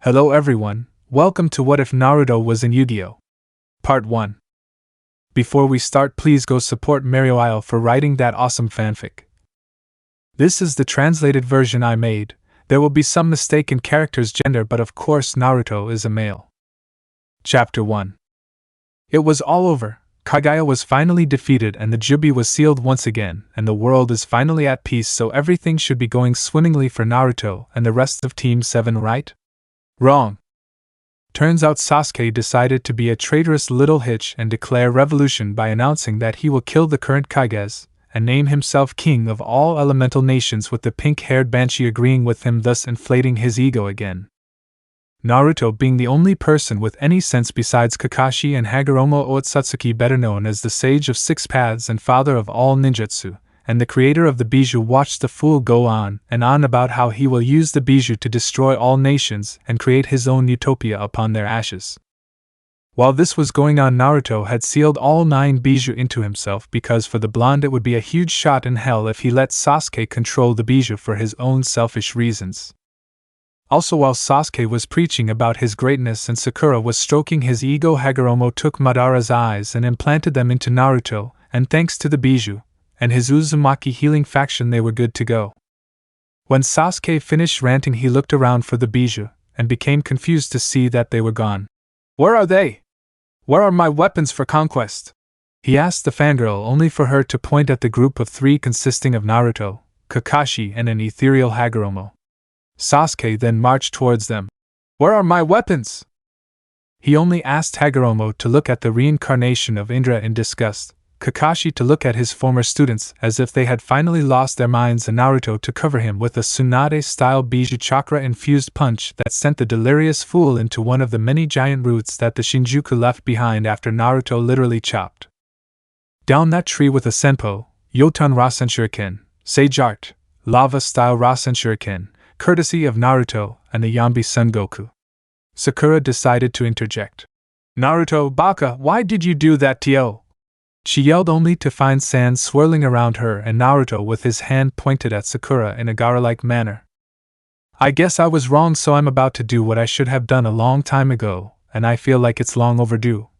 Hello everyone, welcome to What If Naruto Was in Yu-Gi-Oh! Part 1. Before we start, please go support marioiale for writing that awesome fanfic. This is the translated version I made. There will be some mistake in character's gender, but of course Naruto is a male. Chapter 1. It was all over. Kaguya was finally defeated and the Jubi was sealed once again, and the world is finally at peace, so everything should be going swimmingly for Naruto and the rest of Team 7, right? Wrong. Turns out Sasuke decided to be a traitorous little hitch and declare revolution by announcing that he will kill the current Kages and name himself king of all elemental nations, with the pink-haired Banshee agreeing with him, thus inflating his ego again. Naruto, being the only person with any sense besides Kakashi and Hagoromo Otsutsuki, better known as the Sage of Six Paths and father of all ninjutsu, and the creator of the Bijou, watched the fool go on and on about how he will use the Bijou to destroy all nations and create his own utopia upon their ashes. While this was going on, Naruto had sealed all 9 Bijou into himself because for the blonde it would be a huge shot in hell if he let Sasuke control the Bijou for his own selfish reasons. Also, while Sasuke was preaching about his greatness and Sakura was stroking his ego, Hagoromo took Madara's eyes and implanted them into Naruto, and thanks to the Bijou and his Uzumaki healing faction, they were good to go. When Sasuke finished ranting, he looked around for the Bijou and became confused to see that they were gone. "Where are they? Where are my weapons for conquest?" he asked the fangirl, only for her to point at the group of 3 consisting of Naruto, Kakashi, and an ethereal Hagoromo. Sasuke then marched towards them. "Where are my weapons?" He only asked Hagoromo to look at the reincarnation of Indra in disgust, Kakashi to look at his former students as if they had finally lost their minds, and Naruto to cover him with a Tsunade-style Bijou chakra-infused punch that sent the delirious fool into one of the many giant roots that the Shinjuku left behind after Naruto literally chopped down that tree with a Senpo, Yotan Rasen Shuriken, Sage Art, Lava-style Rasen Shuriken, courtesy of Naruto and the Yambi Son Goku. Sakura decided to interject. "Naruto, Baka, why did you do that to?" She yelled, only to find sand swirling around her and Naruto with his hand pointed at Sakura in a Gaara-like manner. "I guess I was wrong, so I'm about to do what I should have done a long time ago, and I feel like it's long overdue,"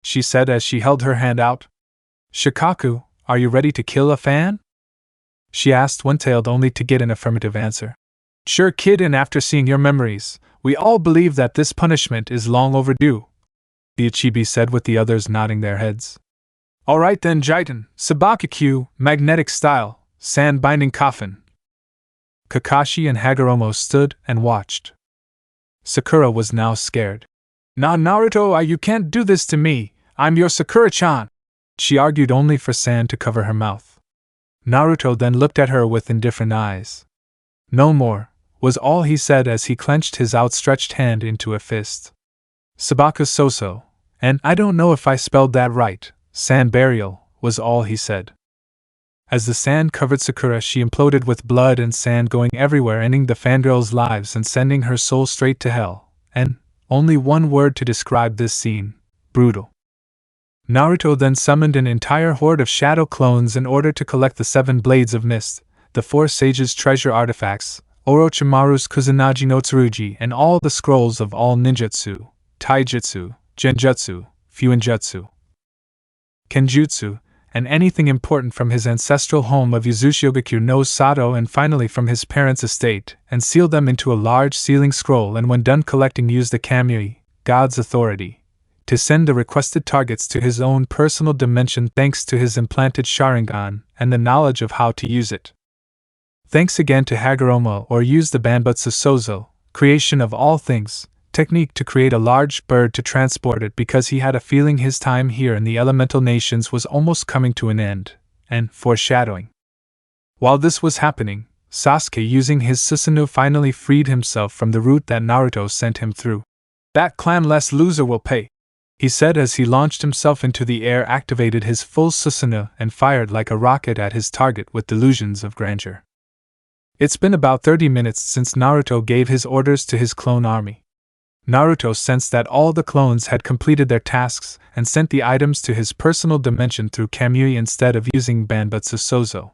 she said as she held her hand out. "Shikaku, are you ready to kill a fan?" she asked, one-tailed, only to get an affirmative answer. "Sure, kid, and after seeing your memories, we all believe that this punishment is long overdue," the Ichibi said, with the others nodding their heads. "Alright then, Jitan, Sabakakyu, magnetic style, sand binding coffin." Kakashi and Hagoromo stood and watched. Sakura was now scared. "Nah, Naruto, you can't do this to me, I'm your Sakura-chan," she argued, only for sand to cover her mouth. Naruto then looked at her with indifferent eyes. "No more," was all he said as he clenched his outstretched hand into a fist. "Sabaka Soso, and I don't know if I spelled that right, sand burial," was all he said. As the sand covered Sakura, she imploded with blood and sand going everywhere, ending the fangirl's lives and sending her soul straight to hell, and only one word to describe this scene: brutal. Naruto then summoned an entire horde of shadow clones in order to collect the 7 blades of mist, the 4 sages' treasure artifacts, Orochimaru's Kusanagi no Tsurugi, and all the scrolls of all ninjutsu, taijutsu, genjutsu, fuinjutsu, kenjutsu, and anything important from his ancestral home of Uzumaki no Sato, and finally from his parents' estate, and sealed them into a large sealing scroll, and when done collecting used the Kamui, God's authority, to send the requested targets to his own personal dimension thanks to his implanted Sharingan and the knowledge of how to use it. Thanks again to Hagoromo, or use the Banbutsu Sozo, creation of all things, technique to create a large bird to transport it, because he had a feeling his time here in the elemental nations was almost coming to an end, and foreshadowing. While this was happening, Sasuke, using his Susanoo, finally freed himself from the route that Naruto sent him through. "That clanless loser will pay," he said as he launched himself into the air, activated his full Susanoo, and fired like a rocket at his target with delusions of grandeur. It's been about 30 minutes since Naruto gave his orders to his clone army. Naruto sensed that all the clones had completed their tasks and sent the items to his personal dimension through Kamui instead of using Banbutsu Sozo.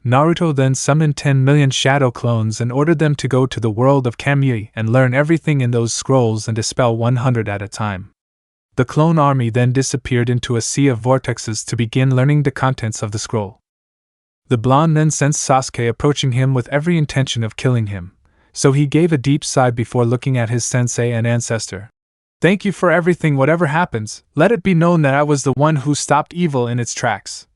Naruto then summoned 10 million shadow clones and ordered them to go to the world of Kamui and learn everything in those scrolls and dispel 100 at a time. The clone army then disappeared into a sea of vortexes to begin learning the contents of the scroll. The blonde then sensed Sasuke approaching him with every intention of killing him, so he gave a deep sigh before looking at his sensei and ancestor. "Thank you for everything, whatever happens. Let it be known that I was the one who stopped evil in its tracks."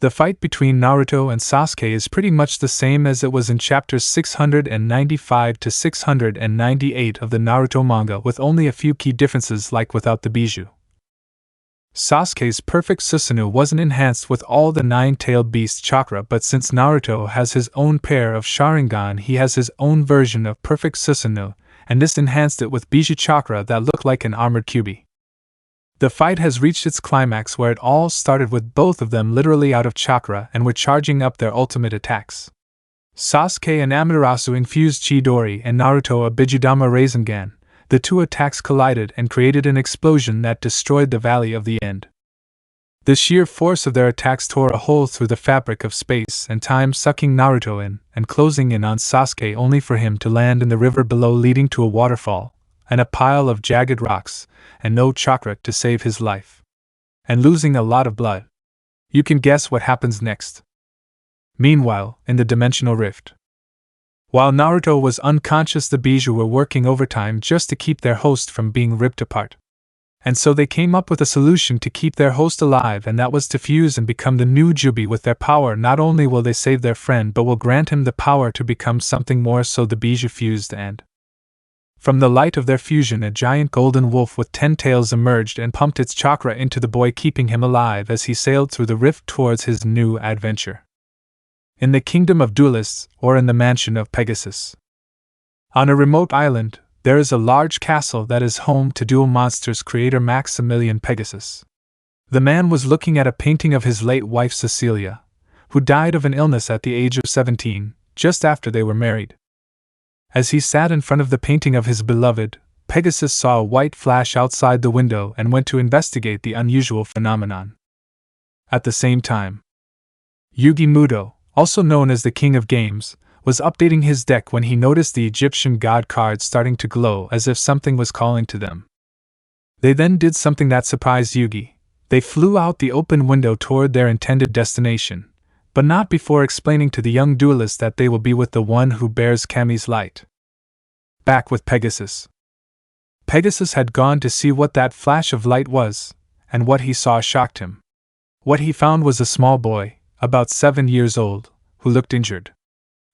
The fight between Naruto and Sasuke is pretty much the same as it was in chapters 695 to 698 of the Naruto manga, with only a few key differences like without the bijou. Sasuke's perfect Susanoo wasn't enhanced with all the nine-tailed beast chakra, but since Naruto has his own pair of Sharingan, he has his own version of perfect Susanoo, and this enhanced it with bijou chakra that looked like an armored kyuubi. The fight has reached its climax where it all started with both of them literally out of chakra and were charging up their ultimate attacks. Sasuke and Amaterasu infused Chidori and Naruto a Bijudama Rasengan. The two attacks collided and created an explosion that destroyed the Valley of the End. The sheer force of their attacks tore a hole through the fabric of space and time, sucking Naruto in and closing in on Sasuke only for him to land in the river below, leading to a waterfall and a pile of jagged rocks, and no chakra to save his life. And losing a lot of blood. You can guess what happens next. Meanwhile, in the dimensional rift, while Naruto was unconscious, the bijou were working overtime just to keep their host from being ripped apart. And so they came up with a solution to keep their host alive, and that was to fuse and become the new Jubi. With their power, not only will they save their friend, but will grant him the power to become something more. So the bijou fused, and from the light of their fusion, a giant golden wolf with 10 tails emerged and pumped its chakra into the boy, keeping him alive as he sailed through the rift towards his new adventure. In the kingdom of duelists, or in the mansion of Pegasus. On a remote island, there is a large castle that is home to Duel Monsters creator Maximilian Pegasus. The man was looking at a painting of his late wife Cecilia, who died of an illness at the age of 17, just after they were married. As he sat in front of the painting of his beloved, Pegasus saw a white flash outside the window and went to investigate the unusual phenomenon. At the same time, Yugi Muto, also known as the King of Games, was updating his deck when he noticed the Egyptian god cards starting to glow as if something was calling to them. They then did something that surprised Yugi. They flew out the open window toward their intended destination, but not before explaining to the young duelist that they will be with the one who bears Kami's light. Back with Pegasus. Pegasus had gone to see what that flash of light was, and what he saw shocked him. What he found was a small boy, about 7 years old, who looked injured.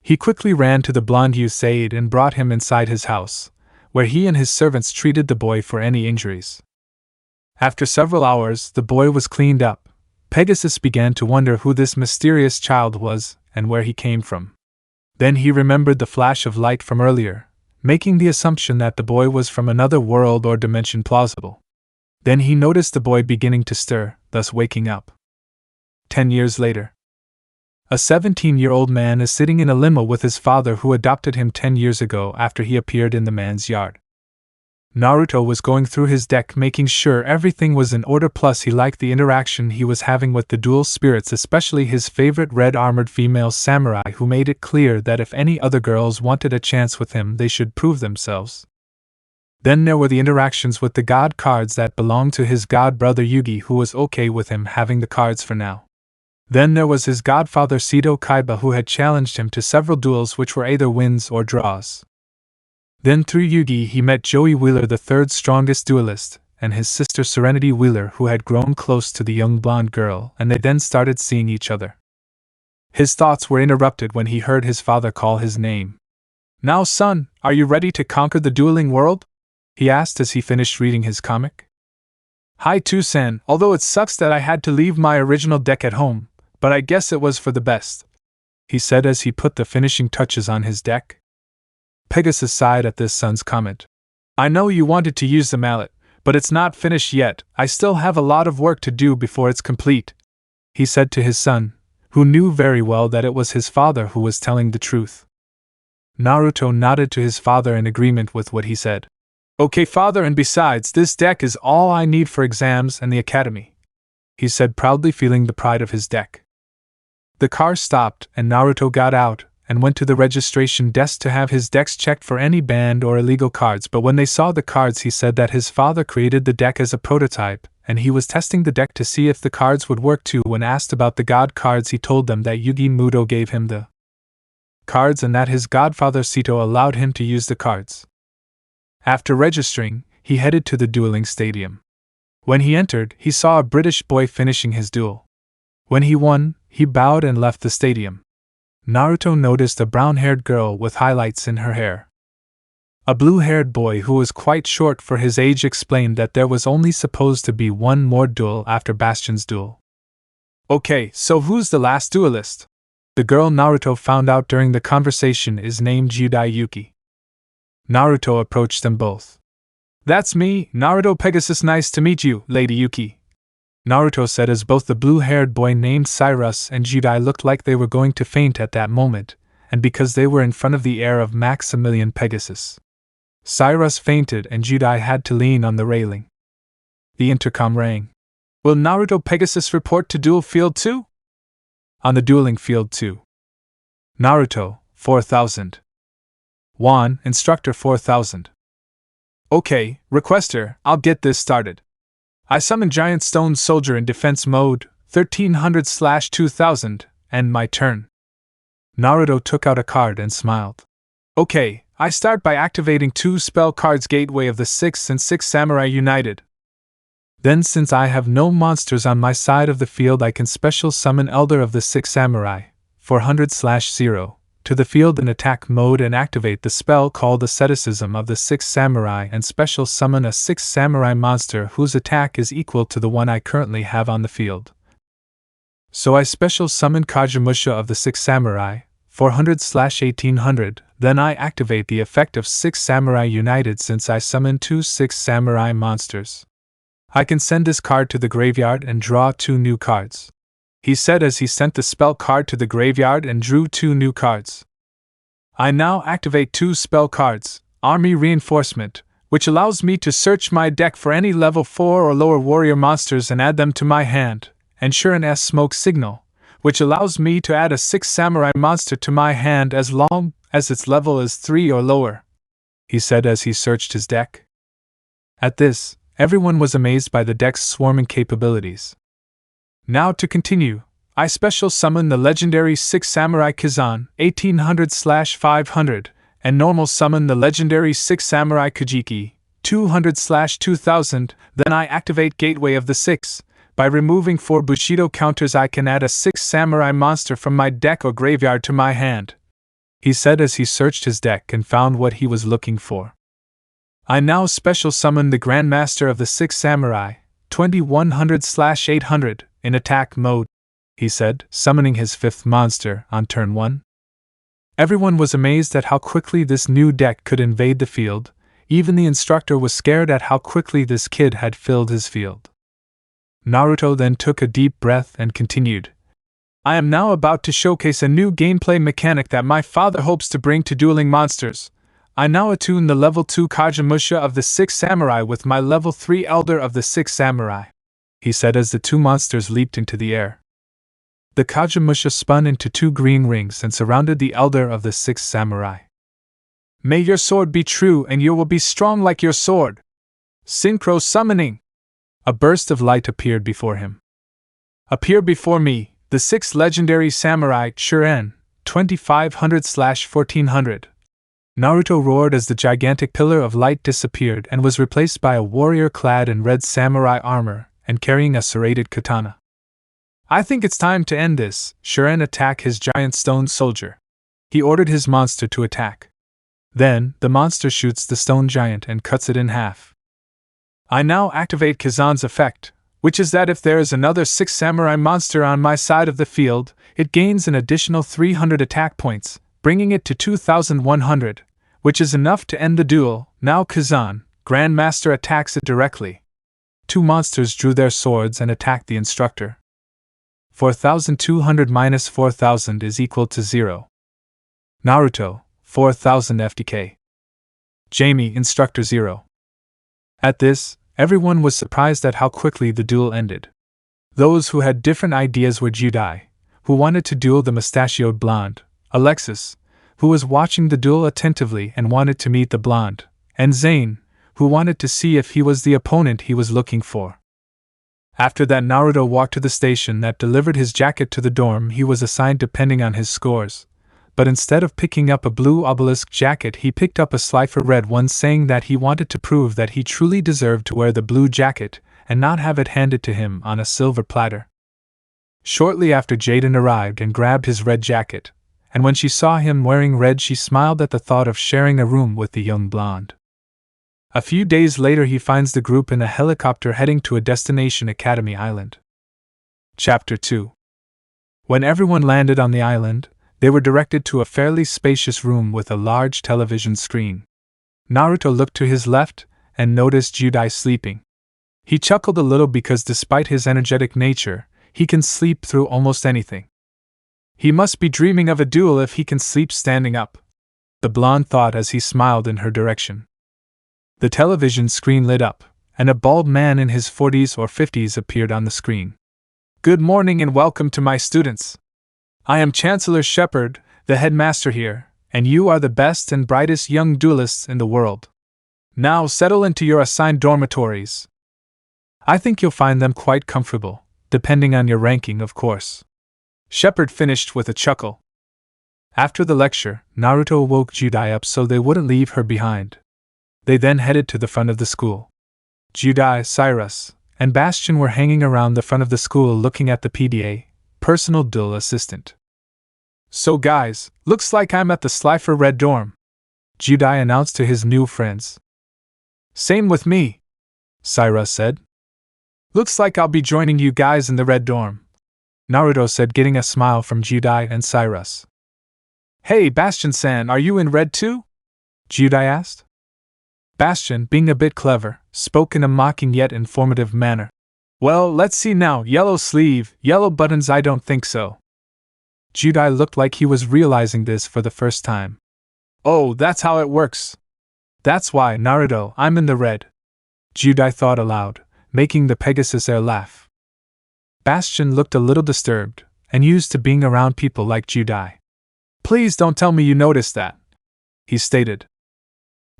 He quickly ran to the blonde youth's aid and brought him inside his house, where he and his servants treated the boy for any injuries. After several hours, the boy was cleaned up. Pegasus began to wonder who this mysterious child was and where he came from. Then he remembered the flash of light from earlier, making the assumption that the boy was from another world or dimension plausible. Then he noticed the boy beginning to stir, thus waking up. 10 years later, a 17-year-old man is sitting in a limo with his father, who adopted him 10 years ago after he appeared in the man's yard. Naruto was going through his deck making sure everything was in order, plus he liked the interaction he was having with the dual spirits, especially his favorite red-armored female samurai, who made it clear that if any other girls wanted a chance with him, they should prove themselves. Then there were the interactions with the god cards that belonged to his god brother Yugi, who was okay with him having the cards for now. Then there was his godfather Seto Kaiba, who had challenged him to several duels which were either wins or draws. Then through Yugi he met Joey Wheeler, the third strongest duelist, and his sister Serenity Wheeler, who had grown close to the young blonde girl, and they then started seeing each other. His thoughts were interrupted when he heard his father call his name. "Now son, are you ready to conquer the dueling world?" he asked as he finished reading his comic. "Hi Tusan, although it sucks that I had to leave my original deck at home, but I guess it was for the best," he said as he put the finishing touches on his deck. Pegasus sighed at this son's comment. "I know you wanted to use the mallet, but it's not finished yet. I still have a lot of work to do before it's complete," he said to his son, who knew very well that it was his father who was telling the truth. Naruto nodded to his father in agreement with what he said. "Okay father, and besides, this deck is all I need for exams and the academy," he said proudly, feeling the pride of his deck. The car stopped, and Naruto got out and went to the registration desk to have his decks checked for any banned or illegal cards, but when they saw the cards he said that his father created the deck as a prototype, and he was testing the deck to see if the cards would work too. When asked about the god cards he told them that Yugi Muto gave him the cards and that his godfather Sito allowed him to use the cards. After registering, he headed to the dueling stadium. When he entered, he saw a British boy finishing his duel. When he won, he bowed and left the stadium. Naruto noticed a brown-haired girl with highlights in her hair. A blue-haired boy who was quite short for his age explained that there was only supposed to be one more duel after Bastion's duel. Okay, so who's the last duelist? The girl Naruto found out during the conversation is named Judai Yuki. Naruto approached them both. That's me, Naruto Pegasus. Nice to meet you, Lady Yuki. Naruto said as both the blue-haired boy named Cyrus and Judai looked like they were going to faint at that moment, and because they were in front of the heir of Maximilian Pegasus. Cyrus fainted and Judai had to lean on the railing. The intercom rang. Will Naruto Pegasus report to Duel Field 2? On the dueling field 2. Naruto, 4000. Juan, Instructor 4000. Okay, Requester, I'll get this started. I summon Giant Stone Soldier in defense mode, 1300/2000, and my turn. Naruto took out a card and smiled. Okay, I start by activating 2 spell cards Gateway of the 6th and 6 Samurai United. Then since I have no monsters on my side of the field I can special summon Elder of the 6 Samurai, 400/0, to the field in attack mode and activate the spell called Asceticism of the 6 Samurai and special summon a 6 Samurai monster whose attack is equal to the one I currently have on the field. So I special summon Kagemusha of the 6 Samurai, 400/1800, then I activate the effect of 6 Samurai United since I summon 2 6 Samurai monsters. I can send this card to the graveyard and draw 2 new cards. He said as he sent the spell card to the graveyard and drew 2 new cards. I now activate 2 spell cards, Army Reinforcement, which allows me to search my deck for any level 4 or lower warrior monsters and add them to my hand, and Shuren's Smoke Signal, which allows me to add a 6 Samurai monster to my hand as long as its level is 3 or lower, he said as he searched his deck. At this, everyone was amazed by the deck's swarming capabilities. Now to continue, I special summon the legendary 6 Samurai Kazan, 1800/500, and normal summon the legendary 6 Samurai Kajiki, 200/2000, then I activate Gateway of the 6. By removing 4 Bushido counters I can add a 6 Samurai monster from my deck or graveyard to my hand, he said as he searched his deck and found what he was looking for. I now special summon the Grandmaster of the 6 Samurai, 2100/800, in attack mode, he said, summoning his 5th monster on turn 1. Everyone was amazed at how quickly this new deck could invade the field, even the instructor was scared at how quickly this kid had filled his field. Naruto then took a deep breath and continued. I am now about to showcase a new gameplay mechanic that my father hopes to bring to dueling monsters. I now attune the level 2 Kagemusha of the 6 Samurai with my level 3 Elder of the 6 Samurai, he said as the 2 monsters leaped into the air. The Kagemusha spun into 2 green rings and surrounded the Elder of the 6 Samurai. May your sword be true and you will be strong like your sword. Synchro summoning! A burst of light appeared before him. Appear before me, the 6 legendary samurai Shuren, 2500/1400. Naruto roared as the gigantic pillar of light disappeared and was replaced by a warrior clad in red samurai armor and carrying a serrated katana. I think it's time to end this. Shuren attacked his giant stone soldier. He ordered his monster to attack. Then, the monster shoots the stone giant and cuts it in half. I now activate Kazan's effect, which is that if there is another 6 samurai monster on my side of the field, it gains an additional 300 attack points, bringing it to 2100, which is enough to end the duel. Now Kazan, Grandmaster, attacks it directly. 2 monsters drew their swords and attacked the instructor. 4200 minus 4000 is equal to 0. Naruto, 4000 FDK. Jamie, Instructor 0. At this, everyone was surprised at how quickly the duel ended. Those who had different ideas were Judai, who wanted to duel the mustachioed blonde, Alexis, who was watching the duel attentively and wanted to meet the blonde, and Zane, who wanted to see if he was the opponent he was looking for. After that, Naruto walked to the station that delivered his jacket to the dorm he was assigned depending on his scores, but instead of picking up a blue obelisk jacket he picked up a slifer red one, saying that he wanted to prove that he truly deserved to wear the blue jacket and not have it handed to him on a silver platter. Shortly after, Jaden arrived and grabbed his red jacket, and when she saw him wearing red she smiled at the thought of sharing a room with the young blonde. A few days later he finds the group in a helicopter heading to a destination, Academy Island. Chapter 2. When everyone landed on the island, they were directed to a fairly spacious room with a large television screen. Naruto looked to his left and noticed Judai sleeping. He chuckled a little because despite his energetic nature, he can sleep through almost anything. He must be dreaming of a duel if he can sleep standing up, the blonde thought as he smiled in her direction. The television screen lit up, and a bald man in his 40s or 50s appeared on the screen. "Good morning and welcome to my students. I am Chancellor Shepard, the headmaster here, and you are the best and brightest young duelists in the world. Now settle into your assigned dormitories. I think you'll find them quite comfortable, depending on your ranking, of course." Shepard finished with a chuckle. After the lecture, Naruto woke Judai up so they wouldn't leave her behind. They then headed to the front of the school. Judai, Cyrus, and Bastion were hanging around the front of the school looking at the PDA, personal duel assistant. "So guys, looks like I'm at the Slifer Red dorm," Judai announced to his new friends. "Same with me," Cyrus said. "Looks like I'll be joining you guys in the Red dorm," Naruto said, getting a smile from Judai and Cyrus. "Hey Bastion-san, are you in Red too?" Judai asked. Bastion, being a bit clever, spoke in a mocking yet informative manner. "Well, let's see now, yellow sleeve, yellow buttons, I don't think so." Judai looked like he was realizing this for the first time. "Oh, that's how it works. That's why, Naruto, I'm in the red," Judai thought aloud, making the Pegasus air laugh. Bastion looked a little disturbed, and used to being around people like Judai. "Please don't tell me you noticed that," he stated.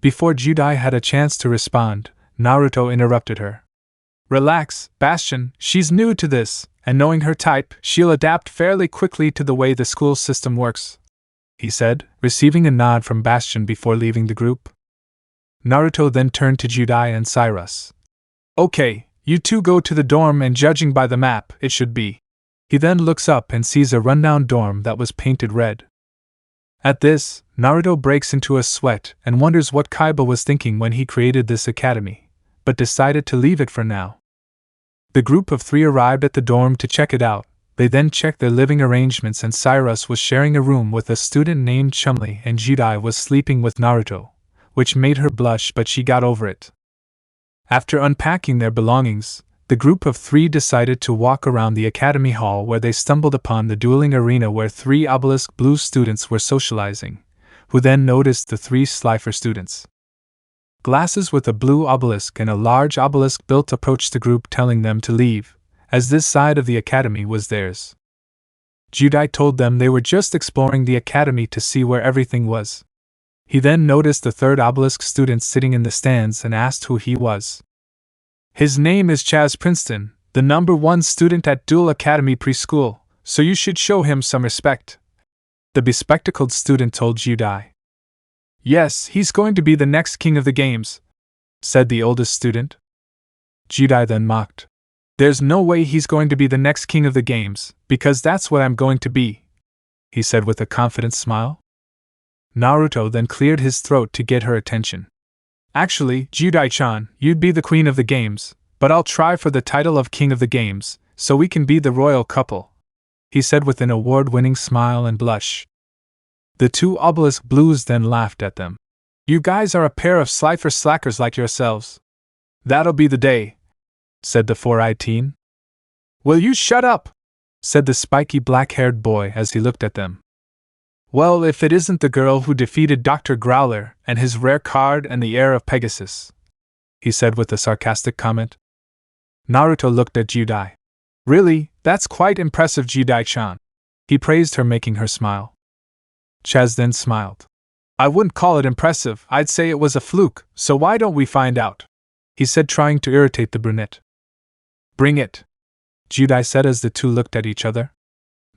Before Judai had a chance to respond, Naruto interrupted her. "Relax, Bastion, she's new to this, and knowing her type, she'll adapt fairly quickly to the way the school system works," he said, receiving a nod from Bastion before leaving the group. Naruto then turned to Judai and Cyrus. "Okay, you two go to the dorm, and judging by the map, it should be." He then looks up and sees a rundown dorm that was painted red. At this, Naruto breaks into a sweat and wonders what Kaiba was thinking when he created this academy, but decided to leave it for now. The group of 3 arrived at the dorm to check it out. They then checked their living arrangements, and Cyrus was sharing a room with a student named Chumli, and Judai was sleeping with Naruto, which made her blush, but she got over it. After unpacking their belongings, the group of 3 decided to walk around the academy hall, where they stumbled upon the dueling arena where 3 obelisk blue students were socializing, who then noticed the 3 Slifer students. Glasses with a blue obelisk and a large obelisk built approached the group, telling them to leave, as this side of the academy was theirs. Judai told them they were just exploring the academy to see where everything was. He then noticed the 3rd obelisk student sitting in the stands and asked who he was. "His name is Chaz Princeton, the number 1 student at Duel Academy Preschool, so you should show him some respect," the bespectacled student told Judai. "Yes, he's going to be the next king of the games," said the oldest student. Judai then mocked. "There's no way he's going to be the next king of the games, because that's what I'm going to be," he said with a confident smile. Naruto then cleared his throat to get her attention. "Actually, Judai-chan, you'd be the queen of the games, but I'll try for the title of king of the games, so we can be the royal couple," he said with an award-winning smile and blush. The 2 obelisk blues then laughed at them. "You guys are a pair of Slifer slackers like yourselves. That'll be the day," said the 4-eyed teen. "Will you shut up?" said the spiky black-haired boy as he looked at them. "Well, if it isn't the girl who defeated Dr. Growler and his rare card and the heir of Pegasus," he said with a sarcastic comment. Naruto looked at Judai. "Really, that's quite impressive, Judai-chan. He praised her, making her smile. Chaz then smiled. I wouldn't call it impressive, I'd say it was a fluke, so why don't we find out? He said, trying to irritate the brunette. Bring it, Judai said as the two looked at each other.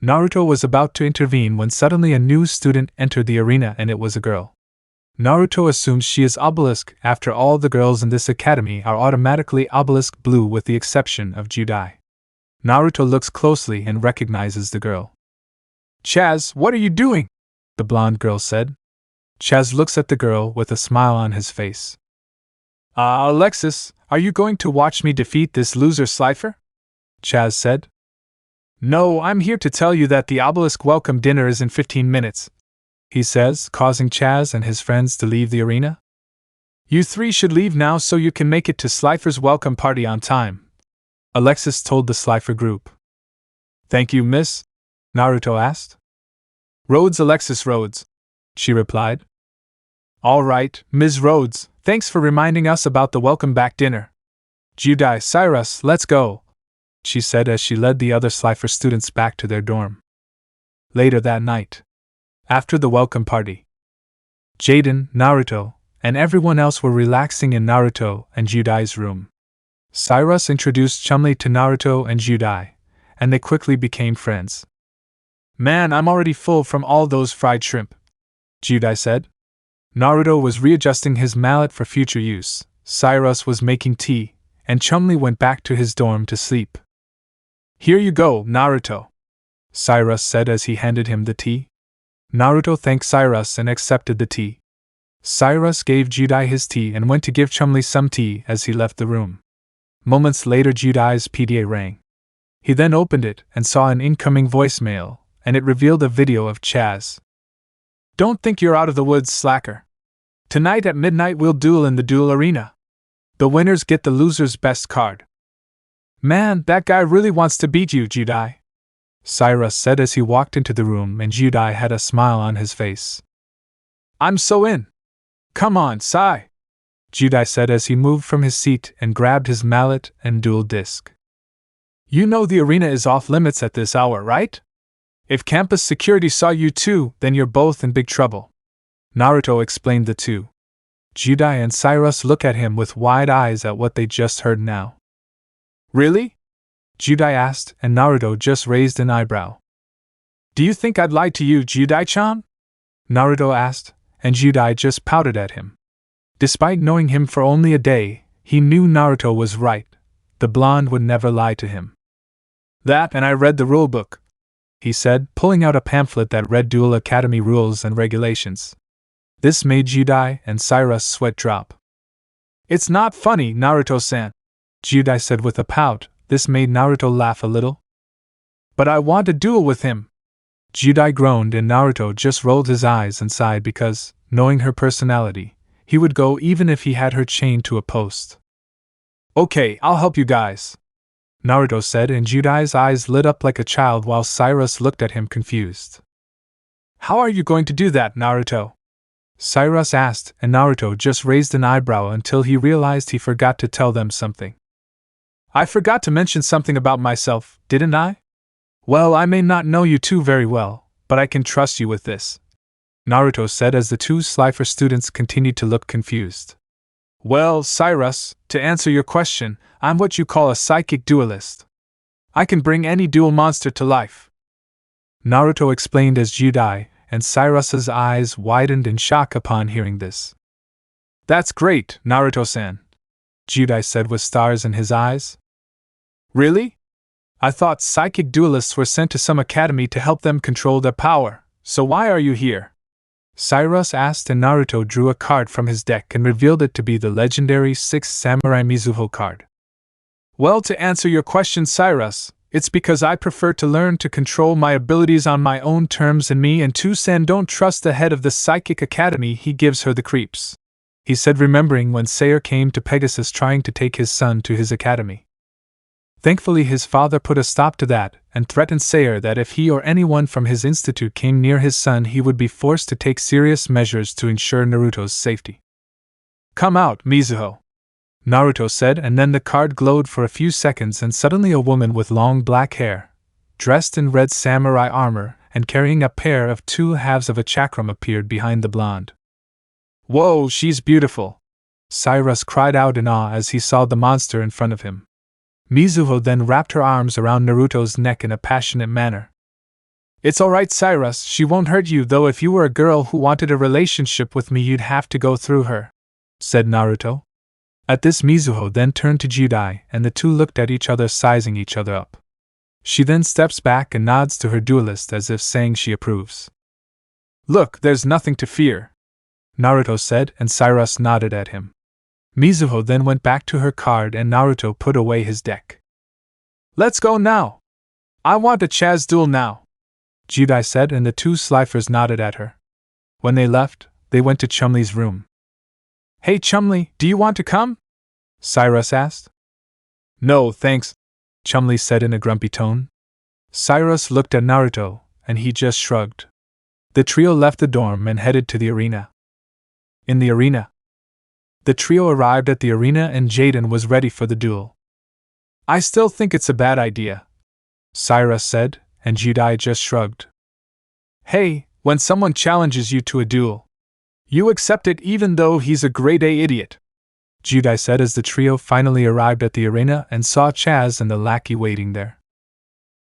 Naruto was about to intervene when suddenly a new student entered the arena, and it was a girl. Naruto assumes she is Obelisk, after all the girls in this academy are automatically Obelisk blue with the exception of Judai. Naruto looks closely and recognizes the girl. Chaz, what are you doing? The blonde girl said. Chaz looks at the girl with a smile on his face. Alexis, are you going to watch me defeat this loser Slifer? Chaz said. No, I'm here to tell you that the Obelisk welcome dinner is in 15 minutes, he says, causing Chaz and his friends to leave the arena. You three should leave now so you can make it to Slifer's welcome party on time, Alexis told the Slifer group. Thank you, miss? Naruto asked. Rhodes, Alexis Rhodes, she replied. All right, Ms. Rhodes, thanks for reminding us about the welcome back dinner. Judai, Cyrus, let's go, she said as she led the other Slifer students back to their dorm. Later that night, after the welcome party, Jaden, Naruto, and everyone else were relaxing in Naruto and Judai's room. Cyrus introduced Chumli to Naruto and Judai, and they quickly became friends. Man, I'm already full from all those fried shrimp, Judai said. Naruto was readjusting his mallet for future use, Cyrus was making tea, and Chumli went back to his dorm to sleep. Here you go, Naruto, Cyrus said as he handed him the tea. Naruto thanked Cyrus and accepted the tea. Cyrus gave Judai his tea and went to give Chumli some tea as he left the room. Moments later, Judai's PDA rang. He then opened it and saw an incoming voicemail, and it revealed a video of Chaz. Don't think you're out of the woods, slacker. Tonight at midnight we'll duel in the duel arena. The winners get the loser's best card. Man, that guy really wants to beat you, Judai, Cyrus said as he walked into the room, and Judai had a smile on his face. I'm so in. Come on, Sai, Judai said as he moved from his seat and grabbed his mallet and dual disc. You know the arena is off limits at this hour, right? If campus security saw you two, then you're both in big trouble, Naruto explained the two. Judai and Cyrus look at him with wide eyes at what they just heard now. Really? Judai asked, and Naruto just raised an eyebrow. Do you think I'd lie to you, Judai-chan? Naruto asked, and Judai just pouted at him. Despite knowing him for only a day, he knew Naruto was right. The blonde would never lie to him. That, and I read the rulebook, he said, pulling out a pamphlet that read Duel Academy rules and regulations. This made Judai and Cyrus' sweat drop. It's not funny, Naruto-san, Judai said with a pout. This made Naruto laugh a little. But I want to duel with him. Judai groaned, and Naruto just rolled his eyes and sighed because, knowing her personality, he would go even if he had her chained to a post. Okay, I'll help you guys, Naruto said, and Judai's eyes lit up like a child while Cyrus looked at him confused. How are you going to do that, Naruto? Cyrus asked, and Naruto just raised an eyebrow until he realized he forgot to tell them something. I forgot to mention something about myself, didn't I? Well, I may not know you two very well, but I can trust you with this, Naruto said as the two Slifer students continued to look confused. Well, Cyrus, to answer your question, I'm what you call a psychic duelist. I can bring any duel monster to life, Naruto explained as Judai and Cyrus's eyes widened in shock upon hearing this. That's great, Naruto-san, Judai said with stars in his eyes. Really? I thought psychic duelists were sent to some academy to help them control their power, so why are you here? Cyrus asked, and Naruto drew a card from his deck and revealed it to be the legendary 6th Samurai Mizuho card. Well, to answer your question, Cyrus, it's because I prefer to learn to control my abilities on my own terms, and me and Toussaint don't trust the head of the Psychic Academy. He gives her the creeps, he said, remembering when Sayer came to Pegasus trying to take his son to his academy. Thankfully, his father put a stop to that and threatened Sayer that if he or anyone from his institute came near his son, he would be forced to take serious measures to ensure Naruto's safety. Come out, Mizuho, Naruto said, and then the card glowed for a few seconds, and suddenly a woman with long black hair, dressed in red samurai armor, and carrying a pair of two halves of a chakram appeared behind the blonde. "Whoa, she's beautiful!" Cyrus cried out in awe as he saw the monster in front of him. Mizuho then wrapped her arms around Naruto's neck in a passionate manner. "It's alright, Cyrus, she won't hurt you, though if you were a girl who wanted a relationship with me you'd have to go through her," said Naruto. At this, Mizuho then turned to Judai, and the two looked at each other, sizing each other up. She then steps back and nods to her duelist as if saying she approves. "Look, there's nothing to fear," Naruto said, and Cyrus nodded at him. Mizuho then went back to her card and Naruto put away his deck. "Let's go now! I want a Chaz duel now," Judai said, and the two Slifers nodded at her. When they left, they went to Chumli's room. "Hey Chumli, do you want to come?" Cyrus asked. "No, thanks," Chumli said in a grumpy tone. Cyrus looked at Naruto, and he just shrugged. The trio left the dorm and headed to the arena. In the arena, the trio arrived at the arena and Jaden was ready for the duel. "I still think it's a bad idea," Cyrus said, and Judai just shrugged. "Hey, when someone challenges you to a duel, you accept it even though he's a grade-A idiot," Judai said as the trio finally arrived at the arena and saw Chaz and the lackey waiting there.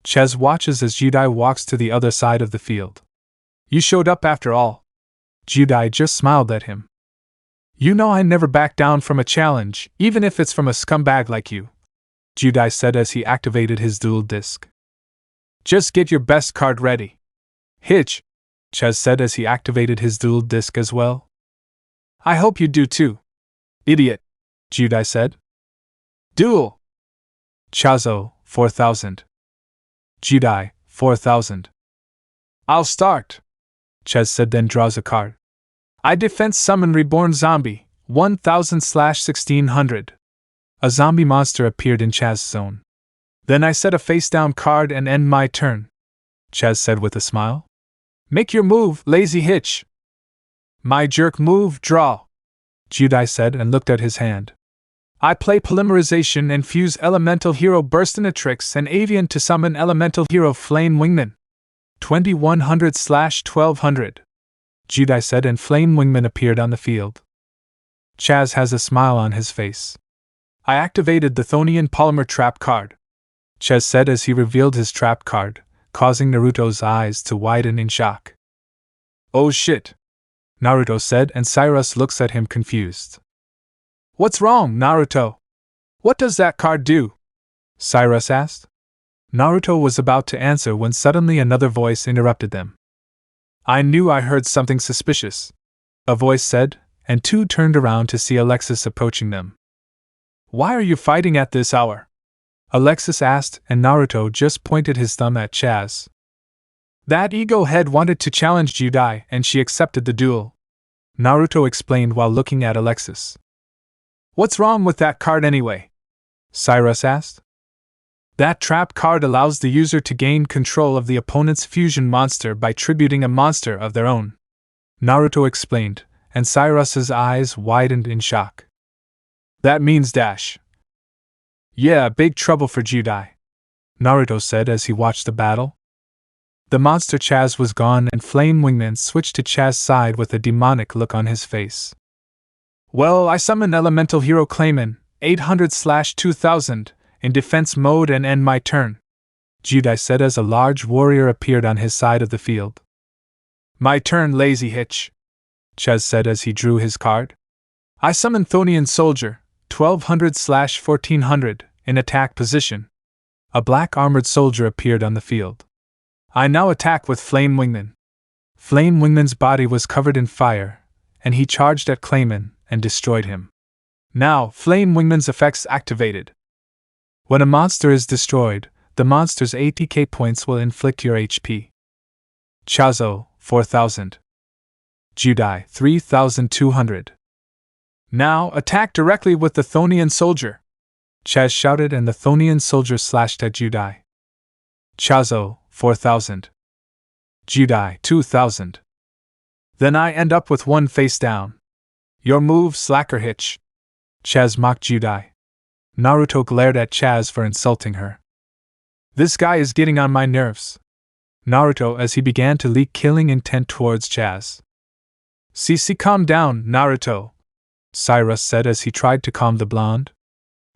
Chaz watches as Judai walks to the other side of the field. "You showed up after all." Judai just smiled at him. "You know I never back down from a challenge, even if it's from a scumbag like you," Judai said as he activated his duel disc. "Just get your best card ready." "Hitch," Chaz said as he activated his duel disc as well. "I hope you do too." "Idiot," Judai said. "Duel." Chazo, 4000. Judai, 4000. "I'll start," Chaz said, then draws a card. "I defense summon reborn zombie, 1000/1600. A zombie monster appeared in Chaz's zone. "Then I set a face-down card and end my turn," Chaz said with a smile. "Make your move, lazy hitch." "My jerk move, draw," Judai said and looked at his hand. "I play polymerization and fuse elemental hero Burstinatrix and Avian to summon elemental hero Flame Wingman. 2100/1200. Judai said, and Flame Wingman appeared on the field. Chaz has a smile on his face. "I activated the Thonian Polymer Trap card," Chaz said as he revealed his trap card, causing Naruto's eyes to widen in shock. "Oh shit," Naruto said, and Cyrus looks at him confused. "What's wrong, Naruto? What does that card do?" Cyrus asked. Naruto was about to answer when suddenly another voice interrupted them. "I knew I heard something suspicious," a voice said, and two turned around to see Alexis approaching them. "Why are you fighting at this hour?" Alexis asked, and Naruto just pointed his thumb at Chaz. "That ego head wanted to challenge Judai, and she accepted the duel," Naruto explained while looking at Alexis. "What's wrong with that card anyway?" Cyrus asked. "That trap card allows the user to gain control of the opponent's fusion monster by tributing a monster of their own," Naruto explained, and Cyrus's eyes widened in shock. "That means dash." "Yeah, big trouble for Judai," Naruto said as he watched the battle. The monster Chaz was gone and Flame Wingman switched to Chaz's side with a demonic look on his face. "Well, I summon elemental hero Clayman, 800/2000, in defense mode and end my turn," Judai said as a large warrior appeared on his side of the field. "My turn, lazy hitch," Chaz said as he drew his card. "I summon Thonian Soldier, 1200/1400, in attack position." A black armored soldier appeared on the field. "I now attack with Flame Wingman." Flame Wingman's body was covered in fire, and he charged at Clayman and destroyed him. Now, Flame Wingman's effects activated. When a monster is destroyed, the monster's ATK points will inflict your HP. Chazo, 4000. Judai, 3200. "Now, attack directly with the Thonian Soldier," Chaz shouted, and the Thonian Soldier slashed at Judai. Chazo, 4000. Judai, 2000. "Then I end up with one face down." "Your move, slacker hitch," Chaz mocked Judai. Naruto glared at Chaz for insulting her. "This guy is getting on my nerves," Naruto as he began to leak killing intent towards Chaz. "Cece, calm down, Naruto," Cyrus said as he tried to calm the blonde.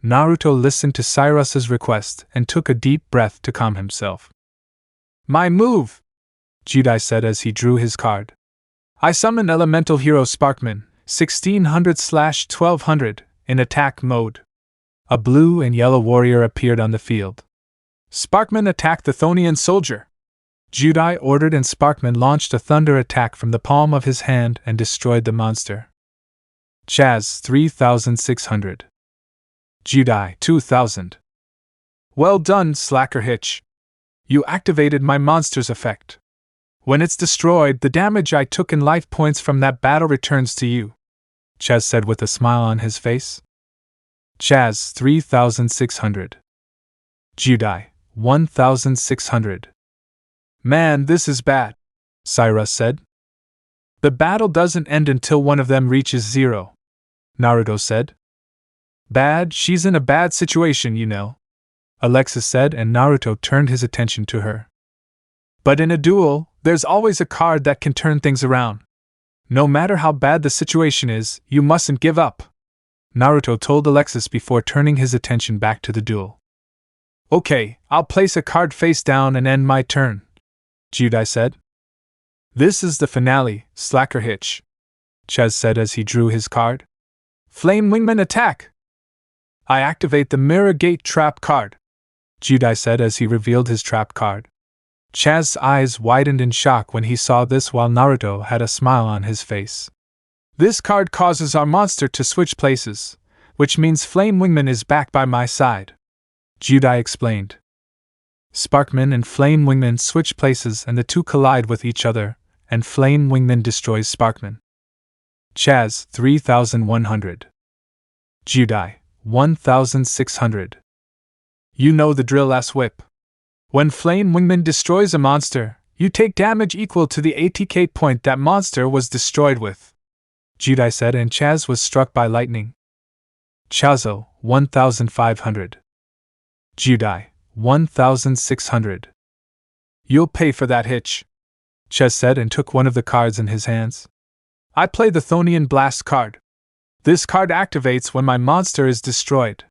Naruto listened to Cyrus's request and took a deep breath to calm himself. "My move," Judai said as he drew his card. "I summon Elemental Hero Sparkman, 1600/1200, in attack mode." A blue and yellow warrior appeared on the field. "Sparkman, attack the Thonian soldier!" Judai ordered, and Sparkman launched a thunder attack from the palm of his hand and destroyed the monster. Chaz 3600. Judai 2000. "Well done, Slacker Hitch. You activated my monster's effect. When it's destroyed, the damage I took in life points from that battle returns to you," Chaz said with a smile on his face. Chaz 3600. Judai 1600. "Man, this is bad," Cyrus said. "The battle doesn't end until one of them reaches 0, Naruto said. "Bad? She's in a bad situation, you know," Alexis said, and Naruto turned his attention to her. "But in a duel, there's always a card that can turn things around. No matter how bad the situation is, you mustn't give up," Naruto told Alexis before turning his attention back to the duel. "Okay, I'll place a card face down and end my turn," Judai said. "This is the finale, Slacker Hitch," Chaz said as he drew his card. "Flame Wingman attack!" "I activate the Mirror Gate trap card," Judai said as he revealed his trap card. Chaz's eyes widened in shock when he saw this, while Naruto had a smile on his face. "This card causes our monster to switch places, which means Flame Wingman is back by my side," Judai explained. Sparkman and Flame Wingman switch places and the two collide with each other, and Flame Wingman destroys Sparkman. Chaz 3100. Judai 1600. "You know the drill, ass whip. When Flame Wingman destroys a monster, you take damage equal to the ATK point that monster was destroyed with," Judai said, and Chaz was struck by lightning. Chazo 1500. Judai 1600. "You'll pay for that, Hitch," Chaz said, and took one of the cards in his hands. "I play the Thonian Blast card. This card activates when my monster is destroyed.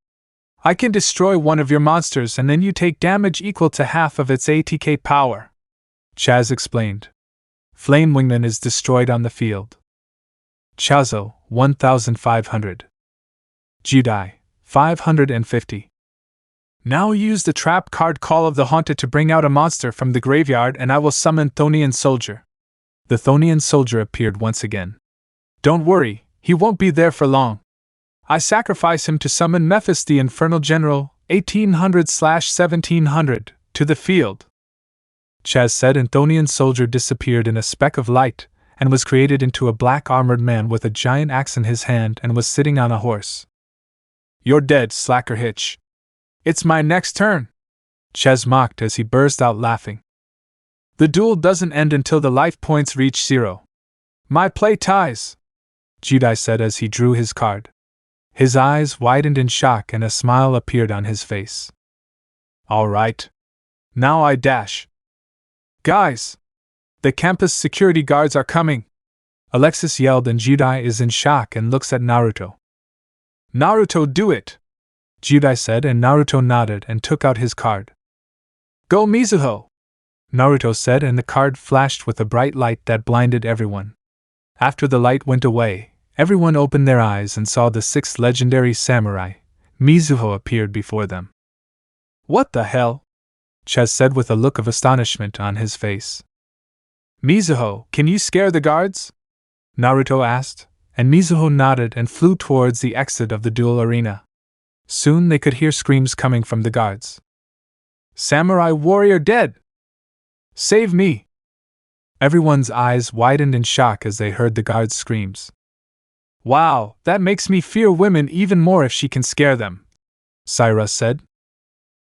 I can destroy one of your monsters and then you take damage equal to half of its ATK power," Chaz explained. Flame Wingman is destroyed on the field. Chazo 1500. Judai 550. "Now use the trap card Call of the Haunted to bring out a monster from the graveyard and I will summon Thonian Soldier." The Thonian Soldier appeared once again. "Don't worry, he won't be there for long. I sacrifice him to summon Mephis the Infernal General, 1800/1700, to the field," Chaz said, and Thonian Soldier disappeared in a speck of light and was created into a black armored man with a giant axe in his hand and was sitting on a horse. "You're dead, Slacker Hitch. It's my next turn," Chaz mocked as he burst out laughing. "The duel doesn't end until the life points reach 0. My play ties," Judai said as he drew his card. His eyes widened in shock and a smile appeared on his face. "All right. Now I dash." "Guys! The campus security guards are coming!" Alexis yelled, and Judai is in shock and looks at Naruto. "Naruto, do it!" Judai said, and Naruto nodded and took out his card. "Go Mizuho!" Naruto said, and the card flashed with a bright light that blinded everyone. After the light went away, everyone opened their eyes and saw the 6th legendary samurai, Mizuho, appeared before them. "What the hell?" Chaz said with a look of astonishment on his face. "Mizuho, can you scare the guards?" Naruto asked, and Mizuho nodded and flew towards the exit of the duel arena. Soon they could hear screams coming from the guards. "Samurai warrior dead! Save me!" Everyone's eyes widened in shock as they heard the guards' screams. "Wow, that makes me fear women even more if she can scare them," Cyrus said.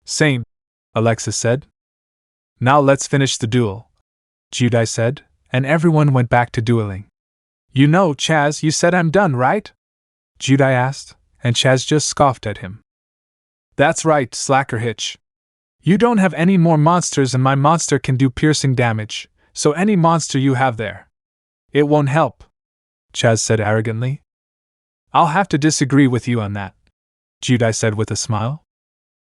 "Same," Alexis said. "Now let's finish the duel," Judai said, and everyone went back to dueling. "You know, Chaz, you said I'm done, right?" Judai asked, and Chaz just scoffed at him. "That's right, Slacker Hitch. You don't have any more monsters and my monster can do piercing damage, so any monster you have there. It won't help, Chaz said arrogantly. I'll have to disagree with you on that, Judai said with a smile.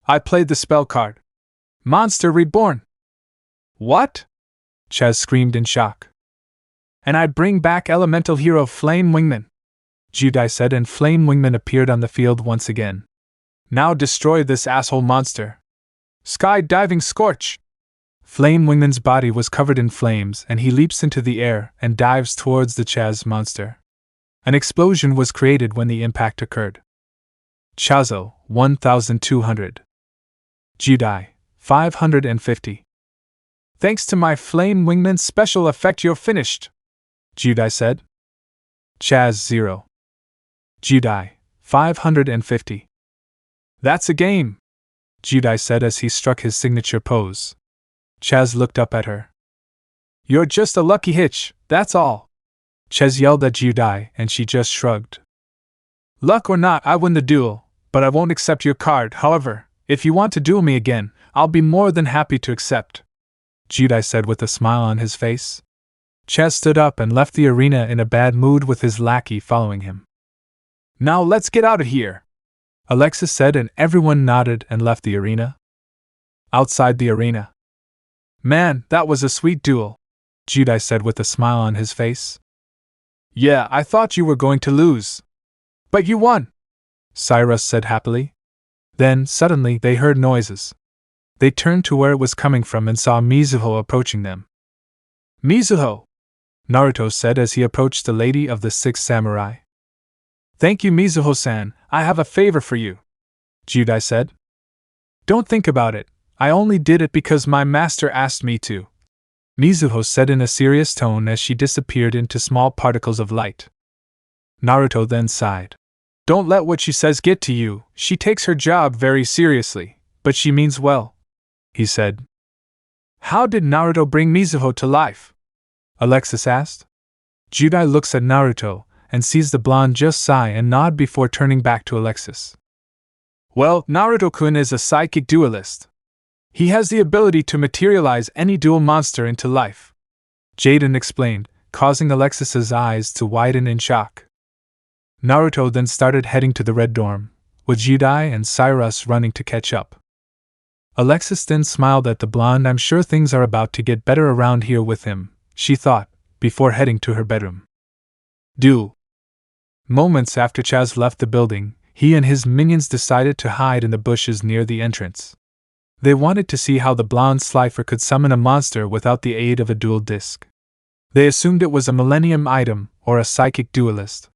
I played the spell card. Monster Reborn. What? Chaz screamed in shock. And I'd bring back elemental hero Flame Wingman, Judai said, and Flame Wingman appeared on the field once again. Now destroy this asshole monster. Sky Diving Scorch! Flame Wingman's body was covered in flames and he leaps into the air and dives towards the Chaz monster. An explosion was created when the impact occurred. Chazo, 1200. Judai, 550. Thanks to my Flame Wingman special effect you're finished, Judai said. Chaz 0. Judai, 550. That's a game, Judai said as he struck his signature pose. Chaz looked up at her. You're just a lucky hitch, that's all. Chaz yelled at Judai and she just shrugged. Luck or not, I win the duel, but I won't accept your card. However, if you want to duel me again, I'll be more than happy to accept, Judai said with a smile on his face. Chaz stood up and left the arena in a bad mood with his lackey following him. Now let's get out of here, Alexis said, and everyone nodded and left the arena. Outside the arena. Man, that was a sweet duel, Judai said with a smile on his face. Yeah, I thought you were going to lose. But you won, Cyrus said happily. Then, suddenly, they heard noises. They turned to where it was coming from and saw Mizuho approaching them. Mizuho, Naruto said as he approached the Lady of the Six Samurai. Thank you, Mizuho-san, I have a favor for you, Judai said. Don't think about it, I only did it because my master asked me to, Mizuho said in a serious tone as she disappeared into small particles of light. Naruto then sighed. Don't let what she says get to you, she takes her job very seriously, but she means well, he said. How did Naruto bring Mizuho to life? Alexis asked. Judai looks at Naruto and sees the blonde just sigh and nod before turning back to Alexis. Well, Naruto-kun is a psychic duelist. He has the ability to materialize any dual monster into life, Jaden explained, causing Alexis's eyes to widen in shock. Naruto then started heading to the Red Dorm, with Judai and Cyrus running to catch up. Alexis then smiled at the blonde. I'm sure things are about to get better around here with him, she thought, before heading to her bedroom. Duel. Moments after Chaz left the building, he and his minions decided to hide in the bushes near the entrance. They wanted to see how the blonde Slifer could summon a monster without the aid of a dual disc. They assumed it was a Millennium item or a psychic duelist.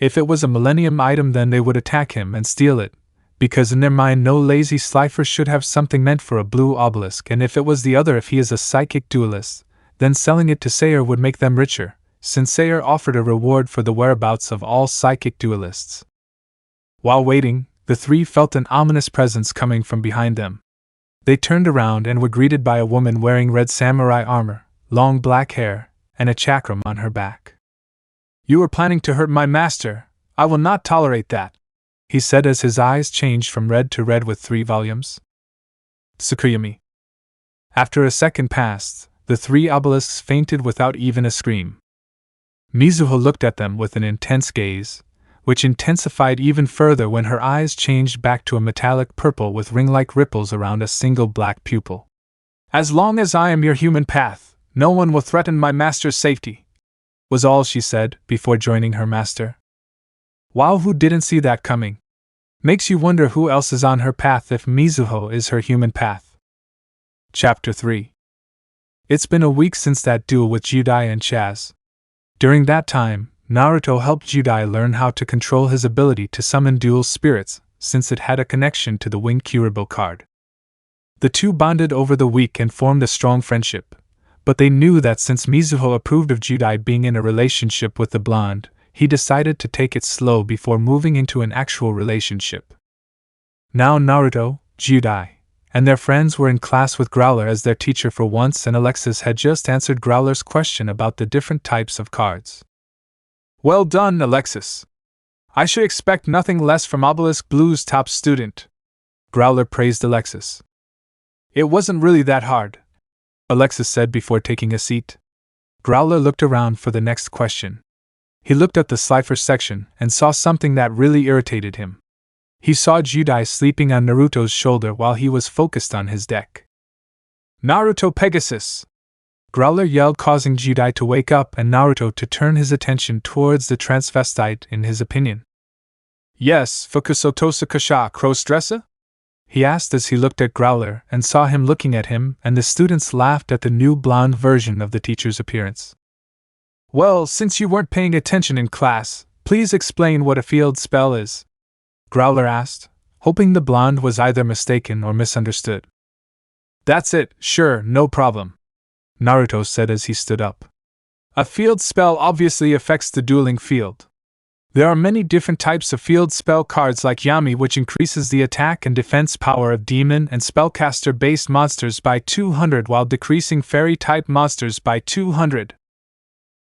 If it was a Millennium item, then they would attack him and steal it, because in their mind no lazy Slifer should have something meant for a blue obelisk, and if it was the other, if he is a psychic duelist, then selling it to Sayer would make them richer, since Sayer offered a reward for the whereabouts of all psychic duelists. While waiting, the three felt an ominous presence coming from behind them. They turned around and were greeted by a woman wearing red samurai armor, long black hair, and a chakram on her back. You are planning to hurt my master. I will not tolerate that, he said as his eyes changed from red to red with 3 volumes. Tsukuyami. After a second passed, the 3 obelisks fainted without even a scream. Mizuho looked at them with an intense gaze, which intensified even further when her eyes changed back to a metallic purple with ring-like ripples around a single black pupil. As long as I am your human path, no one will threaten my master's safety, was all she said before joining her master. Wow, who didn't see that coming? Makes you wonder who else is on her path if Mizuho is her human path. Chapter 3. It's been a week since that duel with Judai and Chaz. During that time, Naruto helped Judai learn how to control his ability to summon dual spirits, since it had a connection to the Winged Kuriboh card. The two bonded over the week and formed a strong friendship, but they knew that since Mizuho approved of Judai being in a relationship with the blonde, he decided to take it slow before moving into an actual relationship. Now Naruto, Judai, and their friends were in class with Growler as their teacher for once, and Alexis had just answered Growler's question about the different types of cards. Well done, Alexis. I should expect nothing less from Obelisk Blue's top student, Growler praised Alexis. It wasn't really that hard, Alexis said before taking a seat. Growler looked around for the next question. He looked at the Slifer section and saw something that really irritated him. He saw Judai sleeping on Naruto's shoulder while he was focused on his deck. Naruto Pegasus! Growler yelled, causing Judai to wake up and Naruto to turn his attention towards the transvestite in his opinion. Yes, Fukusotosa Kasha Crossdresser? He asked as he looked at Growler and saw him looking at him, and the students laughed at the new blonde version of the teacher's appearance. Well, since you weren't paying attention in class, please explain what a field spell is, Growler asked, hoping the blonde was either mistaken or misunderstood. That's it, sure, no problem, Naruto said as he stood up. A field spell obviously affects the dueling field. There are many different types of field spell cards like Yami, which increases the attack and defense power of demon and spellcaster-based monsters by 200 while decreasing fairy-type monsters by 200.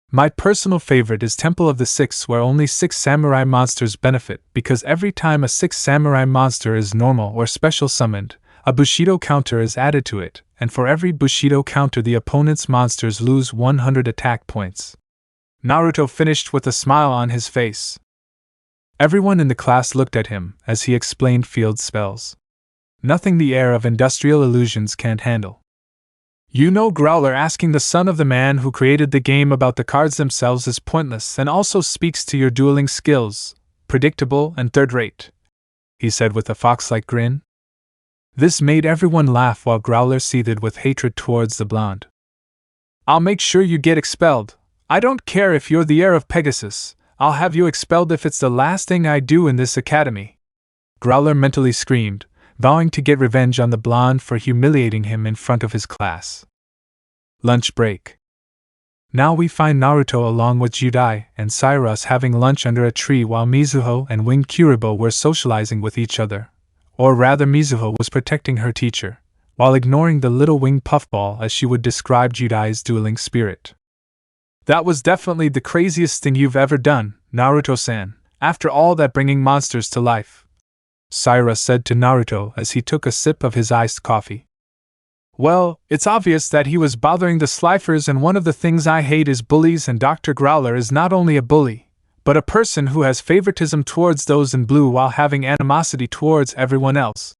My personal favorite is Temple of the Six, where only 6 samurai monsters benefit, because every time a 6 samurai monster is normal or special summoned, a Bushido counter is added to it, and for every Bushido counter the opponent's monsters lose 100 attack points. Naruto finished with a smile on his face. Everyone in the class looked at him as he explained field spells. Nothing the air of industrial illusions can't handle. You know, Growler, asking the son of the man who created the game about the cards themselves is pointless and also speaks to your dueling skills, predictable and third-rate, he said with a fox-like grin. This made everyone laugh while Growler seethed with hatred towards the blonde. I'll make sure you get expelled. I don't care if you're the heir of Pegasus, I'll have you expelled if it's the last thing I do in this academy, Growler mentally screamed, vowing to get revenge on the blonde for humiliating him in front of his class. Lunch break. Now we find Naruto along with Judai and Cyrus having lunch under a tree while Mizuho and Winged Kuribo were socializing with each other, or rather Mizuho was protecting her teacher, while ignoring the little winged puffball as she would describe Judai's dueling spirit. That was definitely the craziest thing you've ever done, Naruto-san, after all that bringing monsters to life, Cyrus said to Naruto as he took a sip of his iced coffee. Well, it's obvious that he was bothering the Slifers, and one of the things I hate is bullies, and Dr. Growler is not only a bully, but a person who has favoritism towards those in blue while having animosity towards everyone else.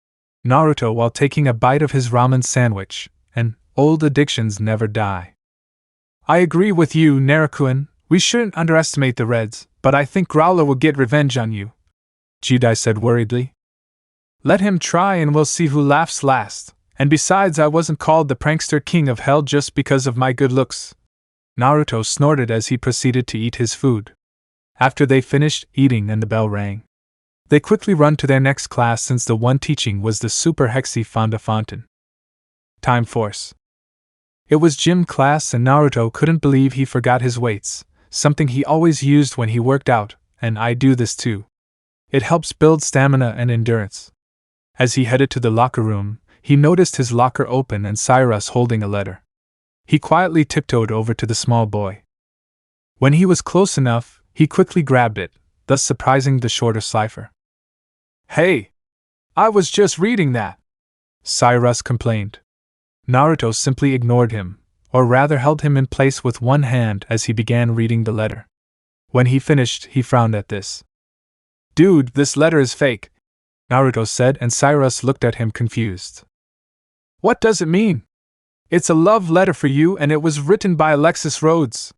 Naruto while taking a bite of his ramen sandwich, and old addictions never die. I agree with you, Naruto-kun, we shouldn't underestimate the Reds, but I think Growler will get revenge on you, Judai said worriedly. Let him try and we'll see who laughs last, and besides I wasn't called the prankster king of hell just because of my good looks. Naruto snorted as he proceeded to eat his food. After they finished eating and the bell rang, they quickly run to their next class since the one teaching was the Super Hexy Fonda Fountain. Time Force. It was gym class and Naruto couldn't believe he forgot his weights, something he always used when he worked out, and I do this too. It helps build stamina and endurance. As he headed to the locker room, he noticed his locker open and Cyrus holding a letter. He quietly tiptoed over to the small boy. When he was close enough, he quickly grabbed it, thus surprising the shorter Slifer. Hey! I was just reading that! Cyrus complained. Naruto simply ignored him, or rather held him in place with one hand as he began reading the letter. When he finished, he frowned at this. Dude, this letter is fake, Naruto said, and Cyrus looked at him confused. What does it mean? It's a love letter for you and it was written by Alexis Rhodes,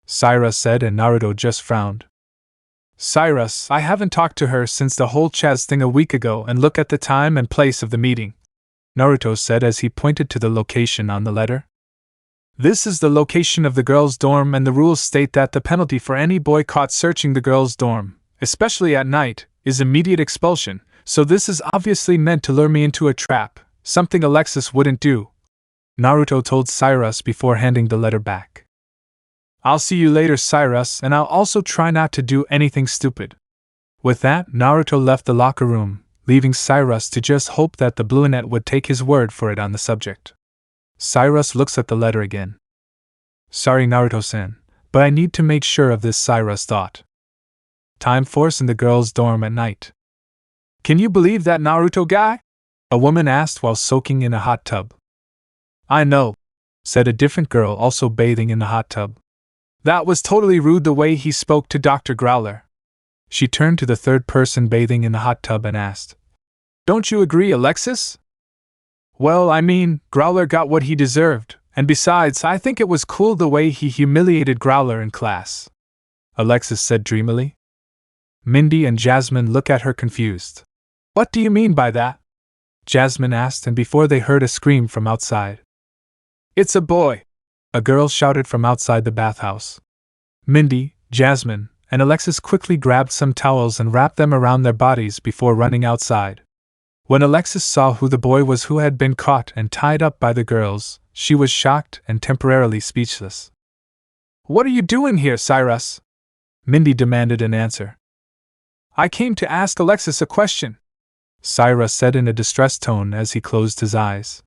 Cyrus said, and Naruto just frowned. Cyrus, I haven't talked to her since the whole Chaz thing a week ago, and look at the time and place of the meeting, Naruto said as he pointed to the location on the letter. This is the location of the girls' dorm, and the rules state that the penalty for any boy caught searching the girls' dorm, especially at night, is immediate expulsion, so this is obviously meant to lure me into a trap, something Alexis wouldn't do, Naruto told Cyrus before handing the letter back. I'll see you later, Cyrus, and I'll also try not to do anything stupid. With that, Naruto left the locker room, leaving Cyrus to just hope that the brunette would take his word for it on the subject. Cyrus looks at the letter again. Sorry, Naruto-san, but I need to make sure of this, Cyrus thought. Time Force in the girls' dorm at night. Can you believe that, Naruto guy? A woman asked while soaking in a hot tub. I know, said a different girl also bathing in the hot tub. That was totally rude the way he spoke to Dr. Growler. She turned to the third person bathing in the hot tub and asked, Don't you agree, Alexis? Well, I mean, Growler got what he deserved, and besides, I think it was cool the way he humiliated Growler in class, Alexis said dreamily. Mindy and Jasmine looked at her confused. What do you mean by that? Jasmine asked, and before they heard a scream from outside. It's a boy! A girl shouted from outside the bathhouse. Mindy, Jasmine, and Alexis quickly grabbed some towels and wrapped them around their bodies before running outside. When Alexis saw who the boy was who had been caught and tied up by the girls, she was shocked and temporarily speechless. What are you doing here, Cyrus? Mindy demanded an answer. I came to ask Alexis a question, Cyrus said in a distressed tone as he closed his eyes.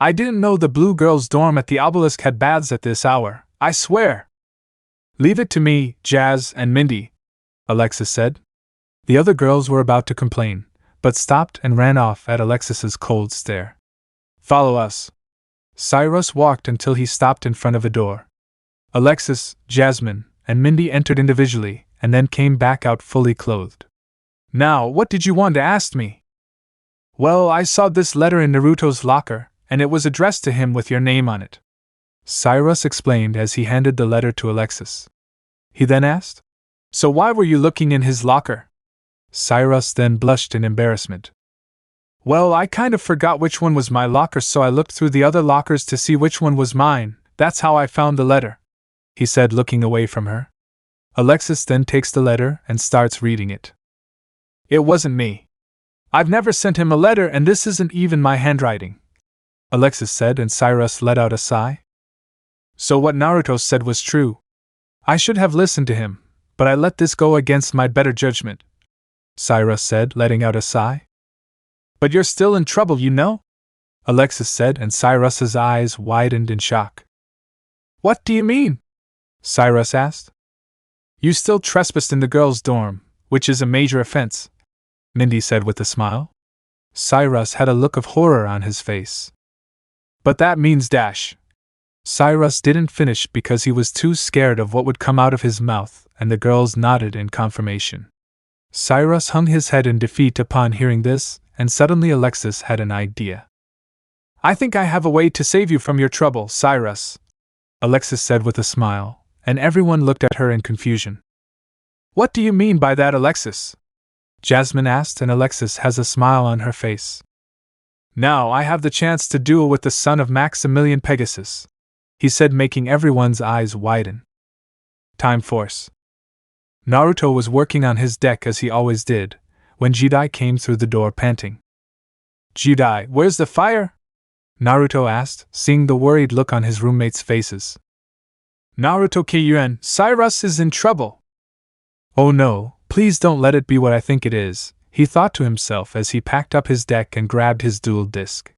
I didn't know the blue girls' dorm at the obelisk had baths at this hour, I swear. Leave it to me, Jazz and Mindy, Alexis said. The other girls were about to complain, but stopped and ran off at Alexis's cold stare. Follow us. Cyrus walked until he stopped in front of a door. Alexis, Jasmine, and Mindy entered individually, and then came back out fully clothed. Now, what did you want to ask me? Well, I saw this letter in Naruto's locker, and it was addressed to him with your name on it, Cyrus explained as he handed the letter to Alexis. He then asked, So why were you looking in his locker? Cyrus then blushed in embarrassment. Well, I kind of forgot which one was my locker, so I looked through the other lockers to see which one was mine. That's how I found the letter, he said, looking away from her. Alexis then takes the letter and starts reading it. It wasn't me. I've never sent him a letter, and this isn't even my handwriting, Alexis said, and Cyrus let out a sigh. So what Naruto said was true. I should have listened to him, but I let this go against my better judgment, Cyrus said, letting out a sigh. But you're still in trouble, you know? Alexis said, and Cyrus's eyes widened in shock. What do you mean? Cyrus asked. You still trespassed in the girls' dorm, which is a major offense, Mindy said with a smile. Cyrus had a look of horror on his face. But that means dash. Cyrus didn't finish because he was too scared of what would come out of his mouth, and the girls nodded in confirmation. Cyrus hung his head in defeat upon hearing this, and suddenly Alexis had an idea. I think I have a way to save you from your trouble, Cyrus, Alexis said with a smile, and everyone looked at her in confusion. What do you mean by that, Alexis? Jasmine asked, and Alexis has a smile on her face. Now I have the chance to duel with the son of Maximilian Pegasus, he said, making everyone's eyes widen. Time Force. Naruto was working on his deck as he always did, when Jidai came through the door panting. Jidai, where's the fire? Naruto asked, seeing the worried look on his roommates' faces. Naruto Kyuan, Cyrus is in trouble. Oh no, please don't let it be what I think it is, he thought to himself as he packed up his deck and grabbed his dual disc.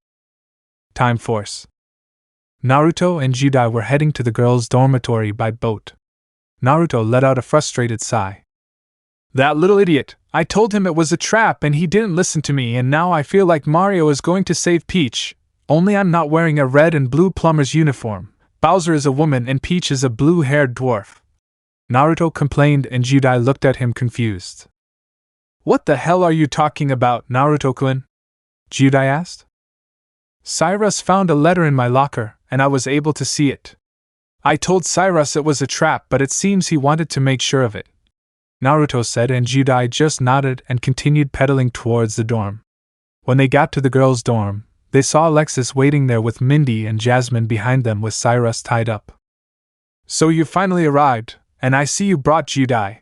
Time Force. Naruto and Jidai were heading to the girls' dormitory by boat. Naruto let out a frustrated sigh. That little idiot, I told him it was a trap and he didn't listen to me, and now I feel like Mario is going to save Peach, only I'm not wearing a red and blue plumber's uniform. Bowser is a woman and Peach is a blue-haired dwarf, Naruto complained, and Jidai looked at him confused. What the hell are you talking about, Naruto-kun? Jidai asked. Cyrus found a letter in my locker, and I was able to see it. I told Cyrus it was a trap, but it seems he wanted to make sure of it, Naruto said, and Jidai just nodded and continued pedaling towards the dorm. When they got to the girls' dorm, they saw Alexis waiting there with Mindy and Jasmine behind them with Cyrus tied up. So you finally arrived, and I see you brought Jidai,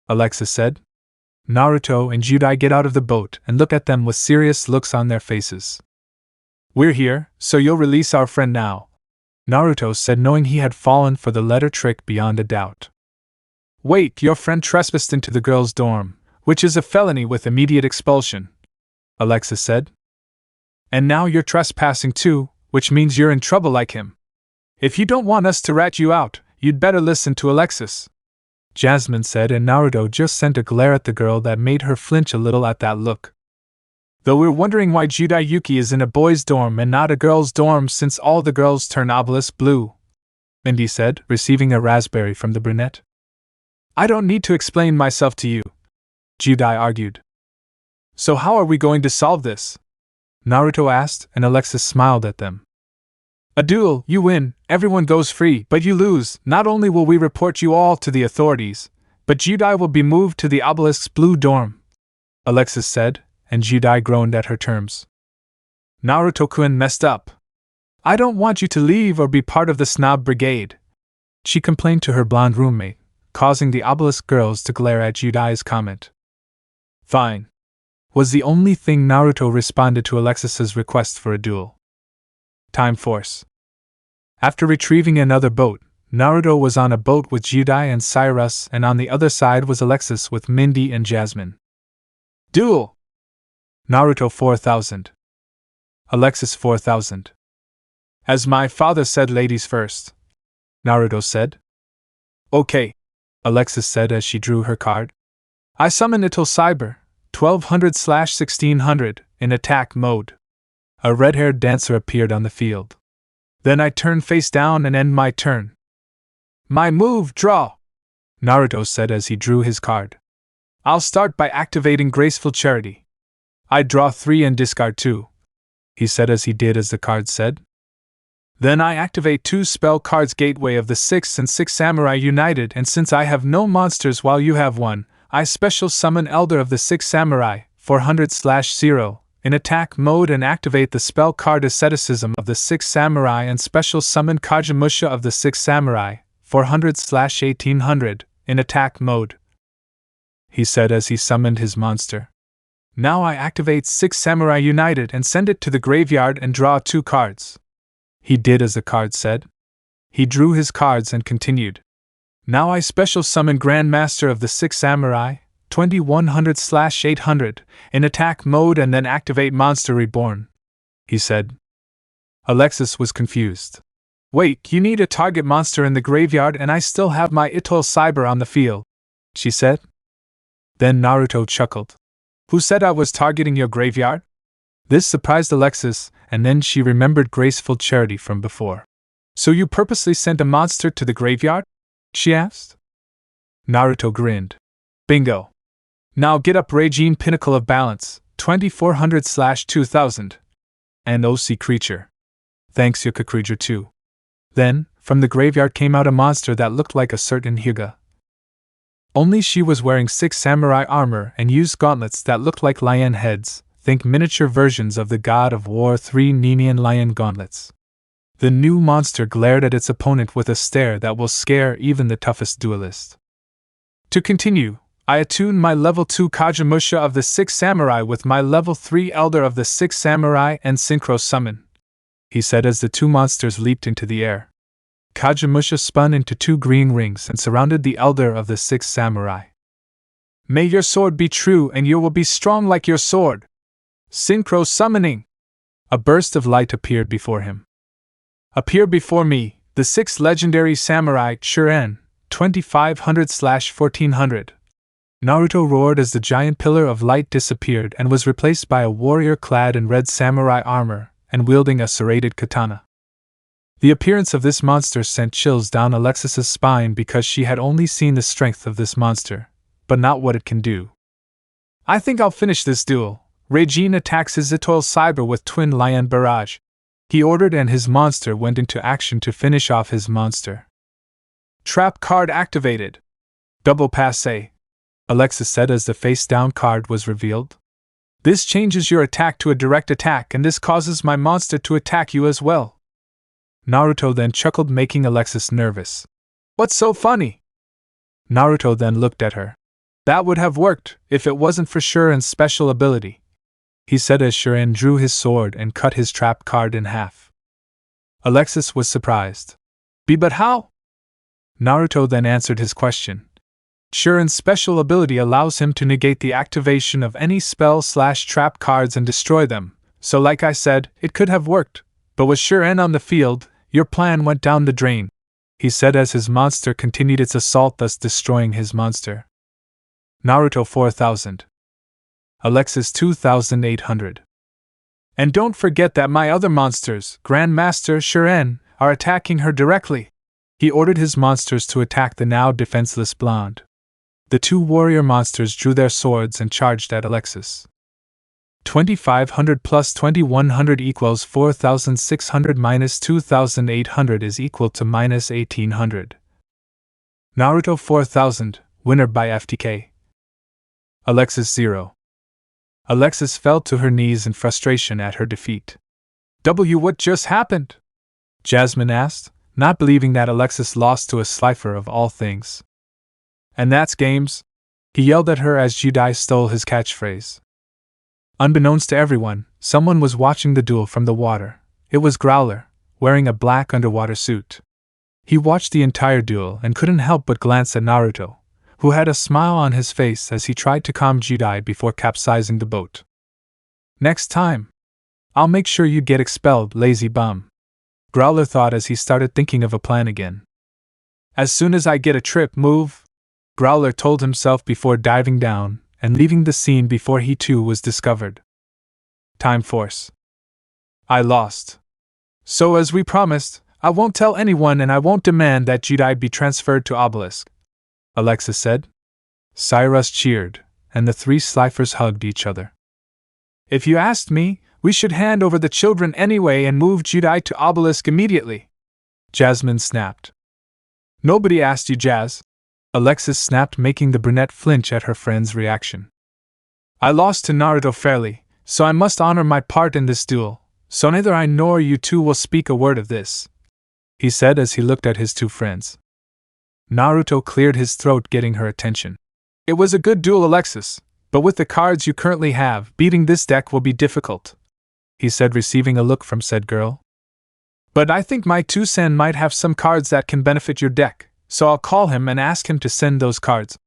Alexis said. Naruto and Jidai get out of the boat and look at them with serious looks on their faces. We're here, so you'll release our friend now, Naruto said, knowing he had fallen for the letter trick beyond a doubt. Wait, your friend trespassed into the girls' dorm, which is a felony with immediate expulsion, Alexis said. And now you're trespassing too, which means you're in trouble like him. If you don't want us to rat you out, you'd better listen to Alexis, Jasmine said, and Naruto just sent a glare at the girl that made her flinch a little at that look. Though we're wondering why Judai is in a boys' dorm and not a girls' dorm since all the girls turn obelisk blue, Mindy said, receiving a raspberry from the brunette. I don't need to explain myself to you, Judai argued. So how are we going to solve this? Naruto asked, and Alexis smiled at them. A duel, you win, everyone goes free, but you lose. Not only will we report you all to the authorities, but Judai will be moved to the obelisk's blue dorm, Alexis said, and Judai groaned at her terms. Naruto-kun messed up. I don't want you to leave or be part of the snob brigade, she complained to her blonde roommate, causing the obelisk girls to glare at Judai's comment. Fine, was the only thing Naruto responded to Alexis's request for a duel. Time Force. After retrieving another boat, Naruto was on a boat with Judai and Cyrus, and on the other side was Alexis with Mindy and Jasmine. Duel! Naruto 4000. Alexis 4000. As my father said, ladies first, Naruto said. Okay, Alexis said as she drew her card. I summon Ital Cyber, 1200/1600, in attack mode. A red-haired dancer appeared on the field. Then I turn face down and end my turn. My move, draw, Naruto said as he drew his card. I'll start by activating Graceful Charity. I draw 3 and discard 2, he said as he did as the card said. Then I activate 2 spell cards, Gateway of the 6 and 6 Samurai United, and since I have no monsters while you have one, I special summon Elder of the 6 Samurai, 400/0, in attack mode and activate the spell card Asceticism of the 6 Samurai and special summon Kagemusha of the 6 Samurai, 400/1800, in attack mode, he said as he summoned his monster. Now I activate 6 Samurai United and send it to the graveyard and draw 2 cards. He did as the card said. He drew his cards and continued. Now I special summon Grandmaster of the 6 Samurai, 2100/800, in attack mode and then activate Monster Reborn, he said. Alexis was confused. Wait, you need a target monster in the graveyard and I still have my Ital Cyber on the field, she said. Then Naruto chuckled. Who said I was targeting your graveyard? This surprised Alexis, and then she remembered Graceful Charity from before. So you purposely sent a monster to the graveyard? She asked. Naruto grinned. Bingo. Now get up Regine Pinnacle of Balance, 2400/2000. And OC Creature. Thanks Yuka Creature too. Then, from the graveyard came out a monster that looked like a certain Hyuga. Only she was wearing 6 samurai armor and used gauntlets that looked like lion heads, think miniature versions of the God of War 3 Ninian lion gauntlets. The new monster glared at its opponent with a stare that will scare even the toughest duelist. To continue, I attune my level 2 Kagemusha of the 6 Samurai with my level 3 Elder of the 6 Samurai and synchro summon, he said as the 2 monsters leaped into the air. Kagemusha spun into 2 green rings and surrounded the Elder of the 6 Samurai. May your sword be true and you will be strong like your sword. Synchro summoning! A burst of light appeared before him. Appear before me, the 6th legendary samurai, Shuren, 2500/1400. Naruto roared as the giant pillar of light disappeared and was replaced by a warrior clad in red samurai armor and wielding a serrated katana. The appearance of this monster sent chills down Alexis's spine because she had only seen the strength of this monster, but not what it can do. I think I'll finish this duel. Regine attacks his Ital Cyber with Twin Lion Barrage, he ordered, and his monster went into action to finish off his monster. Trap card activated. Double passe, Alexis said as the face-down card was revealed. This changes your attack to a direct attack and this causes my monster to attack you as well. Naruto then chuckled, making Alexis nervous. What's so funny? Naruto then looked at her. That would have worked if it wasn't for Shuren's special ability, he said as Shuren drew his sword and cut his trap card in half. Alexis was surprised. But how? Naruto then answered his question. Shuren's special ability allows him to negate the activation of any spell/trap cards and destroy them, so like I said, it could have worked, but with Shuren on the field, your plan went down the drain, he said as his monster continued its assault, thus destroying his monster. Naruto 4000. Alexis 2800. And don't forget that my other monsters, Grandmaster Sharigan, are attacking her directly. He ordered his monsters to attack the now defenseless blonde. The two warrior monsters drew their swords and charged at Alexis. 2500 plus 2100 equals 4600 minus 2800 is equal to minus 1800. Naruto 4000, winner by FTK. Alexis 0. Alexis fell to her knees in frustration at her defeat. What just happened? Jasmine asked, not believing that Alexis lost to a slifer of all things. And that's games? He yelled at her as Judai stole his catchphrase. Unbeknownst to everyone, someone was watching the duel from the water. It was Growler, wearing a black underwater suit. He watched the entire duel and couldn't help but glance at Naruto, who had a smile on his face as he tried to calm Judai before capsizing the boat. Next time, I'll make sure you get expelled, lazy bum, Growler thought as he started thinking of a plan again. As soon as I get a trip move, Growler told himself before diving down and leaving the scene before he too was discovered. Time Force. I lost. So as we promised, I won't tell anyone and I won't demand that Judai be transferred to Obelisk, Alexis said. Cyrus cheered, and the three slifers hugged each other. If you asked me, we should hand over the children anyway and move Judai to Obelisk immediately, Jasmine snapped. Nobody asked you, Jazz, Alexis snapped, making the brunette flinch at her friend's reaction. I lost to Naruto fairly, so I must honor my part in this duel, so neither I nor you two will speak a word of this, he said as he looked at his two friends. Naruto cleared his throat, getting her attention. It was a good duel, Alexis, but with the cards you currently have, beating this deck will be difficult, he said, receiving a look from said girl. But I think my 2-sen might have some cards that can benefit your deck, so I'll call him and ask him to send those cards,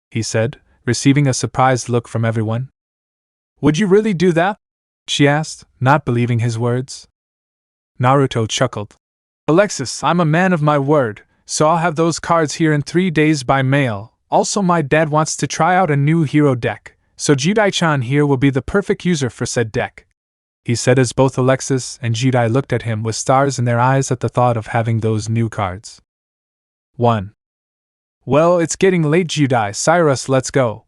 he said, receiving a surprised look from everyone. Would you really do that? She asked, not believing his words. Naruto chuckled. Alexis, I'm a man of my word, so I'll have those cards here in 3 days by mail. Also, my dad wants to try out a new hero deck, so Judai-chan here will be the perfect user for said deck, he said as both Alexis and Judai looked at him with stars in their eyes at the thought of having those new cards. 1. Well, it's getting late, Judai. Cyrus, let's go,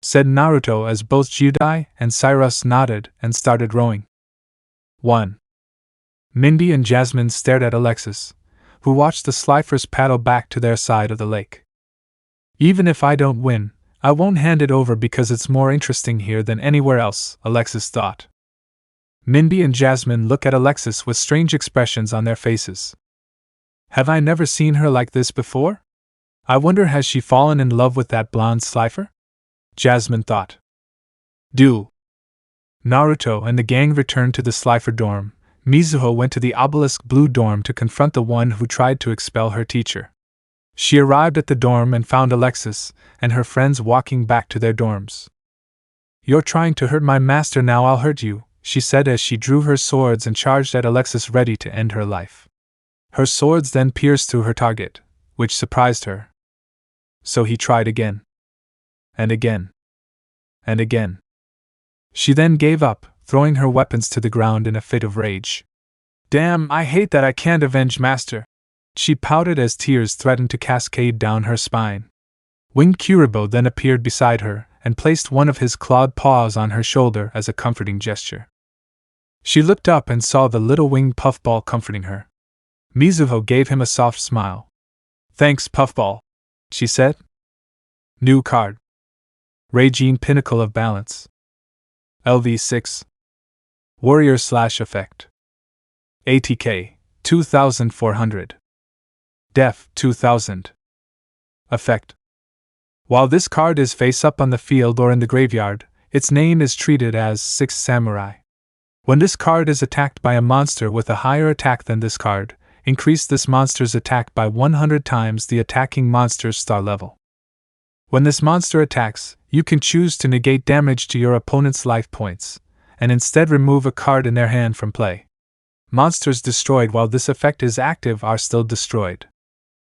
said Naruto as both Judai and Cyrus nodded and started rowing. 1. Mindy and Jasmine stared at Alexis, who watched the slifers paddle back to their side of the lake. Even if I don't win, I won't hand it over because it's more interesting here than anywhere else, Alexis thought. Mindy and Jasmine looked at Alexis with strange expressions on their faces. Have I never seen her like this before? I wonder, has she fallen in love with that blonde slifer? Jasmine thought. Naruto and the gang returned to the slifer dorm. Mizuho went to the Obelisk Blue dorm to confront the one who tried to expel her teacher. She arrived at the dorm and found Alexis and her friends walking back to their dorms. You're trying to hurt my master, now I'll hurt you, she said as she drew her swords and charged at Alexis, ready to end her life. Her swords then pierced through her target, which surprised her. So he tried again. And again. And again. She then gave up, throwing her weapons to the ground in a fit of rage. Damn, I hate that I can't avenge master, she pouted as tears threatened to cascade down her spine. Winged Kuribo then appeared beside her and placed one of his clawed paws on her shoulder as a comforting gesture. She looked up and saw the little winged puffball comforting her. Mizuho gave him a soft smile. Thanks, Puffball, she said. New card. Reijin Pinnacle of Balance. LV6. Warrior/Effect. ATK, 2400. Def, 2000. Effect. While this card is face up on the field or in the graveyard, its name is treated as 6 Samurai. When this card is attacked by a monster with a higher attack than this card, increase this monster's attack by 100 times the attacking monster's star level. When this monster attacks, you can choose to negate damage to your opponent's life points, and instead remove a card in their hand from play. Monsters destroyed while this effect is active are still destroyed.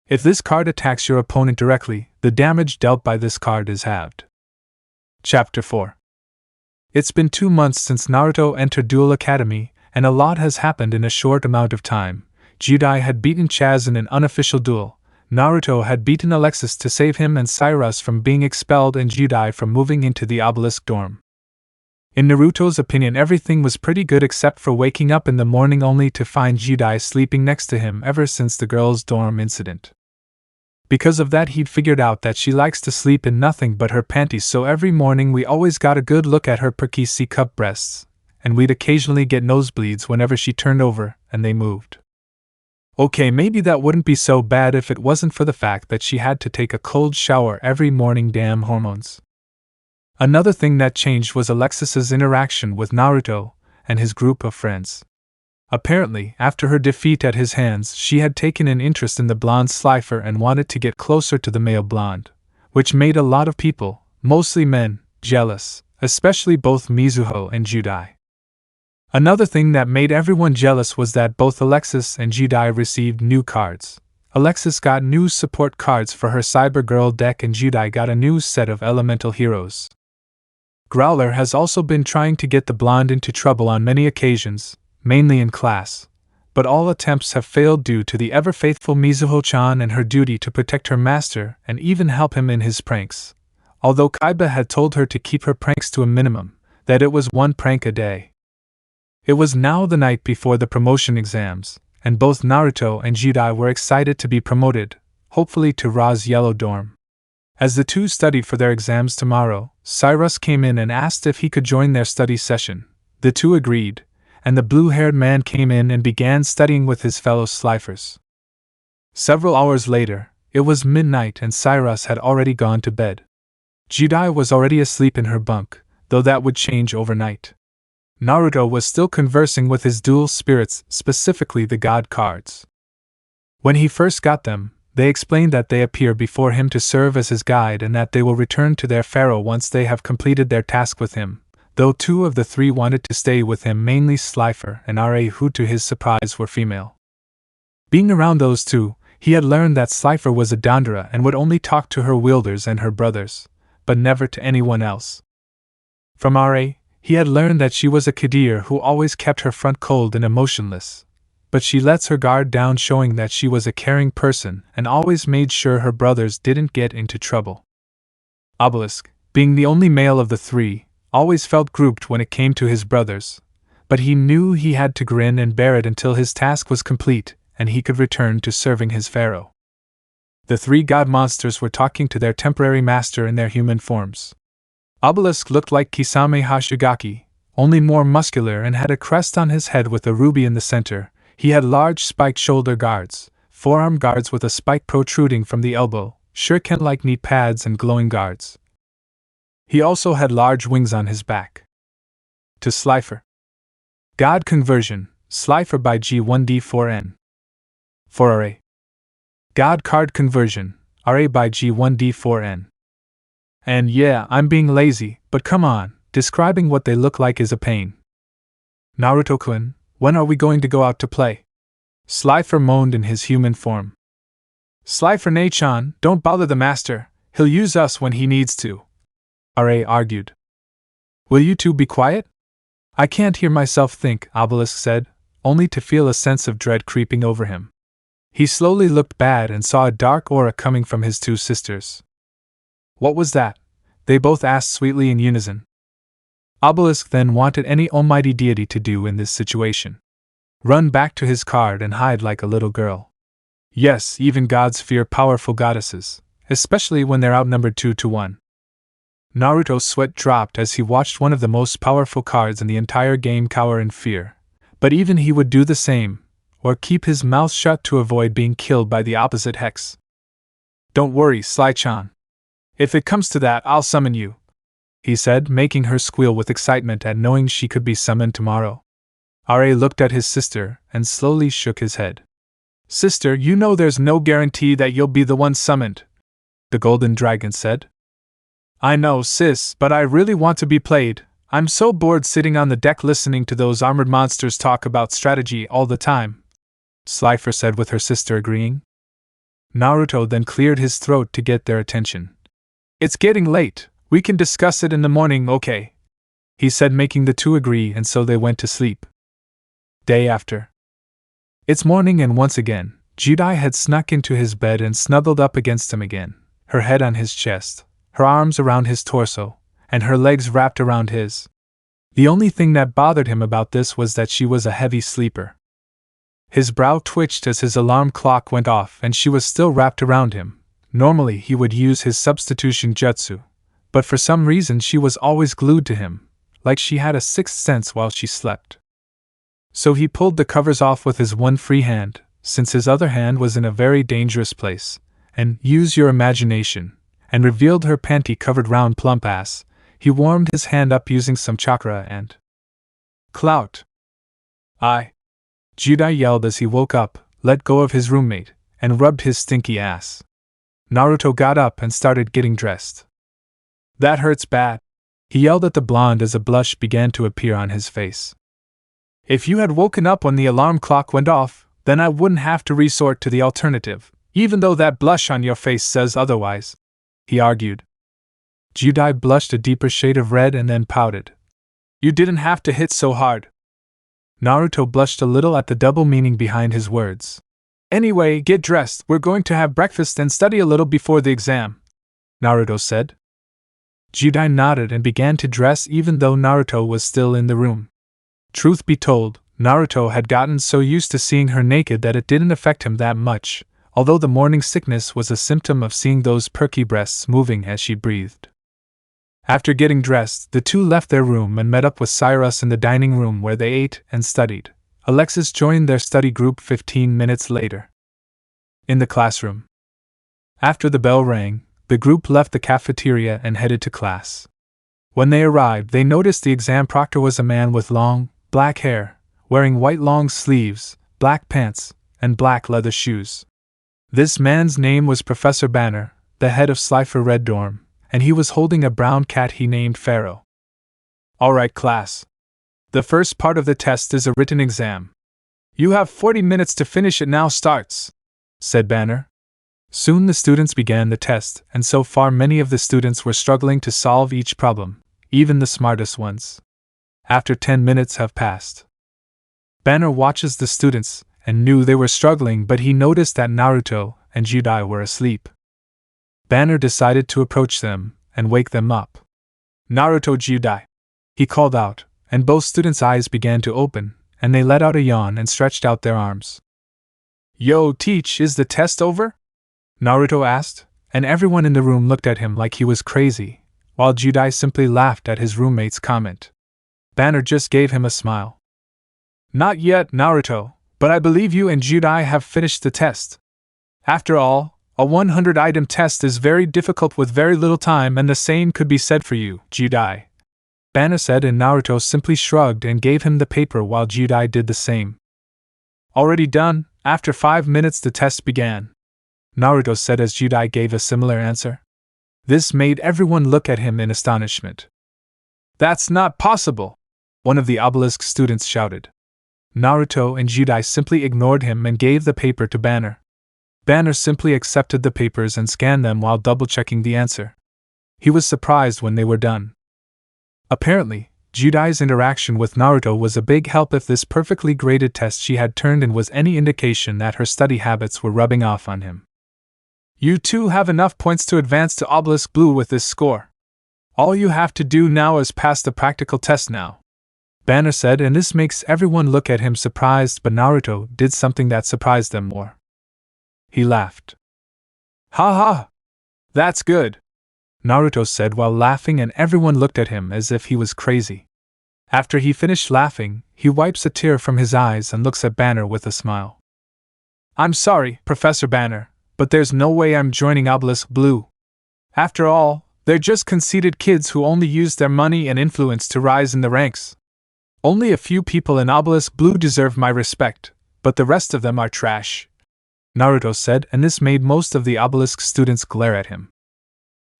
If this card attacks your opponent directly, the damage dealt by this card is halved. Chapter 4. It's been 2 months since Naruto entered Duel Academy, and a lot has happened in a short amount of time. Judai had beaten Chaz in an unofficial duel. Naruto had beaten Alexis to save him and Cyrus from being expelled and Judai from moving into the obelisk dorm. In Naruto's opinion, everything was pretty good except for waking up in the morning only to find Judai sleeping next to him ever since the girls' dorm incident. Because of that, he'd figured out that she likes to sleep in nothing but her panties, so every morning we always got a good look at her perky C-cup breasts, and we'd occasionally get nosebleeds whenever she turned over and they moved. Okay, maybe that wouldn't be so bad if it wasn't for the fact that she had to take a cold shower every morning. Damn hormones. Another thing that changed was Alexis's interaction with Naruto and his group of friends. Apparently, after her defeat at his hands, she had taken an interest in the blonde Slifer and wanted to get closer to the male blonde, which made a lot of people, mostly men, jealous, especially both Mizuho and Judai. Another thing that made everyone jealous was that both Alexis and Judai received new cards. Alexis got new support cards for her Cyber Girl deck and Judai got a new set of elemental heroes. Growler has also been trying to get the blonde into trouble on many occasions, mainly in class, but all attempts have failed due to the ever-faithful Mizuho-chan and her duty to protect her master and even help him in his pranks. Although Kaiba had told her to keep her pranks to a minimum, that it was one prank a day. It was now the night before the promotion exams, and both Naruto and Judai were excited to be promoted, hopefully to Ra's yellow dorm. As the two studied for their exams tomorrow, Cyrus came in and asked if he could join their study session. The two agreed, and the blue-haired man came in and began studying with his fellow Slifers. Several hours later, it was midnight and Cyrus had already gone to bed. Judai was already asleep in her bunk, though that would change overnight. Naruto was still conversing with his dual spirits, specifically the god cards. When he first got them, they explained that they appear before him to serve as his guide and that they will return to their pharaoh once they have completed their task with him, though 2 of the 3 wanted to stay with him, mainly Slifer and Ra, who to his surprise were female. Being around those 2, he had learned that Slifer was a Dandara and would only talk to her wielders and her brothers, but never to anyone else. From Ra, he had learned that she was a Kadir who always kept her front cold and emotionless, but she lets her guard down, showing that she was a caring person and always made sure her brothers didn't get into trouble. Obelisk, being the only male of the 3, always felt grouped when it came to his brothers, but he knew he had to grin and bear it until his task was complete and he could return to serving his pharaoh. The 3 god monsters were talking to their temporary master in their human forms. Obelisk looked like Kisame Hashigaki, only more muscular, and had a crest on his head with a ruby in the center. He had large spiked shoulder guards, forearm guards with a spike protruding from the elbow, shuriken-like knee pads and glowing guards. He also had large wings on his back. To Slifer. God conversion, Slifer by G1D4N. For Ra. God card conversion, Ra by G1D4N. And yeah, I'm being lazy, but come on, describing what they look like is a pain. Naruto-kun, when are we going to go out to play? Slifer moaned in his human form. Slifer Ne-chan, don't bother the master, he'll use us when he needs to. Ra argued. Will you two be quiet? I can't hear myself think, Obelisk said, only to feel a sense of dread creeping over him. He slowly looked bad and saw a dark aura coming from his 2 sisters. What was that? They both asked sweetly in unison. Obelisk then wanted any almighty deity to do in this situation. Run back to his card and hide like a little girl. Yes, even gods fear powerful goddesses, especially when they're outnumbered 2-1. Naruto's sweat dropped as he watched one of the most powerful cards in the entire game cower in fear, but even he would do the same, or keep his mouth shut to avoid being killed by the opposite hex. Don't worry, Sly-chan. If it comes to that, I'll summon you, he said, making her squeal with excitement at knowing she could be summoned tomorrow. Ra looked at his sister and slowly shook his head. Sister, you know there's no guarantee that you'll be the one summoned, the golden dragon said. I know, sis, but I really want to be played. I'm so bored sitting on the deck listening to those armored monsters talk about strategy all the time, Slifer said with her sister agreeing. Naruto then cleared his throat to get their attention. It's getting late, we can discuss it in the morning, okay? he said, making the two agree, and so they went to sleep. Day after. It's morning, and once again, Judai had snuck into his bed and snuggled up against him again, her head on his chest, her arms around his torso, and her legs wrapped around his. The only thing that bothered him about this was that she was a heavy sleeper. His brow twitched as his alarm clock went off and she was still wrapped around him. Normally he would use his substitution jutsu, but for some reason she was always glued to him, like she had a sixth sense while she slept. So he pulled the covers off with his one free hand, since his other hand was in a very dangerous place, and use your imagination, and revealed her panty-covered round plump ass. He warmed his hand up using some chakra and clout. Judai yelled as he woke up, let go of his roommate, and rubbed his stinky ass. Naruto got up and started getting dressed. That hurts bad, he yelled at the blonde as a blush began to appear on his face. If you had woken up when the alarm clock went off, then I wouldn't have to resort to the alternative, even though that blush on your face says otherwise, he argued. Judai blushed a deeper shade of red and then pouted. You didn't have to hit so hard. Naruto blushed a little at the double meaning behind his words. Anyway, get dressed, we're going to have breakfast and study a little before the exam, Naruto said. Judai nodded and began to dress even though Naruto was still in the room. Truth be told, Naruto had gotten so used to seeing her naked that it didn't affect him that much, although the morning sickness was a symptom of seeing those perky breasts moving as she breathed. After getting dressed, the two left their room and met up with Cyrus in the dining room where they ate and studied. Alexis joined their study group 15 minutes later. In the classroom. After the bell rang, the group left the cafeteria and headed to class. When they arrived, they noticed the exam proctor was a man with long, black hair, wearing white long sleeves, black pants, and black leather shoes. This man's name was Professor Banner, the head of Slifer Red Dorm, and he was holding a brown cat he named Pharaoh. Alright class. The first part of the test is a written exam. You have 40 minutes to finish it now starts, said Banner. Soon the students began the test, and so far many of the students were struggling to solve each problem, even the smartest ones. After 10 minutes have passed. Banner watches the students, and knew they were struggling, but he noticed that Naruto and Judai were asleep. Banner decided to approach them and wake them up. Naruto, Judai, he called out, and both students' eyes began to open, and they let out a yawn and stretched out their arms. Yo, teach, is the test over? Naruto asked, and everyone in the room looked at him like he was crazy, while Judai simply laughed at his roommate's comment. Banner just gave him a smile. Not yet, Naruto, but I believe you and Judai have finished the test. After all, a 100-item test is very difficult with very little time, and the same could be said for you, Judai, Banner said, and Naruto simply shrugged and gave him the paper while Judai did the same. Already done. After 5 minutes the test began, Naruto said as Judai gave a similar answer. This made everyone look at him in astonishment. That's not possible, one of the obelisk students shouted. Naruto and Judai simply ignored him and gave the paper to Banner. Banner simply accepted the papers and scanned them while double-checking the answer. He was surprised when they were done. Apparently, Judai's interaction with Naruto was a big help if this perfectly graded test she had turned in was any indication that her study habits were rubbing off on him. You two have enough points to advance to Obelisk Blue with this score. All you have to do now is pass the practical test now, Banner said, and this makes everyone look at him surprised, but Naruto did something that surprised them more. He laughed. Ha ha! That's good, Naruto said while laughing, and everyone looked at him as if he was crazy. After he finished laughing, he wipes a tear from his eyes and looks at Banner with a smile. I'm sorry, Professor Banner, but there's no way I'm joining Obelisk Blue. After all, they're just conceited kids who only use their money and influence to rise in the ranks. Only a few people in Obelisk Blue deserve my respect, but the rest of them are trash, Naruto said, and this made most of the Obelisk students glare at him.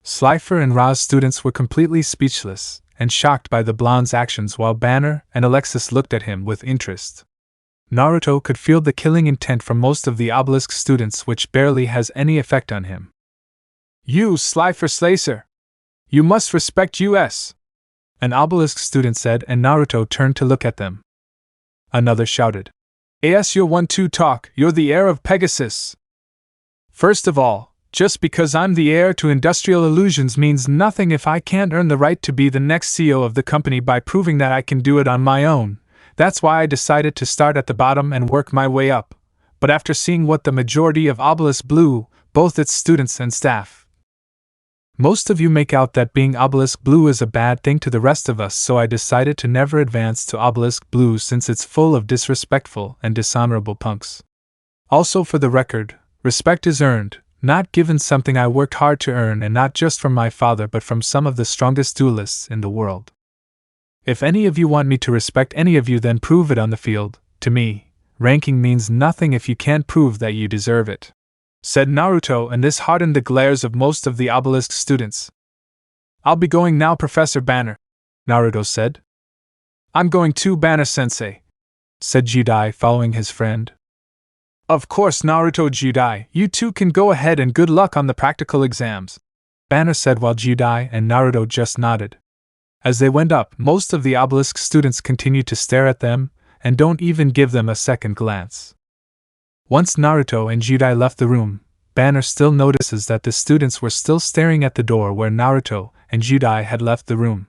Slifer and Ra's students were completely speechless and shocked by the blonde's actions, while Banner and Alexis looked at him with interest. Naruto could feel the killing intent from most of the Obelisk students, which barely has any effect on him. You, Slifer Slacer! You must respect us! An obelisk student said, and Naruto turned to look at them. Another shouted, "As you're one to talk, you're the heir of Pegasus." "First of all, just because I'm the heir to industrial illusions means nothing if I can't earn the right to be the next CEO of the company by proving that I can do it on my own. That's why I decided to start at the bottom and work my way up. But after seeing what the majority of Obelisk Blue, both its students and staff, most of you make out that being Obelisk Blue is a bad thing to the rest of us, so I decided to never advance to Obelisk Blue since it's full of disrespectful and dishonorable punks. Also, for the record, respect is earned, not given, something I worked hard to earn, and not just from my father but from some of the strongest duelists in the world. If any of you want me to respect any of you, then prove it on the field. To me, ranking means nothing if you can't prove that you deserve it," said Naruto, and this hardened the glares of most of the obelisk students. "I'll be going now, Professor Banner," Naruto said. "I'm going too, Banner-sensei," said Judai, following his friend. "Of course, Naruto Judai, you two can go ahead and good luck on the practical exams," Banner said, while Judai and Naruto just nodded. As they went up, most of the obelisk students continued to stare at them, and don't even give them a second glance. Once Naruto and Judai left the room, Banner still notices that the students were still staring at the door where Naruto and Judai had left the room.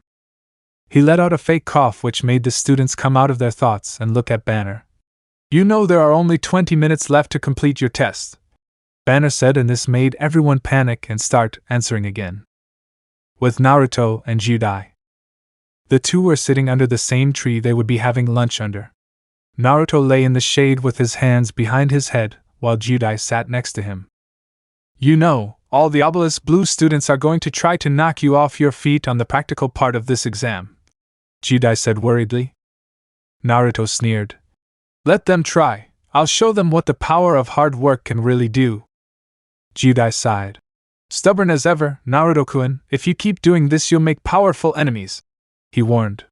He let out a fake cough which made the students come out of their thoughts and look at Banner. "You know there are only 20 minutes left to complete your test," Banner said, and this made everyone panic and start answering again. With Naruto and Judai, the two were sitting under the same tree they would be having lunch under. Naruto lay in the shade with his hands behind his head, while Judai sat next to him. "You know, all the Obelisk Blue students are going to try to knock you off your feet on the practical part of this exam," Judai said worriedly. Naruto sneered. "Let them try. I'll show them what the power of hard work can really do." Judai sighed. "Stubborn as ever, Naruto-kun, if you keep doing this you'll make powerful enemies," he warned.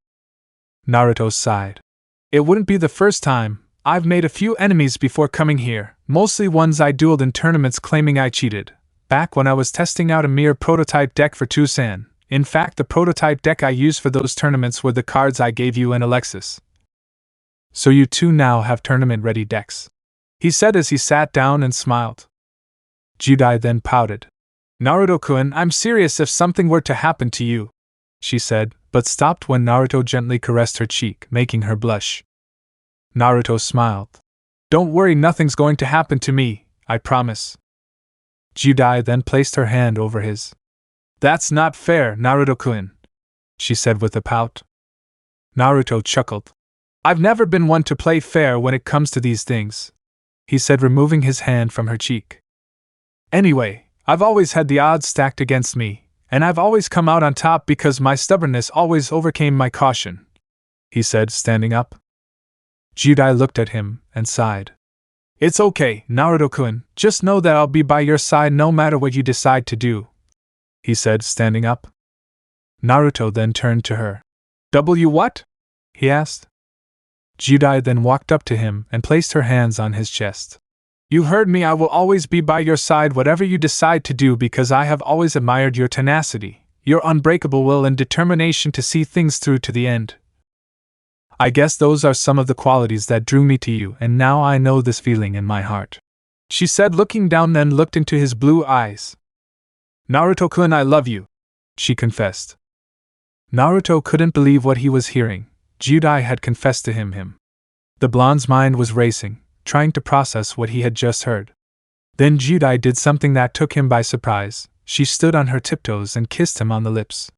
Naruto sighed. "It wouldn't be the first time. I've made a few enemies before coming here, mostly ones I dueled in tournaments claiming I cheated, back when I was testing out a mere prototype deck for Tucson. In fact, the prototype deck I used for those tournaments were the cards I gave you and Alexis. So you two now have tournament-ready decks," he said as he sat down and smiled. Judai then pouted. "Naruto-kun, I'm serious if something were to happen to you," she said, but stopped when Naruto gently caressed her cheek, making her blush. Naruto smiled. "Don't worry, nothing's going to happen to me, I promise." Judai then placed her hand over his. "That's not fair, Naruto-kun," she said with a pout. Naruto chuckled. "I've never been one to play fair when it comes to these things," he said, removing his hand from her cheek. "Anyway, I've always had the odds stacked against me, and I've always come out on top because my stubbornness always overcame my caution," he said, standing up. Judai looked at him and sighed. "It's okay, Naruto-kun, just know that I'll be by your side no matter what you decide to do," he said, standing up. Naruto then turned to her. What?" he asked. Judai then walked up to him and placed her hands on his chest. "You heard me, I will always be by your side whatever you decide to do because I have always admired your tenacity, your unbreakable will and determination to see things through to the end. I guess those are some of the qualities that drew me to you, and now I know this feeling in my heart," she said, looking down, then looked into his blue eyes. "Naruto-kun, I love you," she confessed. Naruto couldn't believe what he was hearing. Judai had confessed to him. The blonde's mind was racing, trying to process what he had just heard. Then Judai did something that took him by surprise. She stood on her tiptoes and kissed him on the lips.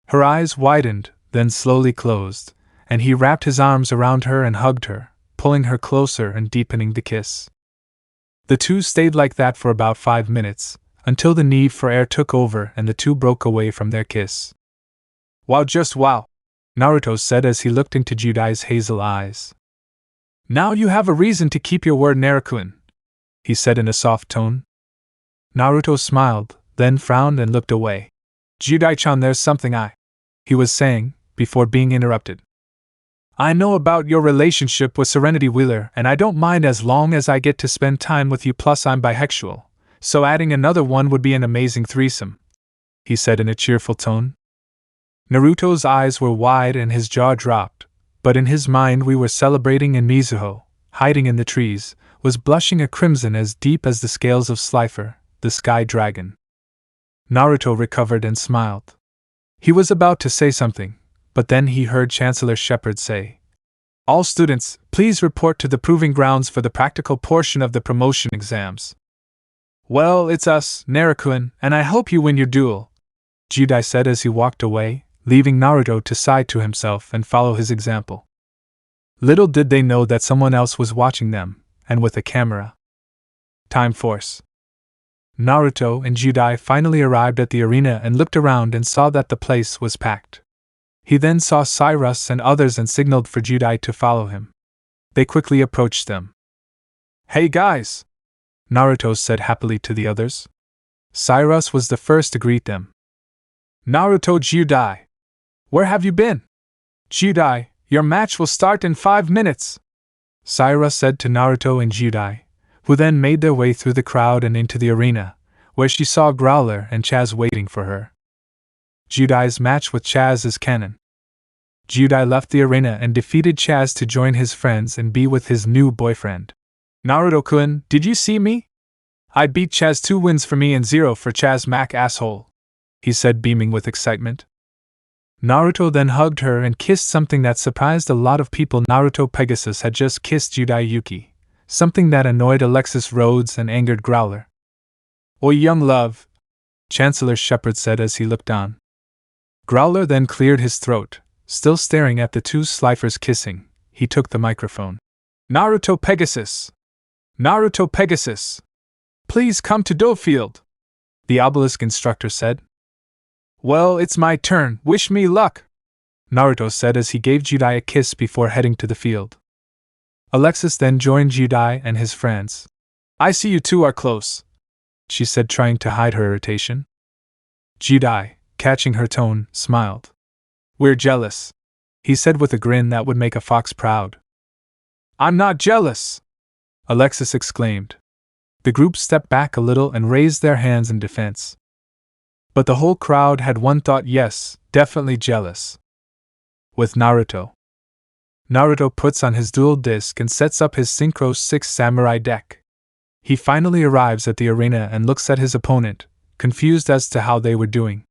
Her eyes widened, then slowly closed, and he wrapped his arms around her and hugged her, pulling her closer and deepening the kiss. The two stayed like that for about 5 minutes, until the need for air took over and the two broke away from their kiss. "Wow, just wow," Naruto said as he looked into Judai's hazel eyes. "Now you have a reason to keep your word, Naruto-kun," he said in a soft tone. Naruto smiled, then frowned and looked away. "Judai-chan, there's something he was saying, before being interrupted. "I know about your relationship with Serenity Wheeler, and I don't mind as long as I get to spend time with you, plus I'm bisexual, so adding another one would be an amazing threesome," he said in a cheerful tone. Naruto's eyes were wide and his jaw dropped, but in his mind we were celebrating, and Mizuho, hiding in the trees, was blushing a crimson as deep as the scales of Slifer, the sky dragon. Naruto recovered and smiled. He was about to say something, but then he heard Chancellor Shepard say, "All students, please report to the proving grounds for the practical portion of the promotion exams." "Well, it's us, Naruto, and I hope you win your duel," Judai said as he walked away, leaving Naruto to sigh to himself and follow his example. Little did they know that someone else was watching them, and with a camera. Time Force. Naruto and Judai finally arrived at the arena and looked around and saw that the place was packed. He then saw Cyrus and others and signaled for Judai to follow him. They quickly approached them. "Hey guys!" Naruto said happily to the others. Cyrus was the first to greet them. "Naruto, Judai! Where have you been?" "Judai, your match will start in 5 minutes," Cyrus said to Naruto and Judai, who then made their way through the crowd and into the arena, where she saw Growler and Chaz waiting for her. Judai's match with Chaz is canon. Judai left the arena and defeated Chaz to join his friends and be with his new boyfriend. "Naruto-kun, did you see me? I beat Chaz 2 wins for me and 0 for Chaz Mac asshole," he said, beaming with excitement. Naruto then hugged her and kissed, something that surprised a lot of people. Naruto Pegasus had just kissed Judai Yuki, something that annoyed Alexis Rhodes and angered Growler. "Oi, young love," Chancellor Shepard said as he looked on. Growler then cleared his throat, still staring at the two Slifers kissing. He took the microphone. "Naruto Pegasus! Naruto Pegasus! Please come to Duel Field," the obelisk instructor said. "Well, it's my turn, wish me luck," Naruto said as he gave Judai a kiss before heading to the field. Alexis then joined Judai and his friends. "I see you two are close," she said, trying to hide her irritation. Judai, catching her tone, smiled. "We're jealous," he said with a grin that would make a fox proud. "I'm not jealous!" Alexis exclaimed. The group stepped back a little and raised their hands in defense. But the whole crowd had one thought: yes, definitely jealous. With Naruto. Naruto puts on his dual disc and sets up his Synchro 6 Samurai deck. He finally arrives at the arena and looks at his opponent, confused as to how they were doing.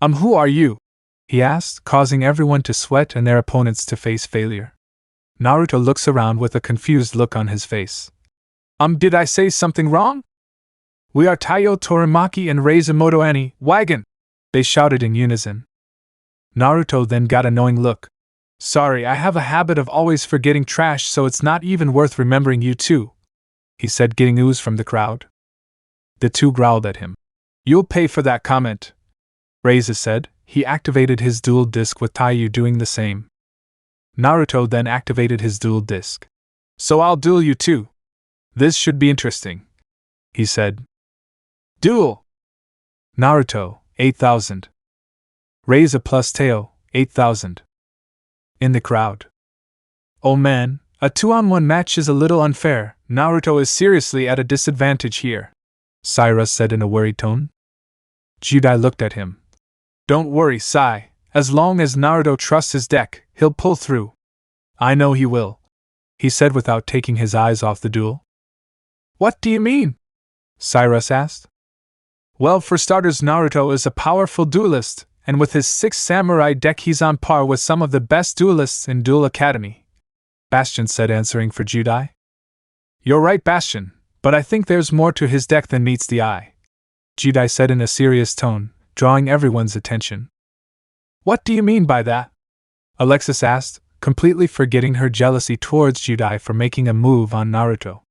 Who are you?" he asked, causing everyone to sweat and their opponents to face failure. Naruto looks around with a confused look on his face. Did I say something wrong?" "We are Taiyo Torimaki and Reizumoto Ani, Wagon!" they shouted in unison. Naruto then got a knowing look. "Sorry, I have a habit of always forgetting trash, so it's not even worth remembering you two," he said, getting ooze from the crowd. The two growled at him. "You'll pay for that comment," Reizu said. He activated his dual disc with Taiyo doing the same. Naruto then activated his dual disc. "So I'll duel you too. This should be interesting," he said. "Duel!" Naruto, 8,000. Reizu plus Taiyo, 8,000. In the crowd. "Oh man, a 2-on-1 match is a little unfair. Naruto is seriously at a disadvantage here," Cyrus said in a worried tone. Judai looked at him. "Don't worry, Sai. As long as Naruto trusts his deck, he'll pull through." "I know he will," he said without taking his eyes off the duel. "What do you mean?" Cyrus asked. "Well, for starters, Naruto is a powerful duelist, and with his 6 Samurai deck he's on par with some of the best duelists in Duel Academy," Bastion said, answering for Judai. "You're right, Bastion, but I think there's more to his deck than meets the eye," Judai said in a serious tone, drawing everyone's attention. "What do you mean by that?" Alexis asked, completely forgetting her jealousy towards Judai for making a move on Naruto.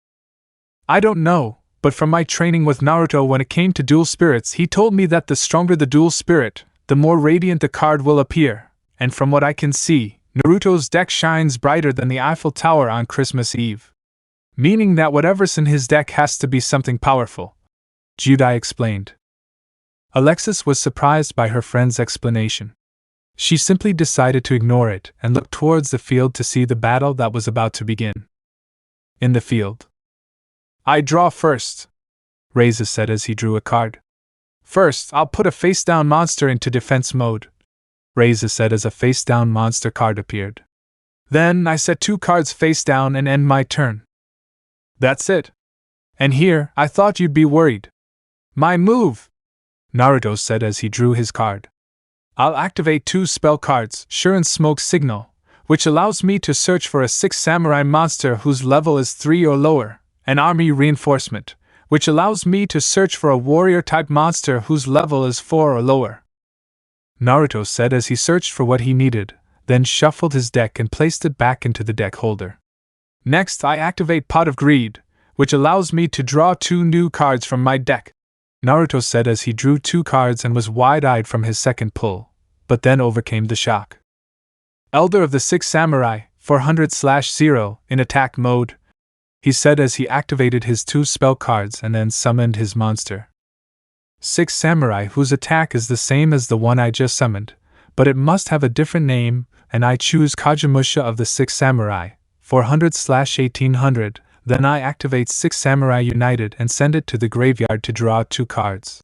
"I don't know, but from my training with Naruto when it came to dual spirits, he told me that the stronger the dual spirit, the more radiant the card will appear, and from what I can see, Naruto's deck shines brighter than the Eiffel Tower on Christmas Eve. Meaning that whatever's in his deck has to be something powerful," Judai explained. Alexis was surprised by her friend's explanation. She simply decided to ignore it and look towards the field to see the battle that was about to begin. In the field. "I draw first," Reizu said as he drew a card. "First, I'll put a face-down monster into defense mode," Reza said as a face-down monster card appeared. Then I set 2 cards face down and end my turn. That's it. And here, I thought you'd be worried. My move! Naruto said as he drew his card. I'll activate 2 spell cards, Shuren's Smoke Signal, which allows me to search for a 6 samurai monster whose level is 3 or lower, and Army Reinforcement, which allows me to search for a warrior-type monster whose level is 4 or lower. Naruto said as he searched for what he needed, then shuffled his deck and placed it back into the deck holder. Next, I activate Pot of Greed, which allows me to draw 2 new cards from my deck. Naruto said as he drew 2 cards and was wide-eyed from his second pull, but then overcame the shock. Elder of the 6 Samurai, 400/0, in attack mode, he said as he activated his 2 spell cards and then summoned his monster. 6 Samurai whose attack is the same as the one I just summoned, but it must have a different name, and I choose Kagemusha of the 6 Samurai, 400/1800, then I activate 6 Samurai United and send it to the graveyard to draw 2 cards.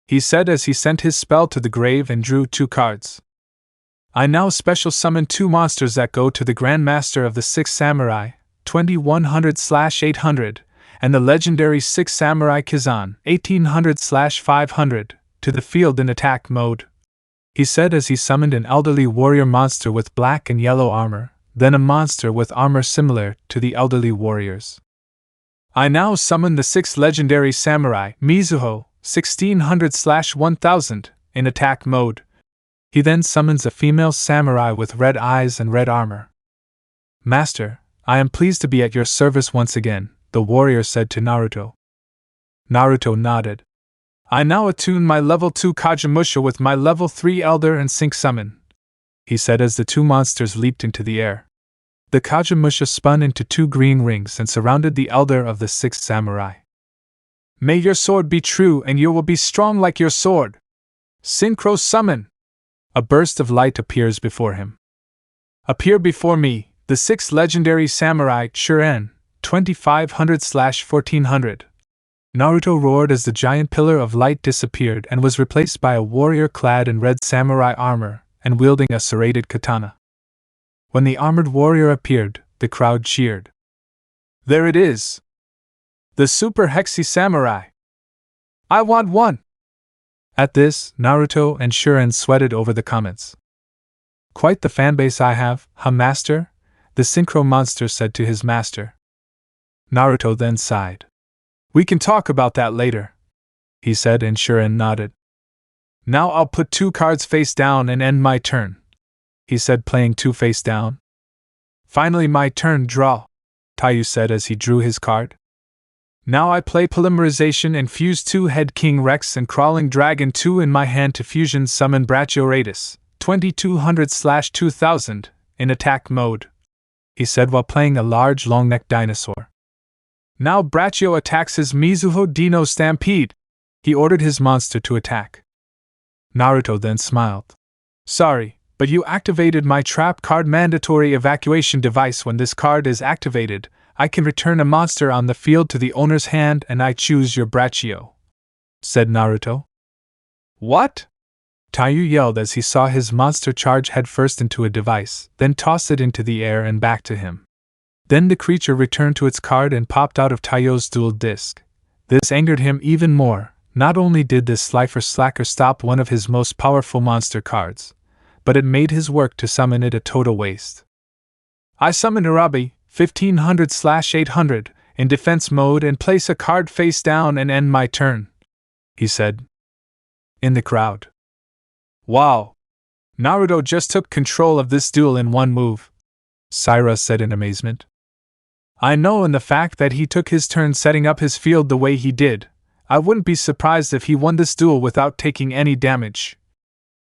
He said as he sent his spell to the grave and drew 2 cards. I now special summon 2 monsters that go to the Grandmaster of the 6 Samurai, 2100/800, and the legendary 6 Samurai Kizan, 1800/500, to the field in attack mode. He said as he summoned an elderly warrior monster with black and yellow armor, then a monster with armor similar to the elderly warriors. I now summon the 6 legendary samurai, Mizuho, 1600/1000, in attack mode. He then summons a female samurai with red eyes and red armor. Master, I am pleased to be at your service once again, the warrior said to Naruto. Naruto nodded. I now attune my level 2 Kagemusha with my level 3 Elder and Sync Summon, he said as the 2 monsters leaped into the air. The Kagemusha spun into 2 green rings and surrounded the Elder of the 6 Samurai. May your sword be true and you will be strong like your sword. Synchro Summon! A burst of light appears before him. Appear before me, the 6 legendary samurai, Shuren, 2500/1400. Naruto roared as the giant pillar of light disappeared and was replaced by a warrior clad in red samurai armor and wielding a serrated katana. When the armored warrior appeared, the crowd cheered. There it is! The Super Hexy Samurai! I want one! At this, Naruto and Shuren sweated over the comments. Quite the fanbase I have, huh, master? The synchro monster said to his master. Naruto then sighed. We can talk about that later, he said, and Shuren nodded. Now I'll put 2 cards face down and end my turn, he said, playing 2 face down. Finally my turn, draw, Taiyu said as he drew his card. Now I play Polymerization and fuse 2 Head King Rex and Crawling Dragon 2 in my hand to fusion summon Brachioratus, 2200/2000, in attack mode, he said while playing a large long-necked dinosaur. Now Brachio attacks his Mizuho Dino Stampede, he ordered his monster to attack. Naruto then smiled. Sorry, but you activated my trap card mandatory evacuation device. When this card is activated, I can return a monster on the field to the owner's hand and I choose your Brachio, said Naruto. What? Taiyu yelled as he saw his monster charge headfirst into a device, then toss it into the air and back to him. Then the creature returned to its card and popped out of Taiyu's dual disc. This angered him even more. Not only did this Slifer Slacker stop one of his most powerful monster cards, but it made his work to summon it a total waste. I summon Urabi, 1500/800, in defense mode and place a card face down and end my turn, he said. In the crowd. Wow! Naruto just took control of this duel in one move, Saira said in amazement. I know, and the fact that he took his turn setting up his field the way he did, I wouldn't be surprised if he won this duel without taking any damage,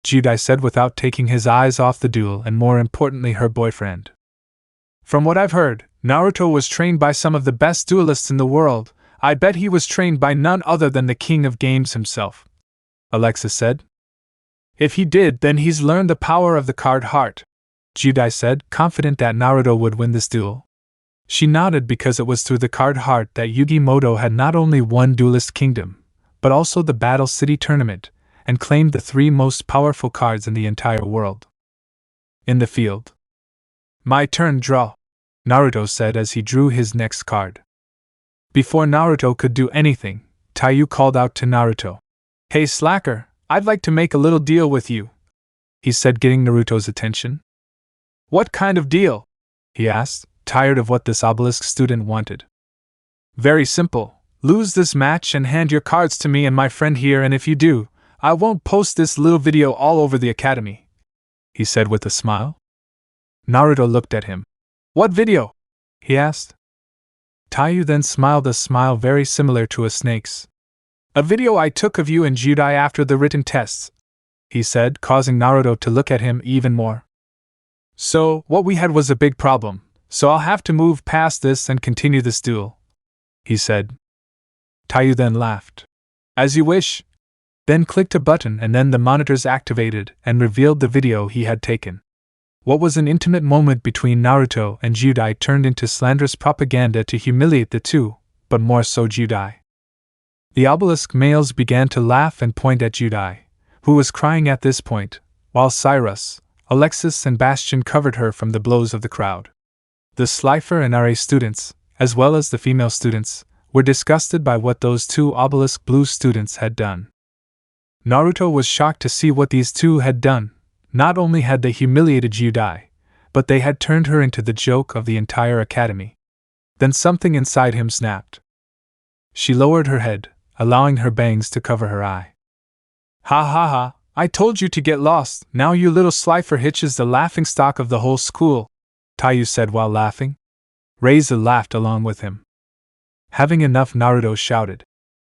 Judai said without taking his eyes off the duel and more importantly her boyfriend. From what I've heard, Naruto was trained by some of the best duelists in the world. I bet he was trained by none other than the king of games himself, Alexis said. If he did, then he's learned the power of the card heart, Judai said, confident that Naruto would win this duel. She nodded because it was through the card heart that Yugimoto had not only won Duelist Kingdom, but also the Battle City tournament, and claimed the 3 most powerful cards in the entire world. In the field. My turn, draw, Naruto said as he drew his next card. Before Naruto could do anything, Taiyu called out to Naruto. Hey slacker, I'd like to make a little deal with you, he said, getting Naruto's attention. What kind of deal? He asked, tired of what this obelisk student wanted. Very simple. Lose this match and hand your cards to me and my friend here, and if you do, I won't post this little video all over the academy, he said with a smile. Naruto looked at him. What video? He asked. Taiyu then smiled a smile very similar to a snake's. A video I took of you and Judai after the written tests, he said, causing Naruto to look at him even more. So, what we had was a big problem, so I'll have to move past this and continue this duel, he said. Taiyu then laughed. As you wish. Then clicked a button and then the monitors activated and revealed the video he had taken. What was an intimate moment between Naruto and Judai turned into slanderous propaganda to humiliate the two, but more so Judai. The obelisk males began to laugh and point at Judai, who was crying at this point, while Cyrus, Alexis and Bastion covered her from the blows of the crowd. The Slifer and RA students, as well as the female students, were disgusted by what those two obelisk blue students had done. Naruto was shocked to see what these two had done. Not only had they humiliated Judai, but they had turned her into the joke of the entire academy. Then something inside him snapped. She lowered her head, allowing her bangs to cover her eye. Ha ha ha, I told you to get lost, now you little slifer hitch is the laughingstock of the whole school, Taiyu said while laughing. Reiza laughed along with him. Having enough, Naruto shouted.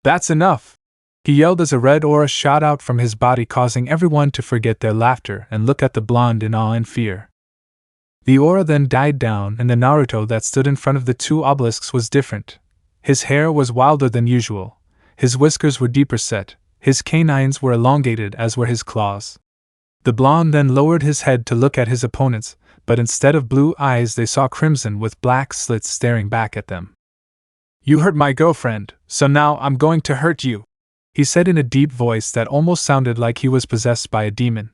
That's enough! He yelled as a red aura shot out from his body, causing everyone to forget their laughter and look at the blonde in awe and fear. The aura then died down and the Naruto that stood in front of the two obelisks was different. His hair was wilder than usual, his whiskers were deeper set, his canines were elongated as were his claws. The blonde then lowered his head to look at his opponents, but instead of blue eyes they saw crimson with black slits staring back at them. You hurt my girlfriend, so now I'm going to hurt you, he said in a deep voice that almost sounded like he was possessed by a demon.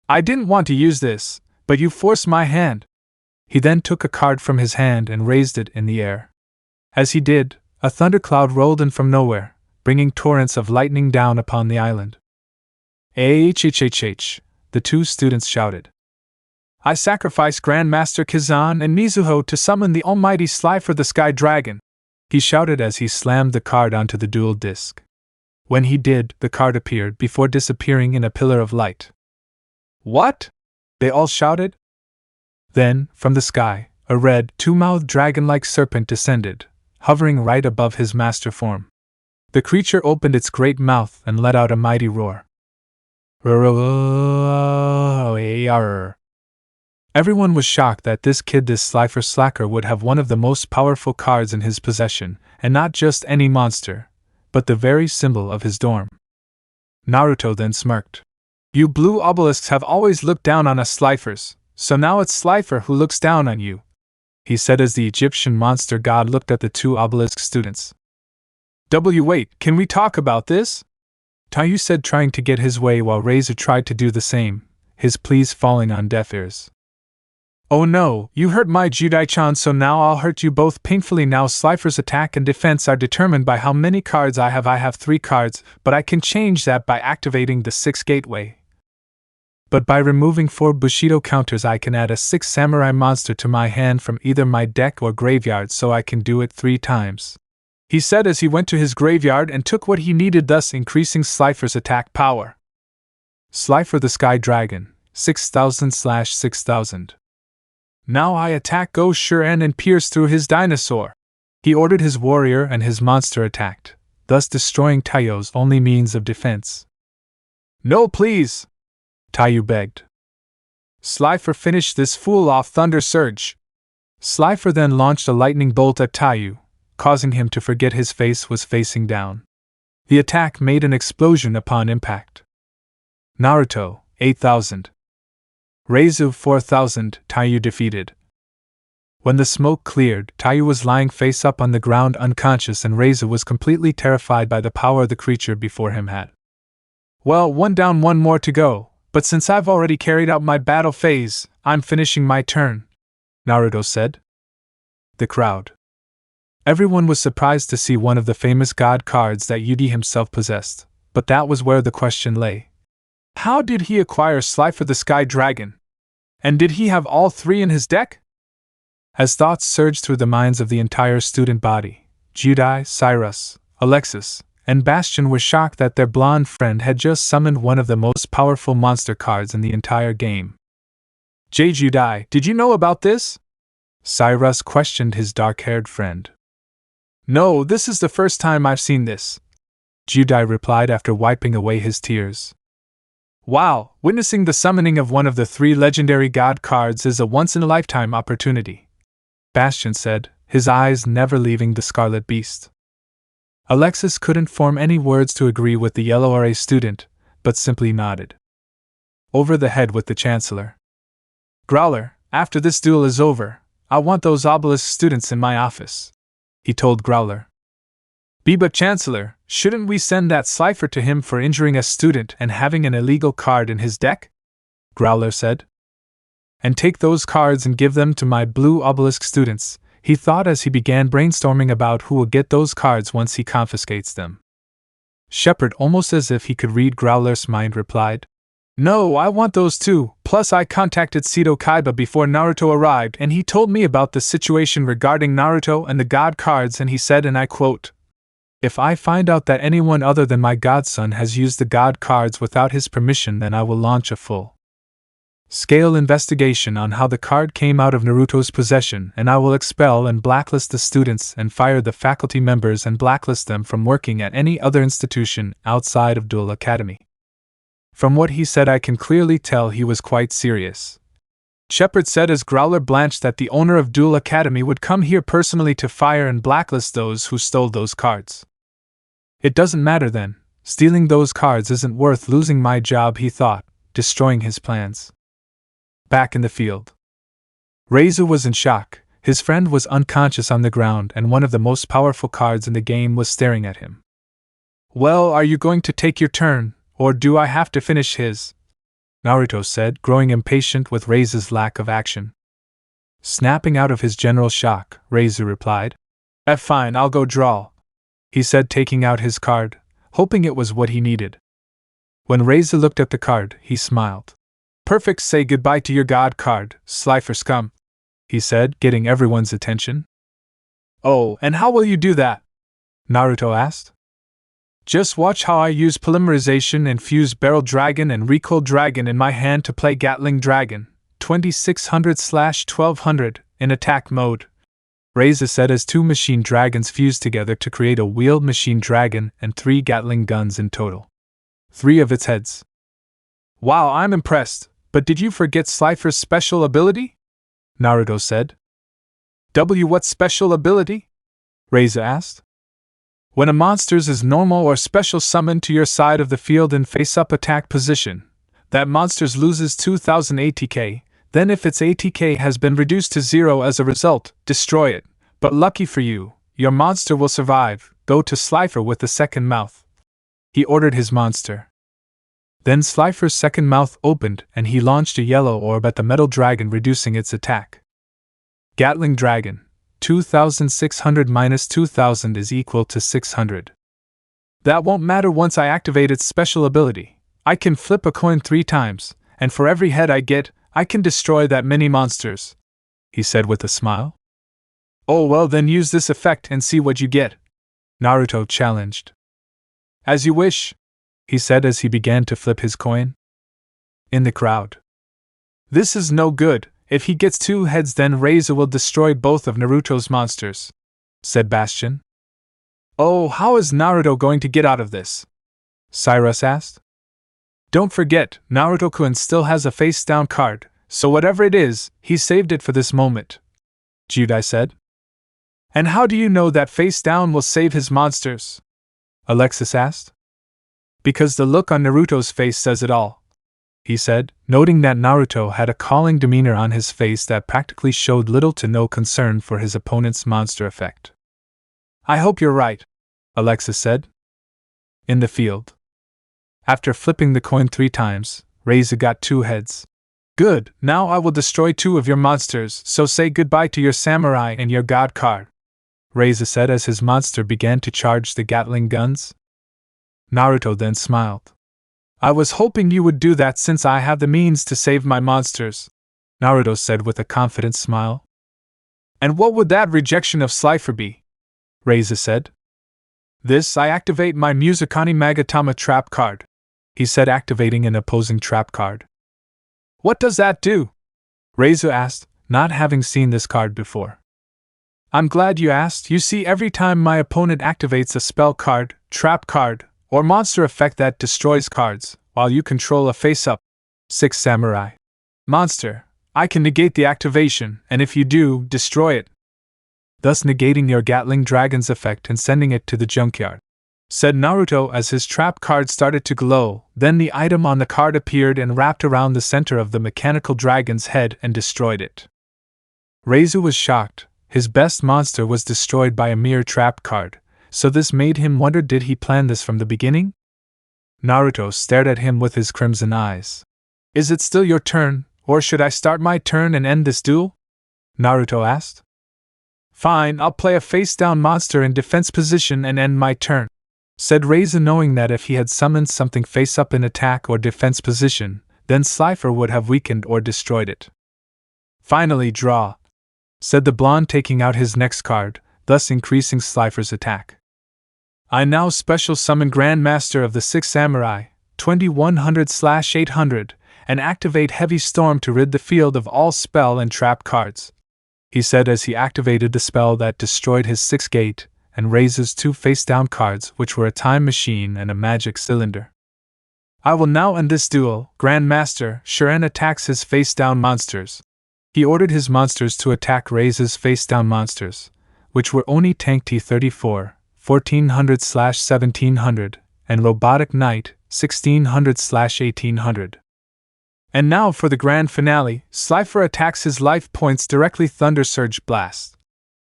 I didn't want to use this, but you forced my hand. He then took a card from his hand and raised it in the air. As he did, a thundercloud rolled in from nowhere, bringing torrents of lightning down upon the island. Ahhhhh, the two students shouted. I sacrifice Grandmaster Kazan and Mizuho to summon the almighty Slifer the Sky Dragon, he shouted as he slammed the card onto the duel disc. When he did, the card appeared before disappearing in a pillar of light. What? They all shouted. Then, from the sky, a red, two-mouthed dragon-like serpent descended, hovering right above his master form. The creature opened its great mouth and let out a mighty roar. Everyone was shocked that this Slifer Slacker would have one of the most powerful cards in his possession, and not just any monster, but the very symbol of his dorm. Naruto then smirked. You blue obelisks have always looked down on us Slifers, so now it's Slifer who looks down on you, he said as the Egyptian monster god looked at the two obelisk students. Wait, can we talk about this? Taiyu said, trying to get his way while Reiza tried to do the same, his pleas falling on deaf ears. Oh no, you hurt my Judai-chan, so now I'll hurt you both painfully. Now Slifer's attack and defense are determined by how many cards I have. I have 3 cards, but I can change that by activating the 6 gateway. But by removing 4 Bushido counters I can add a 6 samurai monster to my hand from either my deck or graveyard, so I can do it 3 times, he said as he went to his graveyard and took what he needed, thus increasing Slifer's attack power. Slifer the Sky Dragon, 6000/6000. Now I attack Go Shuren and pierce through his dinosaur. He ordered his warrior and his monster attacked, thus destroying Taiyu's only means of defense. No please! Taiyu begged. Slifer, finish this fool off, Thunder Surge! Slifer then launched a lightning bolt at Taiyu, causing him to forget his face was facing down. The attack made an explosion upon impact. Naruto, 8,000. Reizu, 4,000, Taiyu defeated. When the smoke cleared, Taiyu was lying face up on the ground unconscious, and Reizu was completely terrified by the power the creature before him had. Well, 1 down, 1 more to go, But since I've already carried out my battle phase, I'm finishing my turn, Naruto said. The crowd. Everyone was surprised to see one of the famous god cards that Yugi himself possessed, but that was where the question lay. How did he acquire Slifer the Sky Dragon? And did he have all three in his deck? As thoughts surged through the minds of the entire student body, Judai, Cyrus, Alexis, and Bastion were shocked that their blonde friend had just summoned one of the most powerful monster cards in the entire game. Judai, did you know about this? Cyrus questioned his dark-haired friend. No, this is the first time I've seen this, Judai replied after wiping away his tears. Wow, witnessing the summoning of one of the three legendary god cards is a once-in-a-lifetime opportunity, Bastion said, his eyes never leaving the Scarlet Beast. Alexis couldn't form any words to agree with the Yellow RA student, but simply nodded. Over the head with the Chancellor. Growler, after this duel is over, I want those obelisk students in my office, he told Growler. But Chancellor, shouldn't we send that Slifer to him for injuring a student and having an illegal card in his deck? Growler said. And take those cards and give them to my blue obelisk students, he thought as he began brainstorming about who will get those cards once he confiscates them. Shepard, almost as if he could read Growler's mind, replied, No, I want those too, plus I contacted Seto Kaiba before Naruto arrived and he told me about the situation regarding Naruto and the god cards and he said, and I quote, If I find out that anyone other than my godson has used the god cards without his permission, then I will launch a full-scale investigation on how the card came out of Naruto's possession, and I will expel and blacklist the students and fire the faculty members and blacklist them from working at any other institution outside of Duel Academy. From what he said, I can clearly tell he was quite serious. Shepard said as Growler blanched that the owner of Duel Academy would come here personally to fire and blacklist those who stole those cards. It doesn't matter then, stealing those cards isn't worth losing my job, he thought, destroying his plans. Back in the field. Reizu was in shock, his friend was unconscious on the ground and one of the most powerful cards in the game was staring at him. Well, are you going to take your turn, or do I have to finish his? Naruto said, growing impatient with Reizu's lack of action. Snapping out of his general shock, Reizu replied. Fine, I'll go draw, he said, taking out his card, hoping it was what he needed. When Reizu looked at the card, he smiled. Perfect, say goodbye to your god card, Slifer scum, he said, getting everyone's attention. Oh, and how will you do that? Naruto asked. Just watch how I use polymerization and fuse Barrel Dragon and Recoil Dragon in my hand to play Gatling Dragon, 2600/1200, in attack mode, Reizu said as two machine dragons fused together to create a wheeled machine dragon and 3 Gatling guns in total. 3 of its heads. Wow, I'm impressed, but did you forget Slifer's special ability? Naruto said. What special ability? Reizu asked. When a monster's is normal or special summoned to your side of the field in face-up attack position, that monster's loses 2000 ATK, then if its ATK has been reduced to 0 as a result, destroy it. But lucky for you, your monster will survive. Go to Slifer with the second mouth. He ordered his monster. Then Slifer's second mouth opened and he launched a yellow orb at the metal dragon, reducing its attack. Gatling Dragon. 2600 minus 2000 is equal to 600. That won't matter once I activate its special ability. I can flip a coin 3 times, and for every head I get, I can destroy that many monsters, he said with a smile. Oh well, then use this effect and see what you get, Naruto challenged. As you wish, he said as he began to flip his coin. In the crowd. This is no good. If he gets 2 heads, then Reizu will destroy both of Naruto's monsters, said Bastion. Oh, how is Naruto going to get out of this? Cyrus asked. Don't forget, Naruto-kun still has a face-down card, so whatever it is, he saved it for this moment, Judai said. And how do you know that face-down will save his monsters? Alexis asked. Because the look on Naruto's face says it all, he said, noting that Naruto had a calling demeanor on his face that practically showed little to no concern for his opponent's monster effect. I hope you're right, Alexis said. In the field. After flipping the coin 3 times, Reizu got 2 heads. Good, now I will destroy 2 of your monsters, so say goodbye to your samurai and your god card, Reizu said as his monster began to charge the Gatling guns. Naruto then smiled. I was hoping you would do that since I have the means to save my monsters, Naruto said with a confident smile. And what would that rejection of Slifer be? Reizu said. This, I activate my Musukani Magatama trap card, he said, activating an opposing trap card. What does that do? Reizu asked, not having seen this card before. I'm glad you asked. You see, every time my opponent activates a spell card, trap card, or monster effect that destroys cards, while you control a face-up 6 samurai monster, I can negate the activation, and if you do, destroy it, thus negating your Gatling Dragon's effect and sending it to the junkyard, said Naruto as his trap card started to glow. Then the item on the card appeared and wrapped around the center of the mechanical dragon's head and destroyed it. Reizu was shocked. His best monster was destroyed by a mere trap card, so this made him wonder, did he plan this from the beginning? Naruto stared at him with his crimson eyes. Is it still your turn, or should I start my turn and end this duel? Naruto asked. Fine, I'll play a face-down monster in defense position and end my turn, said Reizu, knowing that if he had summoned something face-up in attack or defense position, then Slifer would have weakened or destroyed it. Finally, draw, said the blonde, taking out his next card, thus increasing Slifer's attack. I now special summon Grandmaster of the 6 Samurai, 2100/800, and activate Heavy Storm to rid the field of all spell and trap cards, he said as he activated the spell that destroyed his 6 gate, and Reizu's 2 face-down cards, which were a time machine and a magic cylinder. I will now end this duel. Grandmaster Sharigan attacks his face-down monsters. He ordered his monsters to attack Reizu's face-down monsters, which were Oni Tank T-34, 1400/1700, and Robotic Knight, 1600/1800. And now for the grand finale, Slifer attacks his life points directly. Thunder Surge Blast.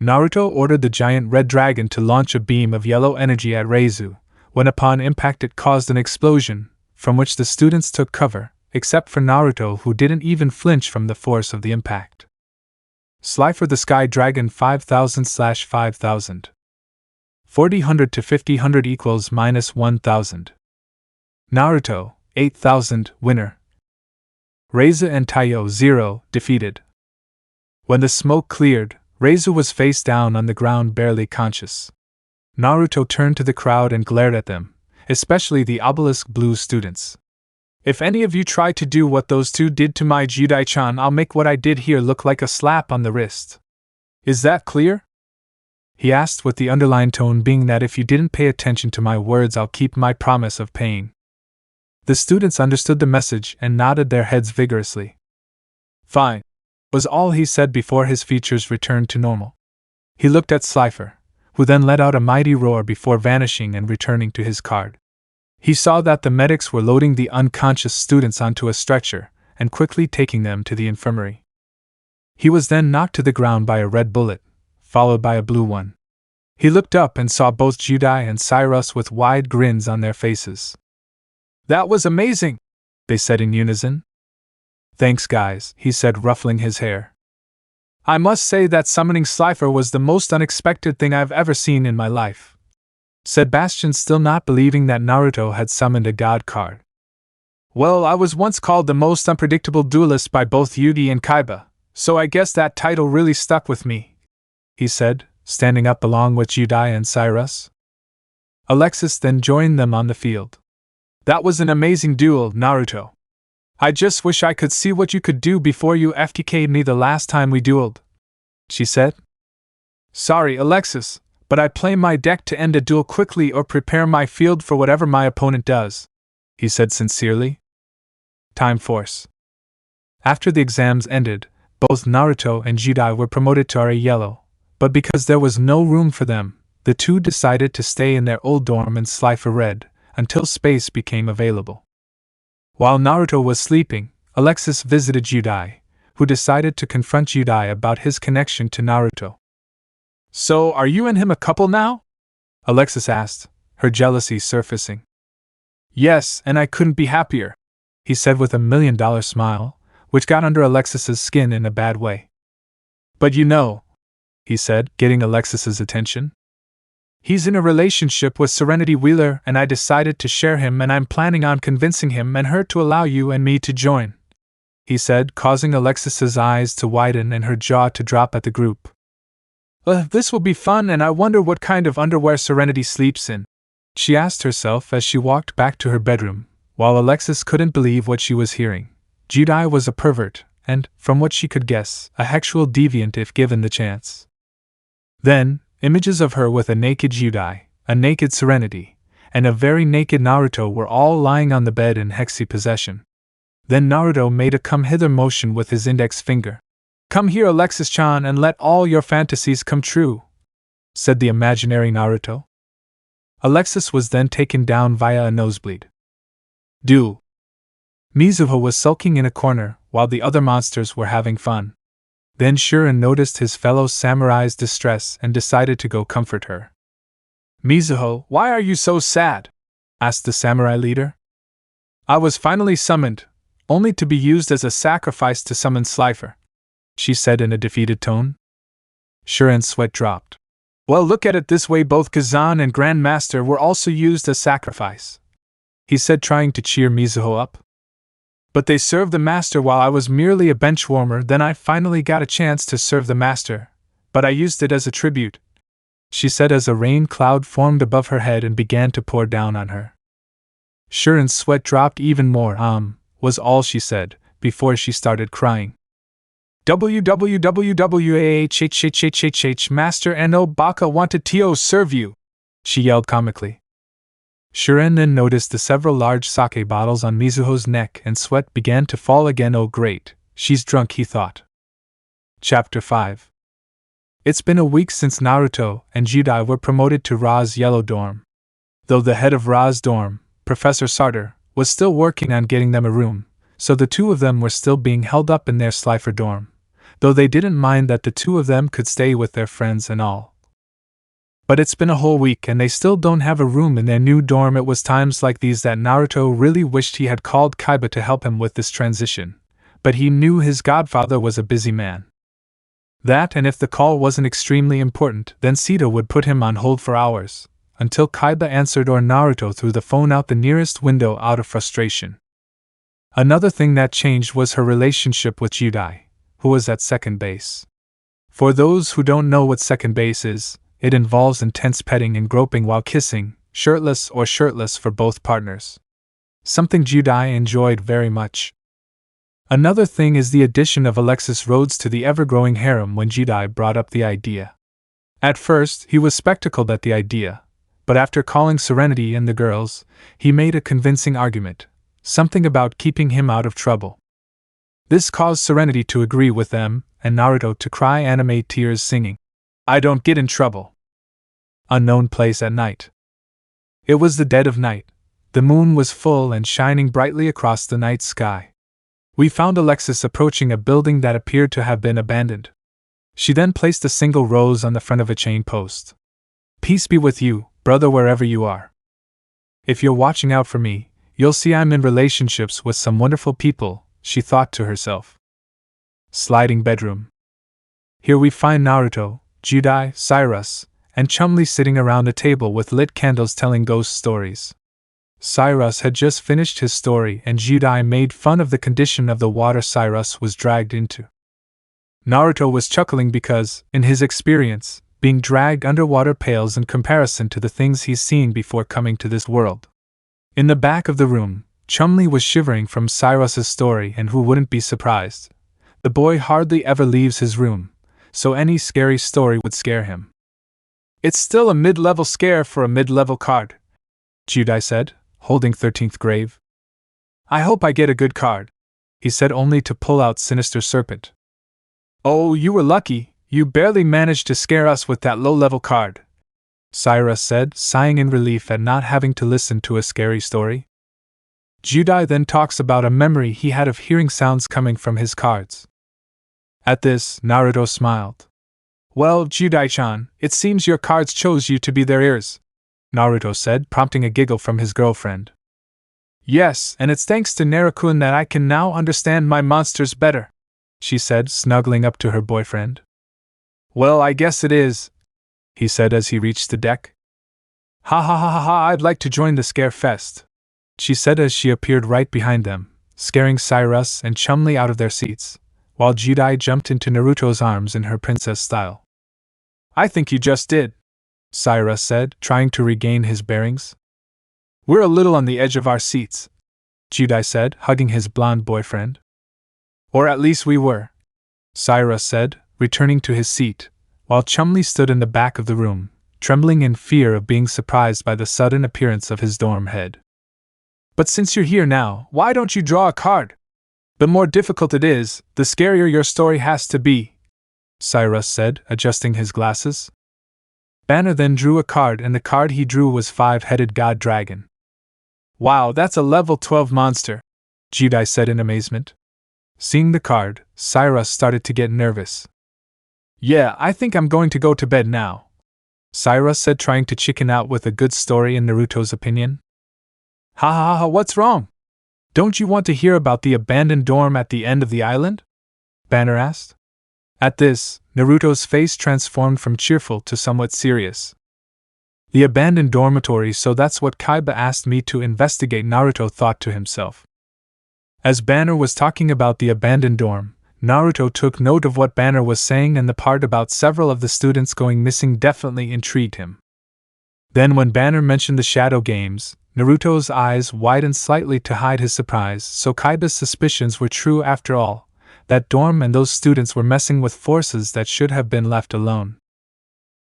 Naruto ordered the giant red dragon to launch a beam of yellow energy at Reizu. When upon impact it caused an explosion, from which the students took cover, except for Naruto, who didn't even flinch from the force of the impact. Slifer the Sky Dragon 5000/5000. 4000 to 5000 equals -1000. Naruto, 8000, winner. Reizu and Taiyo 0, defeated. When the smoke cleared, Reizu was face down on the ground, barely conscious. Naruto turned to the crowd and glared at them, especially the obelisk blue students. If any of you try to do what those 2 did to my Judai-chan, I'll make what I did here look like a slap on the wrist. Is that clear? He asked, with the underlying tone being that if you didn't pay attention to my words, I'll keep my promise of paying. The students understood the message and nodded their heads vigorously. Fine, was all he said before his features returned to normal. He looked at Slifer, who then let out a mighty roar before vanishing and returning to his card. He saw that the medics were loading the unconscious students onto a stretcher and quickly taking them to the infirmary. He was then knocked to the ground by a red bullet, followed by a blue one. He looked up and saw both Judai and Cyrus with wide grins on their faces. That was amazing, they said in unison. Thanks, guys, he said, ruffling his hair. I must say that summoning Slifer was the most unexpected thing I've ever seen in my life, said Bastion, still not believing that Naruto had summoned a god card. Well, I was once called the most unpredictable duelist by both Yugi and Kaiba, so I guess that title really stuck with me, he said, standing up along with Judai and Cyrus. Alexis then joined them on the field. That was an amazing duel, Naruto. I just wish I could see what you could do before you FTK'd me the last time we dueled, she said. Sorry, Alexis, but I play my deck to end a duel quickly or prepare my field for whatever my opponent does, he said sincerely. Time Force. After the exams ended, both Naruto and Judai were promoted to RA Yellow, but because there was no room for them, the 2 decided to stay in their old dorm in Slifer Red until space became available. While Naruto was sleeping, Alexis visited Judai, who decided to confront Judai about his connection to Naruto. So, are you and him a couple now? Alexis asked, her jealousy surfacing. Yes, and I couldn't be happier, he said with a $1,000,000 smile, which got under Alexis's skin in a bad way. But you know, he said, getting Alexis's attention. He's in a relationship with Serenity Wheeler and I decided to share him and I'm planning on convincing him and her to allow you and me to join, he said, causing Alexis's eyes to widen and her jaw to drop at the group. This will be fun and I wonder what kind of underwear Serenity sleeps in, she asked herself as she walked back to her bedroom, while Alexis couldn't believe what she was hearing. Judai was a pervert, and, from what she could guess, a sexual deviant if given the chance. Then, images of her with a naked Judai, a naked Serenity, and a very naked Naruto were all lying on the bed in Hexy possession. Then Naruto made a come-hither motion with his index finger. "Come here, Alexis-chan, and let all your fantasies come true," said the imaginary Naruto. Alexis was then taken down via a nosebleed. Duel. Mizuho was sulking in a corner, while the other monsters were having fun. Then Shuren noticed his fellow samurai's distress and decided to go comfort her. "Mizuho, why are you so sad?" asked the samurai leader. "I was finally summoned, only to be used as a sacrifice to summon Slifer," she said in a defeated tone. Shuren's sweat dropped. "Well, look at it this way, both Kazan and Grandmaster were also used as sacrifice," he said, trying to cheer Mizuho up. "But they served the master while I was merely a benchwarmer. Then I finally got a chance to serve the master, but I used it as a tribute," she said as a rain cloud formed above her head and began to pour down on her. Shuren's sweat dropped even more. Was all she said, before she started crying. "WWWWAHHHHHH Master no Baka wanted to serve you," she yelled comically. Shuren then noticed the several large sake bottles on Mizuho's neck and sweat began to fall again. "Oh great, she's drunk," he thought. Chapter 5. It's been a week since Naruto and Judai were promoted to Ra's yellow dorm. Though the head of Ra's dorm, Professor Sartor, was still working on getting them a room, so the two of them were still being held up in their Slifer dorm, though they didn't mind that the two of them could stay with their friends and all. But it's been a whole week and they still don't have a room in their new dorm. It was times like these that Naruto really wished he had called Kaiba to help him with this transition, but he knew his godfather was a busy man. That, and if the call wasn't extremely important, then Sita would put him on hold for hours, until Kaiba answered or Naruto threw the phone out the nearest window out of frustration. Another thing that changed was her relationship with Judai, who was at second base. For those who don't know what second base is, it involves intense petting and groping while kissing, shirtless or shirtless for both partners. Something Judai enjoyed very much. Another thing is the addition of Alexis Rhodes to the ever-growing harem when Judai brought up the idea. At first, he was spectacled at the idea, but after calling Serenity and the girls, he made a convincing argument, something about keeping him out of trouble. This caused Serenity to agree with them, and Naruto to cry anime tears singing, "I don't get in trouble." Unknown place at night. It was the dead of night. The moon was full and shining brightly across the night sky. We found Alexis approaching a building that appeared to have been abandoned. She then placed a single rose on the front of a chain post. "Peace be with you, brother, wherever you are. If you're watching out for me, you'll see I'm in relationships with some wonderful people," she thought to herself. Sliding bedroom. Here we find Naruto, Judai, Cyrus, and Chumli sitting around a table with lit candles telling ghost stories. Cyrus had just finished his story and Judai made fun of the condition of the water Cyrus was dragged into. Naruto was chuckling because, in his experience, being dragged underwater pales in comparison to the things he's seen before coming to this world. In the back of the room, Chumli was shivering from Cyrus's story, and who wouldn't be surprised? The boy hardly ever leaves his room, so any scary story would scare him. "It's still a mid-level scare for a mid-level card," Judai said, holding 13th grave. "I hope I get a good card," he said, only to pull out Sinister Serpent. "Oh, you were lucky, you barely managed to scare us with that low-level card," Cyrus said, sighing in relief at not having to listen to a scary story. Judai then talks about a memory he had of hearing sounds coming from his cards. At this, Naruto smiled. "Well, Judai-chan, it seems your cards chose you to be their ears," Naruto said, prompting a giggle from his girlfriend. Yes, and it's thanks to Naruto that I can now understand my monsters better, she said, snuggling up to her boyfriend. Well, I guess it is, he said as he reached the deck. Ha ha ha ha ha, I'd like to join the scare fest, she said as she appeared right behind them, scaring Cyrus and Chumley out of their seats, while Judai jumped into Naruto's arms in her princess style. I think you just did, Cyrus said, trying to regain his bearings. We're a little on the edge of our seats, Judai said, hugging his blonde boyfriend. Or at least we were, Cyrus said, returning to his seat, while Chumley stood in the back of the room, trembling in fear of being surprised by the sudden appearance of his dorm head. But since you're here now, why don't you draw a card? The more difficult it is, the scarier your story has to be, Cyrus said, adjusting his glasses. Banner then drew a card, and the card he drew was Five-Headed God Dragon. Wow, that's a level 12 monster, Judai said in amazement. Seeing the card, Cyrus started to get nervous. Yeah, I think I'm going to go to bed now, Cyrus said, trying to chicken out with a good story in Naruto's opinion. Ha ha ha, what's wrong? Don't you want to hear about the abandoned dorm at the end of the island? Banner asked. At this, Naruto's face transformed from cheerful to somewhat serious. The abandoned dormitory, so that's what Kaiba asked me to investigate, Naruto thought to himself. As Banner was talking about the abandoned dorm, Naruto took note of what Banner was saying, and the part about several of the students going missing definitely intrigued him. Then when Banner mentioned the shadow games, Naruto's eyes widened slightly to hide his surprise, so Kaiba's suspicions were true after all. That dorm and those students were messing with forces that should have been left alone.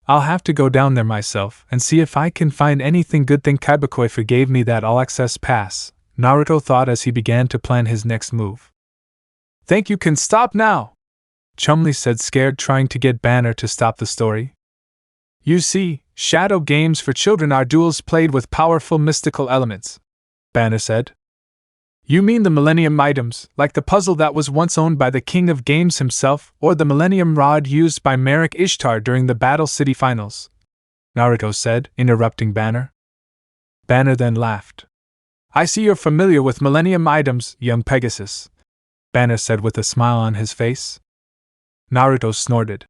I'll have to go down there myself and see if I can find anything good. Thing Kaiba gave me that all-access pass, Naruto thought as he began to plan his next move. Think you can stop now? Chumley said, scared, trying to get Banner to stop the story. You see, shadow games for children are duels played with powerful mystical elements, Banner said. You mean the Millennium items, like the puzzle that was once owned by the King of Games himself, or the Millennium Rod used by Merrick Ishtar during the Battle City Finals? Naruto said, interrupting Banner. Banner then laughed. I see you're familiar with Millennium items, young Pegasus, Banner said with a smile on his face. Naruto snorted.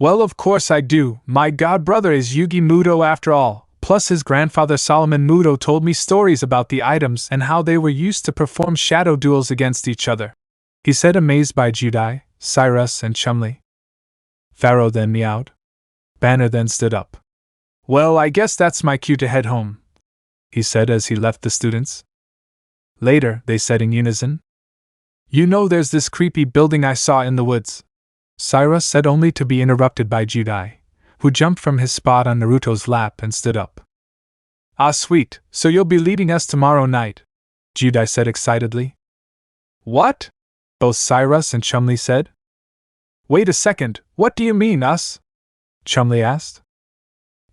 Well, of course I do. My god brother is Yugi Muto after all. Plus his grandfather Solomon Muto told me stories about the items and how they were used to perform shadow duels against each other, he said, amazed by Judai, Cyrus, and Chumley. Pharaoh then meowed. Banner then stood up. Well, I guess that's my cue to head home, he said as he left the students. Later, they said in unison. You know, there's this creepy building I saw in the woods, Cyrus said, only to be interrupted by Judai, who jumped from his spot on Naruto's lap and stood up. Ah, sweet, so you'll be leading us tomorrow night, Judai said excitedly. What? Both Cyrus and Chumley said. Wait a second, what do you mean, us? Chumley asked.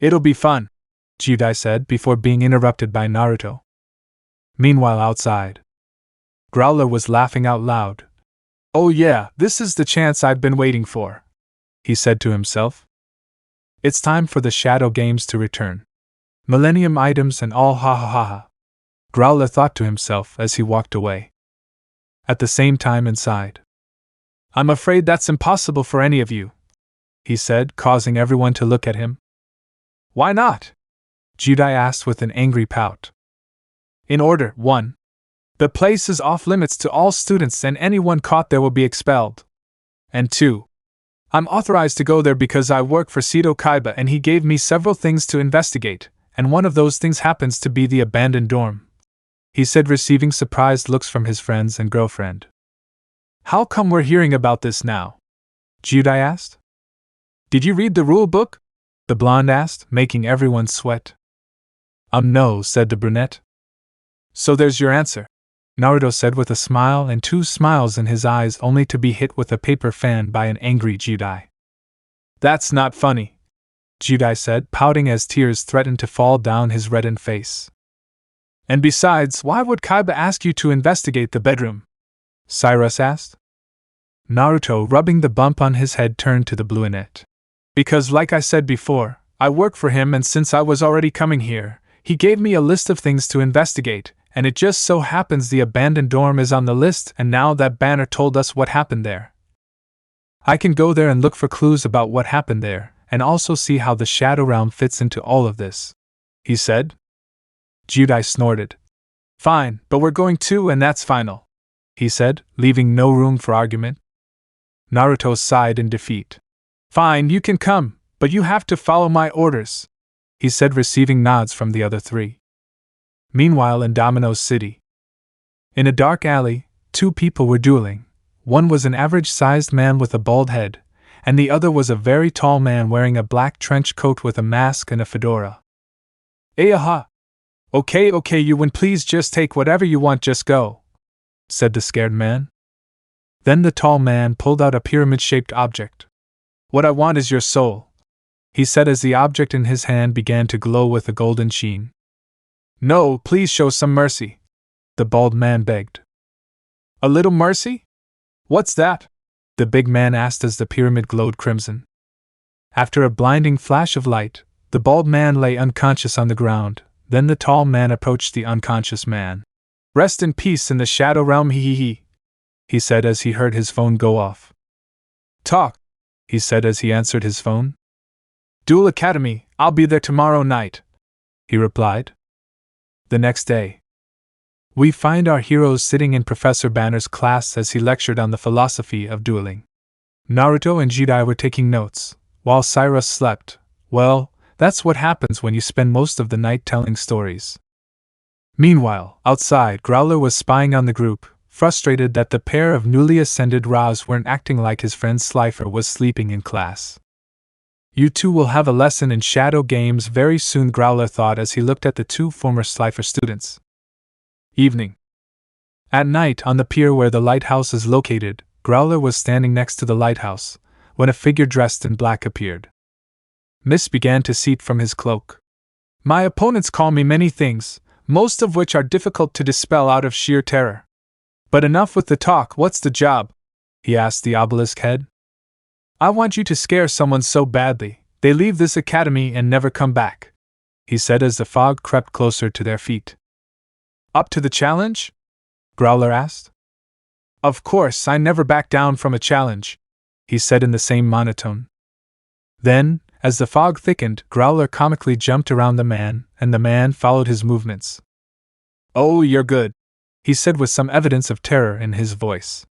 It'll be fun, Judai said before being interrupted by Naruto. Meanwhile, outside, Growler was laughing out loud. Oh yeah, this is the chance I've been waiting for, he said to himself. It's time for the shadow games to return. Millennium items and all, ha ha ha ha, Growler thought to himself as he walked away. At the same time inside. I'm afraid that's impossible for any of you, he said, causing everyone to look at him. Why not? Judai asked with an angry pout. In order, 1. The place is off limits to all students and anyone caught there will be expelled. And 2. I'm authorized to go there because I work for Seto Kaiba and he gave me several things to investigate, and one of those things happens to be the abandoned dorm, he said, receiving surprised looks from his friends and girlfriend. How come we're hearing about this now? Judai asked. Did you read the rule book? The blonde asked, making everyone sweat. No, said the brunette. So there's your answer, Naruto said with a smile and 2 smiles in his eyes, only to be hit with a paper fan by an angry Judai. That's not funny, Judai said, pouting as tears threatened to fall down his reddened face. And besides, why would Kaiba ask you to investigate the bedroom? Cyrus asked. Naruto, rubbing the bump on his head, turned to the brunette. Because like I said before, I work for him, and since I was already coming here, he gave me a list of things to investigate, and it just so happens the abandoned dorm is on the list, and now that Banner told us what happened there. I can go there and look for clues about what happened there, and also see how the Shadow Realm fits into all of this," he said. Judai snorted. "Fine, but we're going too, and that's final," he said, leaving no room for argument. Naruto sighed in defeat. "Fine, you can come, but you have to follow my orders," he said, receiving nods from the other three. Meanwhile, in Domino's City, in a dark alley, two people were dueling. One was an average-sized man with a bald head, and the other was a very tall man wearing a black trench coat with a mask and a fedora. "Aha! Okay, you win, please just take whatever you want, just go," said the scared man. Then the tall man pulled out a pyramid-shaped object. "What I want is your soul," he said as the object in his hand began to glow with a golden sheen. "No, please show some mercy," the bald man begged. "A little mercy? What's that?" the big man asked as the pyramid glowed crimson. After a blinding flash of light, the bald man lay unconscious on the ground. Then the tall man approached the unconscious man. "Rest in peace in the Shadow Realm, he said as he heard his phone go off. "Talk," he said as he answered his phone. "Duel Academy, I'll be there tomorrow night," he replied. The next day, we find our heroes sitting in Professor Banner's class as he lectured on the philosophy of dueling. Naruto and Jidai were taking notes, while Cyrus slept. Well, that's what happens when you spend most of the night telling stories. Meanwhile, outside, Growler was spying on the group, frustrated that the pair of newly ascended Ras weren't acting like his friend Slifer was sleeping in class. "You two will have a lesson in shadow games very soon," Growler thought as he looked at the two former Slifer students. Evening. At night, on the pier where the lighthouse is located, Growler was standing next to the lighthouse, when a figure dressed in black appeared. Mist began to seep from his cloak. "My opponents call me many things, most of which are difficult to dispel out of sheer terror. But enough with the talk, what's the job?" he asked the obelisk head. "I want you to scare someone so badly, they leave this academy and never come back," he said as the fog crept closer to their feet. "Up to the challenge?" Growler asked. "Of course, I never back down from a challenge," he said in the same monotone. Then, as the fog thickened, Growler comically jumped around the man, and the man followed his movements. "Oh, you're good," he said with some evidence of terror in his voice.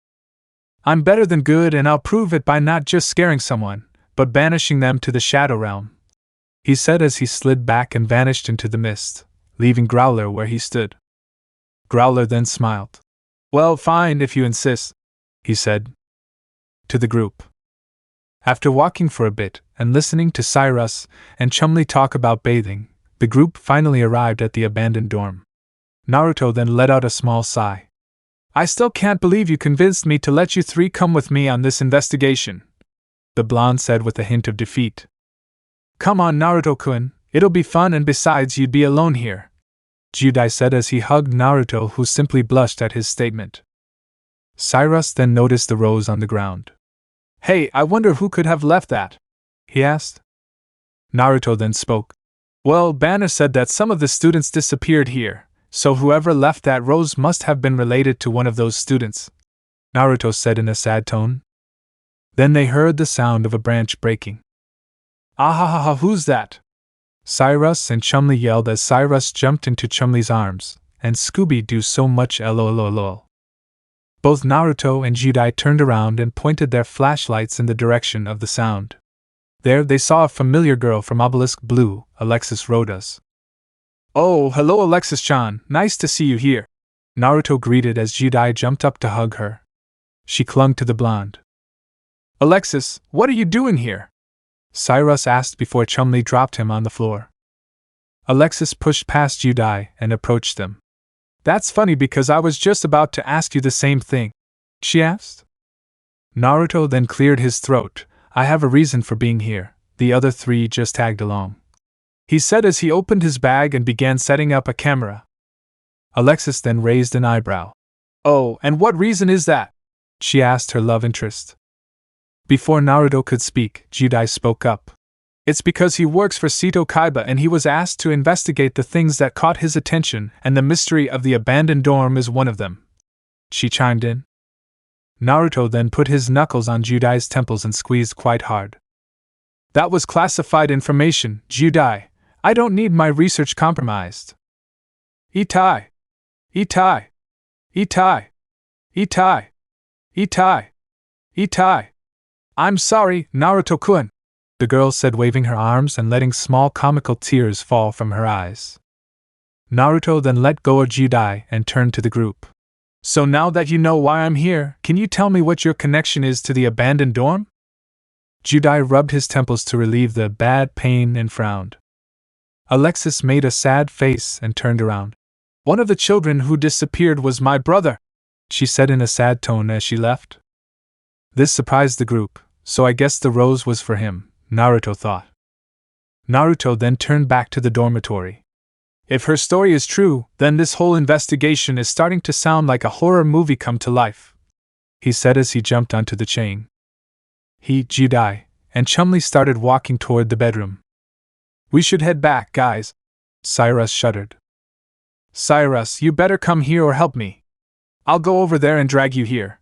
"I'm better than good, and I'll prove it by not just scaring someone, but banishing them to the Shadow Realm," he said as he slid back and vanished into the mist, leaving Growler where he stood. Growler then smiled. "Well, fine if you insist," he said to the group. After walking for a bit, and listening to Cyrus and Chumley talk about bathing, the group finally arrived at the abandoned dorm. Naruto then let out a small sigh. "I still can't believe you convinced me to let you three come with me on this investigation," the blonde said with a hint of defeat. "Come on, Naruto-kun, it'll be fun, and besides you'd be alone here," Judai said as he hugged Naruto, who simply blushed at his statement. Cyrus then noticed the rose on the ground. "Hey, I wonder who could have left that?" he asked. Naruto then spoke. "Well, Banner said that some of the students disappeared here, so whoever left that rose must have been related to one of those students," Naruto said in a sad tone. Then they heard the sound of a branch breaking. "Ah, who's that?" Cyrus and Chumley yelled as Cyrus jumped into Chumley's arms, and Scooby-Doo so much lol. Both Naruto and Judai turned around and pointed their flashlights in the direction of the sound. There they saw a familiar girl from Obelisk Blue, Alexis Rodas. "Oh, hello Alexis-chan, nice to see you here," Naruto greeted as Judai jumped up to hug her. She clung to the blonde. "Alexis, what are you doing here?" Cyrus asked before Chumley dropped him on the floor. Alexis pushed past Judai and approached them. "That's funny because I was just about to ask you the same thing," she asked. Naruto then cleared his throat. "I have a reason for being here," the other three just tagged along, he said as he opened his bag and began setting up a camera. Alexis then raised an eyebrow. "Oh, and what reason is that?" she asked her love interest. Before Naruto could speak, Judai spoke up. It's because he works for Seto Kaiba and he was asked to investigate the things that caught his attention, and the mystery of the abandoned dorm is one of them. She chimed in. Naruto then put his knuckles on Judai's temples and squeezed quite hard. That was classified information, Judai. I don't need my research compromised. Itai! Itai! Itai! Itai! Itai! Itai! I'm sorry, Naruto-kun, the girl said, waving her arms and letting small comical tears fall from her eyes. Naruto then let go of Judai and turned to the group. So now that you know why I'm here, can you tell me what your connection is to the abandoned dorm? Judai rubbed his temples to relieve the bad pain and frowned. Alexis made a sad face and turned around. One of the children who disappeared was my brother, she said in a sad tone as she left. This surprised the group, so I guess the rose was for him, Naruto thought. Naruto then turned back to the dormitory. If her story is true, then this whole investigation is starting to sound like a horror movie come to life, he said as he jumped onto the chain. He, Judai, and Chumley started walking toward the bedroom. We should head back, guys. Cyrus shuddered. Cyrus, you better come here or help me. I'll go over there and drag you here,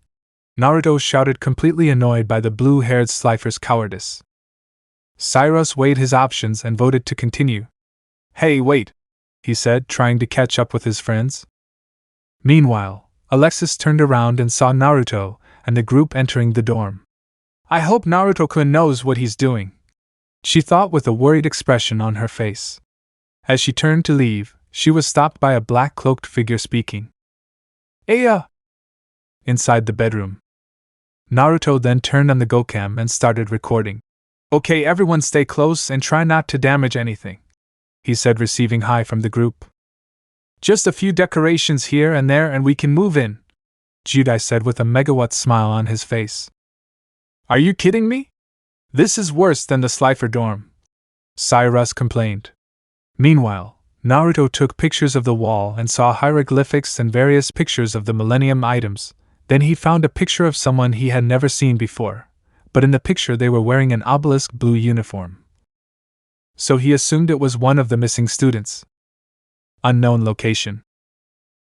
Naruto shouted, completely annoyed by the blue-haired Slifer's cowardice. Cyrus weighed his options and voted to continue. Hey, wait, he said, trying to catch up with his friends. Meanwhile, Alexis turned around and saw Naruto and the group entering the dorm. I hope Naruto-kun knows what he's doing, she thought with a worried expression on her face. As she turned to leave, she was stopped by a black-cloaked figure speaking. Aya! Inside the bedroom. Naruto then turned on the GoCam and started recording. Okay, everyone stay close and try not to damage anything, he said, receiving hi from the group. Just a few decorations here and there and we can move in, Judai said with a megawatt smile on his face. Are you kidding me? This is worse than the Slifer dorm, Cyrus complained. Meanwhile, Naruto took pictures of the wall and saw hieroglyphics and various pictures of the Millennium items. Then he found a picture of someone he had never seen before, but in the picture they were wearing an obelisk blue uniform. So he assumed it was one of the missing students. Unknown location.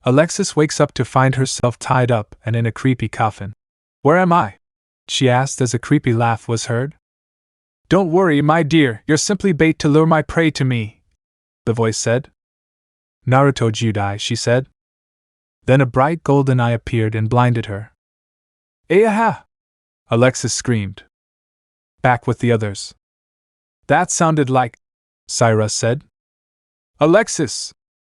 Alexis wakes up to find herself tied up and in a creepy coffin. Where am I? She asked as a creepy laugh was heard. Don't worry, my dear, you're simply bait to lure my prey to me, the voice said. Naruto Judai, she said. Then a bright golden eye appeared and blinded her. Ayaha! Alexis screamed. Back with the others. That sounded like, Cyrus said. Alexis!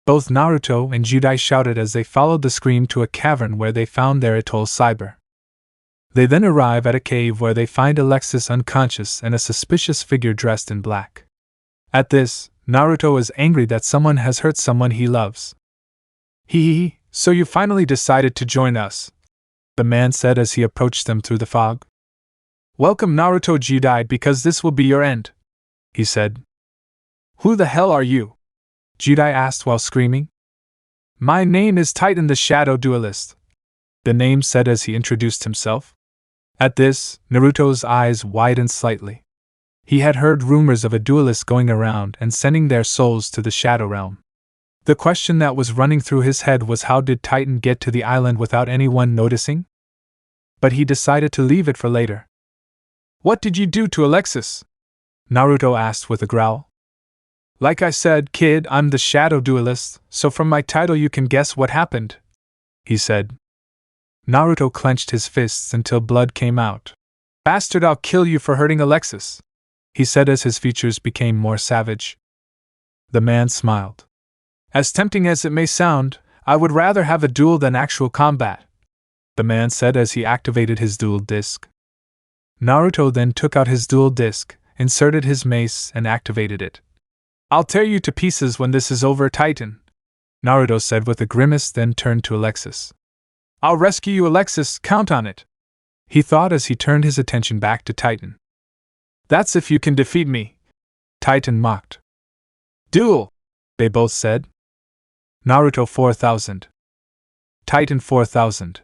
Both Naruto and Judai shouted as they followed the scream to a cavern where they found their atoll cyber. They then arrive at a cave where they find Alexis unconscious and a suspicious figure dressed in black. At this, Naruto is angry that someone has hurt someone he loves. Hee, so you finally decided to join us, the man said as he approached them through the fog. Welcome, Naruto Judai, because this will be your end, he said. Who the hell are you? Judai asked while screaming. My name is Titan the Shadow Duelist, the name said as he introduced himself. At this, Naruto's eyes widened slightly. He had heard rumors of a duelist going around and sending their souls to the Shadow Realm. The question that was running through his head was how did Titan get to the island without anyone noticing? But he decided to leave it for later. What did you do to Alexis? Naruto asked with a growl. Like I said, kid, I'm the Shadow Duelist, so from my title you can guess what happened, he said. Naruto clenched his fists until blood came out. Bastard, I'll kill you for hurting Alexis, he said as his features became more savage. The man smiled. As tempting as it may sound, I would rather have a duel than actual combat, the man said as he activated his duel disc. Naruto then took out his duel disc, inserted his mace, and activated it. I'll tear you to pieces when this is over, Titan, Naruto said with a grimace, then turned to Alexis. I'll rescue you, Alexis, count on it, he thought as he turned his attention back to Titan. That's if you can defeat me, Titan mocked. Duel, they both said. Naruto 4000. Titan 4000.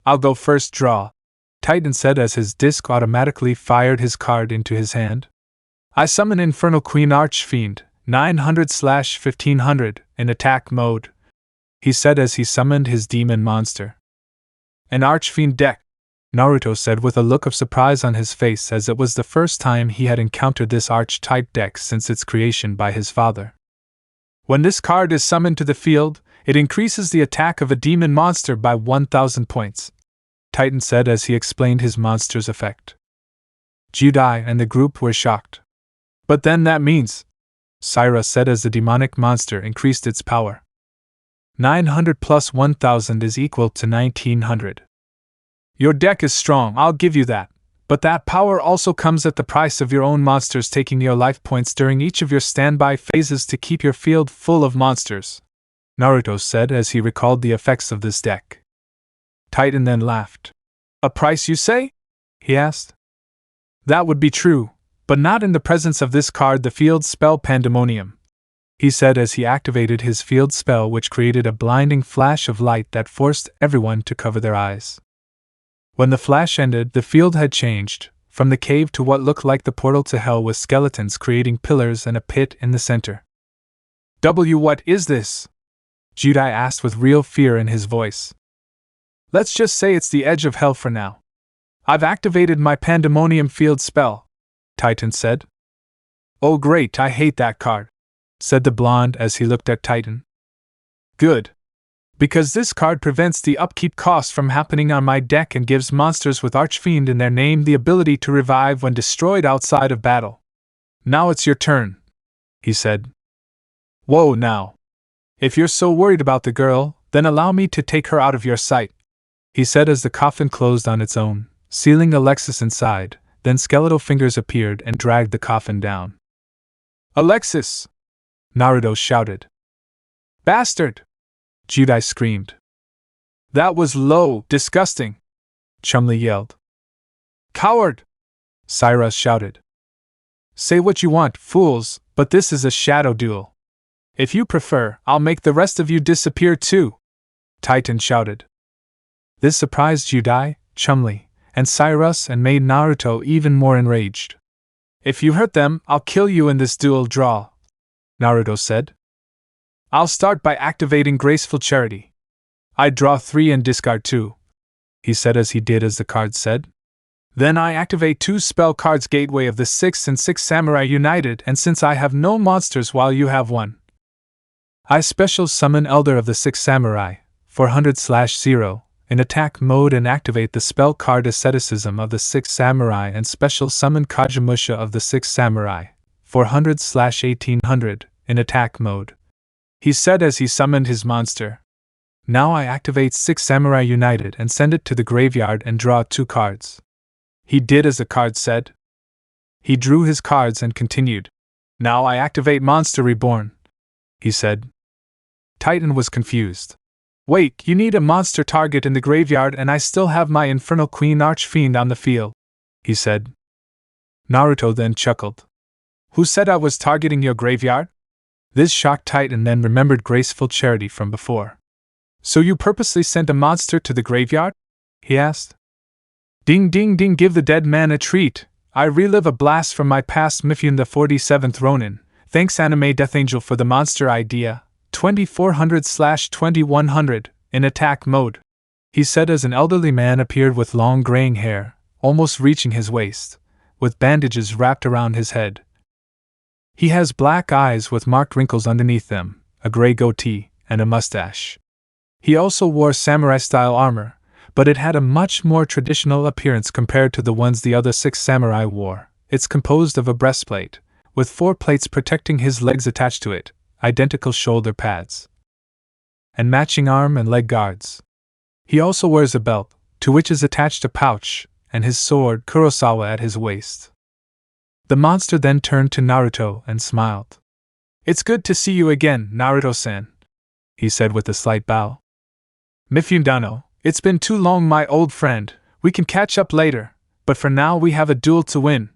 I'll go first, draw, Titan said as his disc automatically fired his card into his hand. I summon Infernal Queen Archfiend, 900/1500, in attack mode, he said as he summoned his demon monster. An Archfiend deck, Naruto said with a look of surprise on his face as it was the first time he had encountered this archetype deck since its creation by his father. When this card is summoned to the field, it increases the attack of a demon monster by 1000 points, Titan said as he explained his monster's effect. Judai and the group were shocked. But then that means, Syra said as the demonic monster increased its power. 900 plus 1000 is equal to 1900. Your deck is strong, I'll give you that, but that power also comes at the price of your own monsters taking your life points during each of your standby phases to keep your field full of monsters, Naruto said as he recalled the effects of this deck. Titan then laughed. A price, you say? He asked. That would be true, but not in the presence of this card, the field spell Pandemonium, he said as he activated his field spell, which created a blinding flash of light that forced everyone to cover their eyes. When the flash ended, the field had changed, from the cave to what looked like the portal to hell with skeletons creating pillars and a pit in the center. What is this? Judai asked with real fear in his voice. Let's just say it's the edge of hell for now. I've activated my Pandemonium field spell, Titan said. Oh great, I hate that card, said the blonde as he looked at Titan. Good. Because this card prevents the upkeep cost from happening on my deck and gives monsters with Archfiend in their name the ability to revive when destroyed outside of battle. Now it's your turn, he said. Whoa now. If you're so worried about the girl, then allow me to take her out of your sight, he said as the coffin closed on its own, sealing Alexis inside. Then skeletal fingers appeared and dragged the coffin down. Alexis! Naruto shouted. Bastard! Judai screamed. That was low, disgusting, Chumli yelled. Coward! Syra shouted. Say what you want, fools, but this is a shadow duel. If you prefer, I'll make the rest of you disappear too, Titan shouted. This surprised Judai, Chumli, and Cyrus and made Naruto even more enraged. If you hurt them, I'll kill you in this duel draw, Naruto said. I'll start by activating Graceful Charity. I draw 3 and discard 2, he said as he did as the card said. Then I activate 2 spell cards, Gateway of the 6 and 6 Samurai United, and since I have no monsters while you have one, I special summon Elder of the 6 Samurai, 400/0, in attack mode and activate the spell card Asceticism of the 6 Samurai and special summon Kagemusha of the 6 Samurai, 400/1800, in attack mode, he said as he summoned his monster. Now I activate 6 Samurai United and send it to the graveyard and draw 2 cards. He did as the card said. He drew his cards and continued. Now I activate Monster Reborn, he said. Titan was confused. Wait, you need a monster target in the graveyard and I still have my Infernal Queen Archfiend on the field, he said. Naruto then chuckled. Who said I was targeting your graveyard? This shocked Titan, then remembered Graceful Charity from before. So you purposely sent a monster to the graveyard? He asked. Ding ding ding, give the dead man a treat. I relive a blast from my past. Mifune the 47th Ronin. Thanks Anime Death Angel for the monster idea. 2400/2100, in attack mode, he said as an elderly man appeared with long graying hair, almost reaching his waist, with bandages wrapped around his head. He has black eyes with marked wrinkles underneath them, a gray goatee, and a mustache. He also wore samurai-style armor, but it had a much more traditional appearance compared to the ones the other 6 samurai wore. It's composed of a breastplate, with 4 plates protecting his legs attached to it, identical shoulder pads, and matching arm and leg guards. He also wears a belt, to which is attached a pouch, and his sword, Kurosawa, at his waist. The monster then turned to Naruto and smiled. It's good to see you again, Naruto-san, he said with a slight bow. Mifune-dano, it's been too long, my old friend, we can catch up later, but for now we have a duel to win,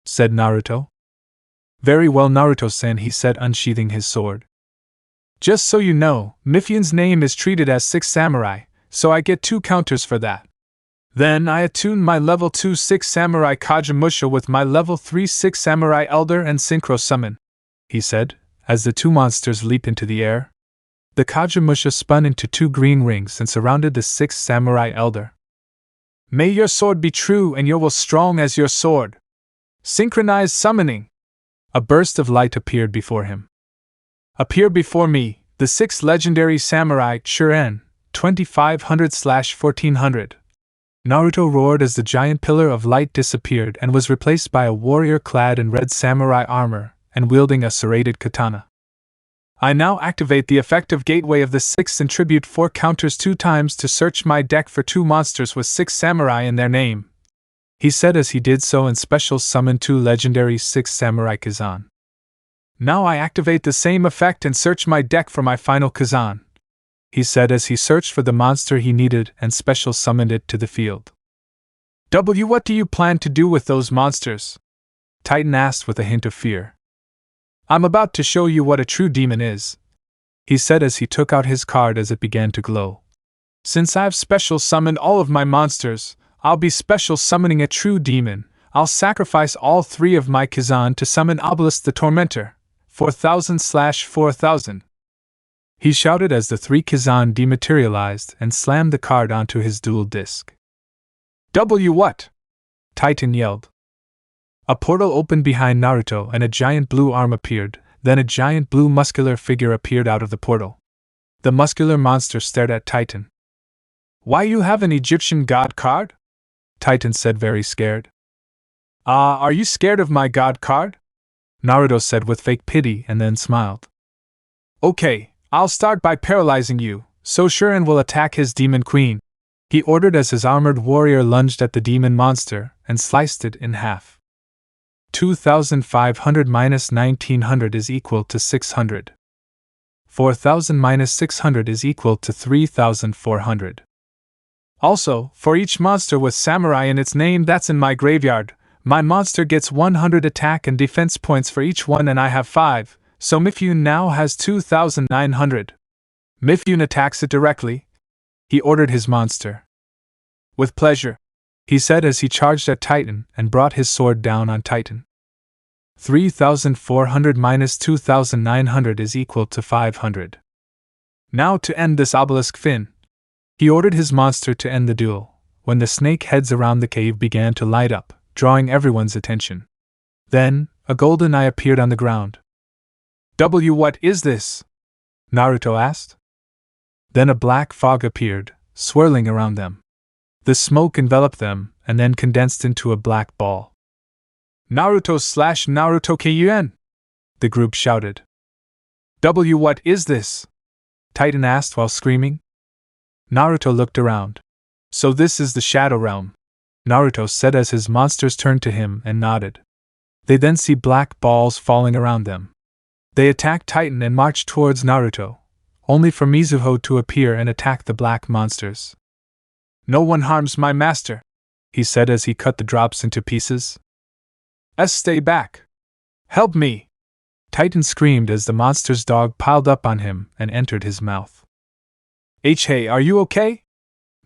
said Naruto. Very well, Naruto-san, he said, unsheathing his sword. Just so you know, Mifune's name is treated as 6 samurai, so I get 2 counters for that. Then I attuned my level 2-6 Samurai Kagemusha with my level 3-6 Samurai Elder and Synchro Summon, he said, as the two monsters leaped into the air. The Kagemusha spun into two green rings and surrounded the 6th Samurai Elder. May your sword be true and your will strong as your sword. Synchronized summoning! A burst of light appeared before him. Appear before me, the 6th legendary samurai Churen, 2500/1400. Naruto roared as the giant pillar of light disappeared and was replaced by a warrior clad in red samurai armor and wielding a serrated katana. I now activate the effective gateway of the 6th and tribute 4 counters 2 times to search my deck for 2 monsters with 6 samurai in their name, he said as he did so and special summoned 2 legendary 6 samurai Kazan. Now I activate the same effect and search my deck for my final Kazan, he said as he searched for the monster he needed and special summoned it to the field. What do you plan to do with those monsters? Titan asked with a hint of fear. I'm about to show you what a true demon is, he said as he took out his card as it began to glow. Since I've special summoned all of my monsters, I'll be special summoning a true demon. I'll sacrifice all 3 of my Kazan to summon Obelisk the Tormentor, 4000/4000. He shouted as the 3 Kazan dematerialized and slammed the card onto his dual disc. What? Titan yelled. A portal opened behind Naruto and a giant blue arm appeared, then a giant blue muscular figure appeared out of the portal. The muscular monster stared at Titan. Why you have an Egyptian god card? Titan said very scared. Are you scared of my god card? Naruto said with fake pity and then smiled. Okay, I'll start by paralyzing you, so Shuren will attack his demon queen, he ordered as his armored warrior lunged at the demon monster and sliced it in half. 2500 minus 1900 is equal to 600. 4000 minus 600 is equal to 3400. Also, for each monster with samurai in its name that's in my graveyard, my monster gets 100 attack and defense points for each one and I have 5, so Mifune now has 2900. Mifune attacks it directly, he ordered his monster. With pleasure, he said as he charged at Titan and brought his sword down on Titan. 3400 minus 2900 is equal to 500. Now to end this obelisk fin, he ordered his monster to end the duel, when the snake heads around the cave began to light up, drawing everyone's attention. Then, a golden eye appeared on the ground. What is this? Naruto asked. Then a black fog appeared, swirling around them. The smoke enveloped them, and then condensed into a black ball. Naruto Kun! The group shouted. What is this? Titan asked while screaming. Naruto looked around. So this is the Shadow Realm, Naruto said as his monsters turned to him and nodded. They then see black balls falling around them. They attacked Titan and marched towards Naruto, only for Mizuho to appear and attack the black monsters. No one harms my master, he said as he cut the drops into pieces. Stay back. Help me! Titan screamed as the monster's dog piled up on him and entered his mouth. Hey, are you okay?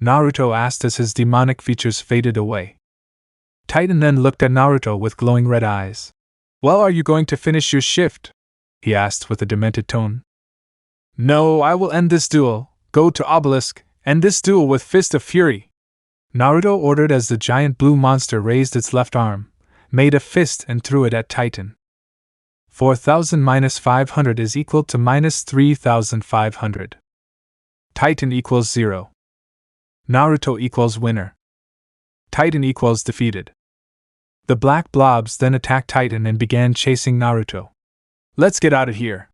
Naruto asked as his demonic features faded away. Titan then looked at Naruto with glowing red eyes. Well, are you going to finish your shift? He asked with a demented tone. No, I will end this duel, go to Obelisk, end this duel with Fist of Fury, Naruto ordered as the giant blue monster raised its left arm, made a fist and threw it at Titan. 4000 minus 500 is equal to minus 3500. Titan equals 0. Naruto equals winner. Titan equals defeated. The black blobs then attacked Titan and began chasing Naruto. Let's get out of here,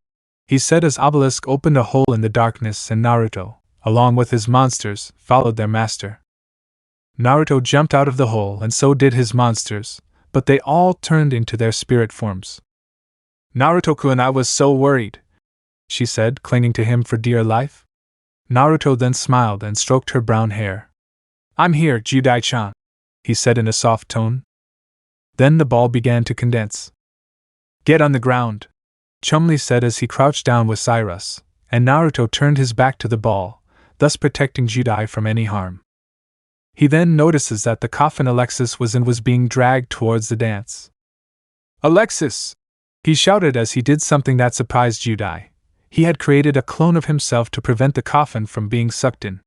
he said as Obelisk opened a hole in the darkness and Naruto, along with his monsters, followed their master. Naruto jumped out of the hole and so did his monsters, but they all turned into their spirit forms. Naruto-kun, I was so worried, she said, clinging to him for dear life. Naruto then smiled and stroked her brown hair. I'm here, Judai-chan, he said in a soft tone. Then the ball began to condense. Get on the ground, Chumli said as he crouched down with Cyrus, and Naruto turned his back to the ball, thus protecting Judai from any harm. He then notices that the coffin Alexis was in was being dragged towards the dance. "Alexis!" he shouted as he did something that surprised Judai. He had created a clone of himself to prevent the coffin from being sucked in.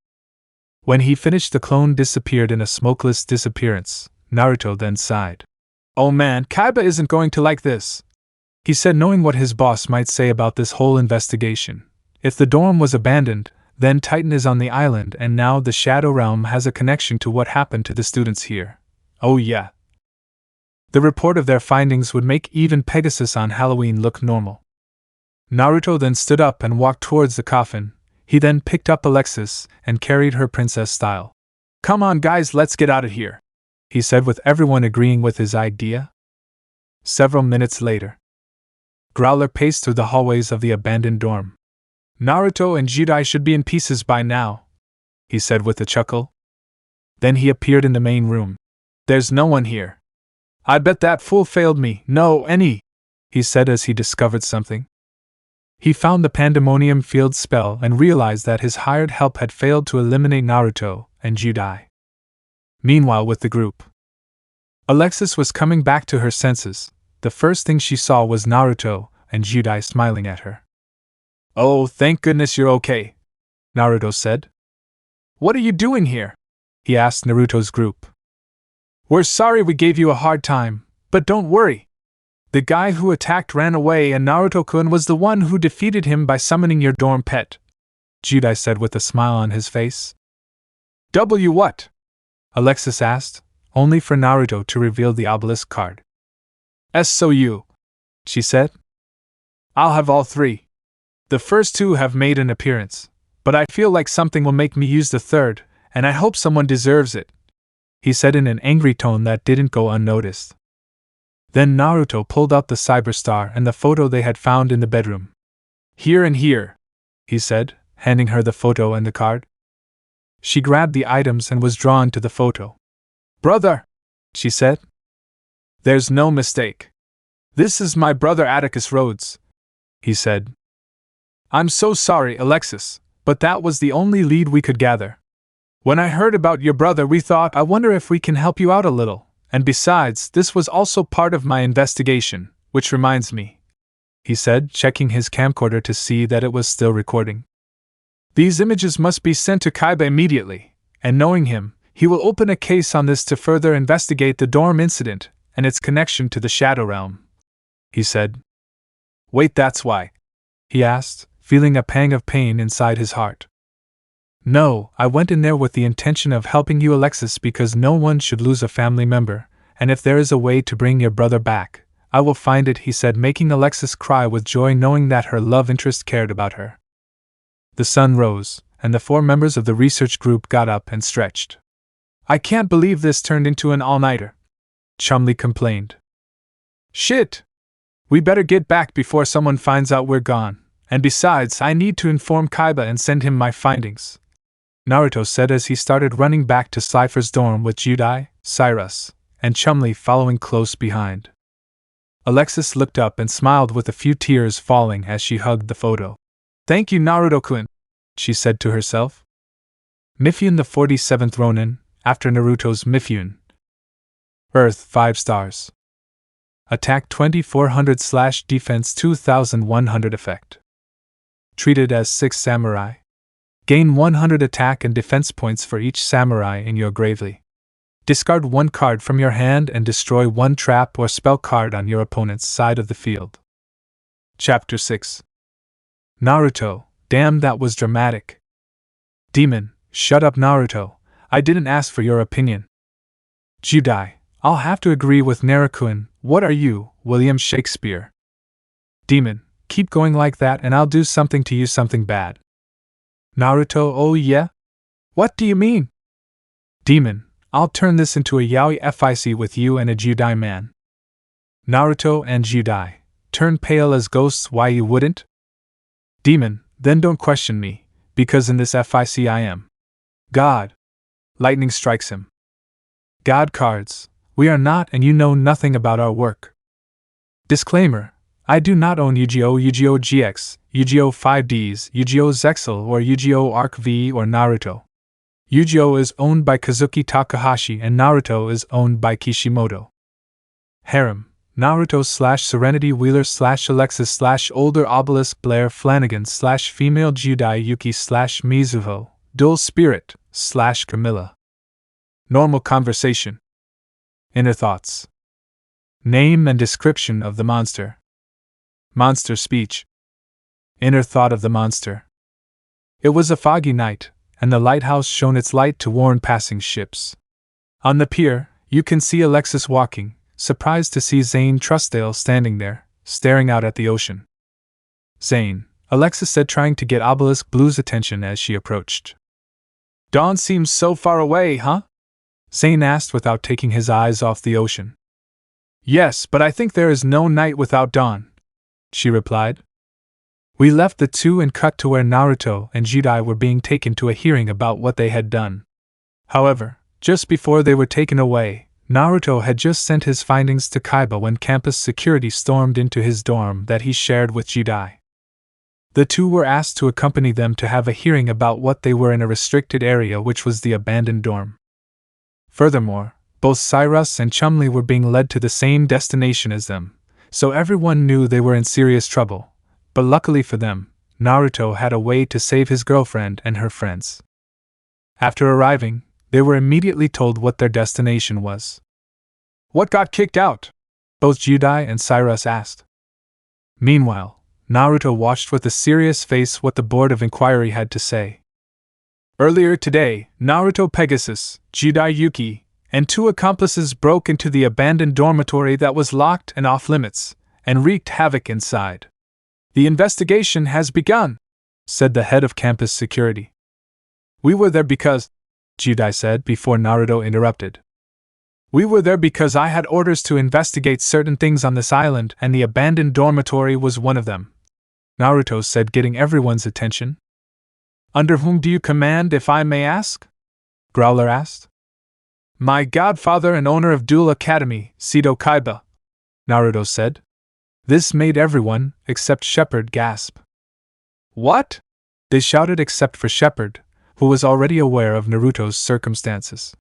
When he finished, the clone disappeared in a smokeless disappearance. Naruto then sighed. "Oh man, Kaiba isn't going to like this," he said, knowing what his boss might say about this whole investigation. If the dorm was abandoned, then Titan is on the island, and now the Shadow Realm has a connection to what happened to the students here. Oh yeah. The report of their findings would make even Pegasus on Halloween look normal. Naruto then stood up and walked towards the coffin. He then picked up Alexis and carried her princess style. "Come on guys, let's get out of here," he said, with everyone agreeing with his idea. Several minutes later, Growler paced through the hallways of the abandoned dorm. "Naruto and Judai should be in pieces by now," he said with a chuckle. Then he appeared in the main room. "There's no one here. I bet that fool failed me, he said as he discovered something. He found the Pandemonium Field spell and realized that his hired help had failed to eliminate Naruto and Judai. Meanwhile, with the group, Alexis was coming back to her senses. The first thing she saw was Naruto and Judai smiling at her. "Oh, thank goodness you're okay," Naruto said. "What are you doing here?" he asked Naruto's group. "We're sorry we gave you a hard time, but don't worry. The guy who attacked ran away and Naruto-kun was the one who defeated him by summoning your dorm pet," Judai said with a smile on his face. "W what?" Alexis asked, only for Naruto to reveal the obelisk card. "SOU," she said. "I'll have all three. The first two have made an appearance, but I feel like something will make me use the third, and I hope someone deserves it," he said in an angry tone that didn't go unnoticed. Then Naruto pulled out the cyberstar and the photo they had found in the bedroom. "Here and here," he said, handing her the photo and the card. She grabbed the items and was drawn to the photo. "Brother," she said. "There's no mistake. This is my brother Atticus Rhodes," he said. "I'm so sorry, Alexis, but that was the only lead we could gather. When I heard about your brother, we thought, I wonder if we can help you out a little. And besides, this was also part of my investigation, which reminds me," he said, checking his camcorder to see that it was still recording. "These images must be sent to Kaiba immediately, and knowing him, he will open a case on this to further investigate the dorm incident and its connection to the Shadow Realm," he said. "Wait, that's why?" he asked, feeling a pang of pain inside his heart. "No, I went in there with the intention of helping you, Alexis, because no one should lose a family member, and if there is a way to bring your brother back, I will find it," he said, making Alexis cry with joy knowing that her love interest cared about her. The sun rose, and the 4 members of the research group got up and stretched. "I can't believe this turned into an all-nighter," Chumlee complained. "Shit! We better get back before someone finds out we're gone, and besides, I need to inform Kaiba and send him my findings," Naruto said as he started running back to Slifer's dorm with Judai, Cyrus, and Chumlee following close behind. Alexis looked up and smiled with a few tears falling as she hugged the photo. "Thank you, Naruto-kun," she said to herself. Mifune, the 47th Ronin, after Naruto's Mifune. Earth 5 stars. Attack 2400 / Defense 2100 effect. Treated as 6 samurai. Gain 100 attack and defense points for each samurai in your gravely. Discard 1 card from your hand and destroy 1 trap or spell card on your opponent's side of the field. Chapter 6. Naruto, damn, that was dramatic. Demon, shut up, Naruto, I didn't ask for your opinion. Judai, I'll have to agree with Naruto-kun, what are you, William Shakespeare? Demon, keep going like that and I'll do something to you, something bad. Naruto, oh yeah? What do you mean? Demon, I'll turn this into a yaoi fic with you and a Judai man. Naruto and Judai, turn pale as ghosts, why you wouldn't? Demon, then don't question me, because in this fic I am God. Lightning strikes him. God cards, we are not, and you know nothing about our work. Disclaimer, I do not own Yu-Gi-Oh!, Yu-Gi-Oh! GX, Yu-Gi-Oh! 5Ds, Yu-Gi-Oh! Zexal, or Yu-Gi-Oh! Arc V or Naruto. Yu-Gi-Oh is owned by Kazuki Takahashi and Naruto is owned by Kishimoto. Harem, Naruto/Serenity Wheeler/Alexis/Older Obelisk Blair Flanagan/Female Judai Yuki/Mizuho, Dual Spirit/Camilla. Normal conversation. Inner thoughts. Name and description of the monster. Monster speech. Inner thought of the monster. It was a foggy night, and the lighthouse shone its light to warn passing ships. On the pier, you can see Alexis walking, surprised to see Zane Truesdale standing there, staring out at the ocean. Zane, Alexis said, trying to get Obelisk Blue's attention as she approached. Dawn seems so far away, huh? Zane asked without taking his eyes off the ocean. Yes, but I think there is no night without dawn, she replied. We left the two and cut to where Naruto and Judai were being taken to a hearing about what they had done. However, just before they were taken away, Naruto had just sent his findings to Kaiba when campus security stormed into his dorm that he shared with Judai. The two were asked to accompany them to have a hearing about what they were in a restricted area, which was the abandoned dorm. Furthermore, both Cyrus and Chumley were being led to the same destination as them, so everyone knew they were in serious trouble. But luckily for them, Naruto had a way to save his girlfriend and her friends. After arriving, they were immediately told what their destination was. What got kicked out? Both Judai and Cyrus asked. Meanwhile, Naruto watched with a serious face what the Board of Inquiry had to say. Earlier today, Naruto Pegasus, Judai Yuki, and two accomplices broke into the abandoned dormitory that was locked and off-limits, and wreaked havoc inside. The investigation has begun, said the head of campus security. We were there because, Judai said before Naruto interrupted. We were there because I had orders to investigate certain things on this island and the abandoned dormitory was one of them, Naruto said, getting everyone's attention. Under whom do you command, if I may ask? Growler asked. My godfather and owner of Duel Academy, Seto Kaiba, Naruto said. This made everyone, except Shepard, gasp. What? They shouted except for Shepard, who was already aware of Naruto's circumstances.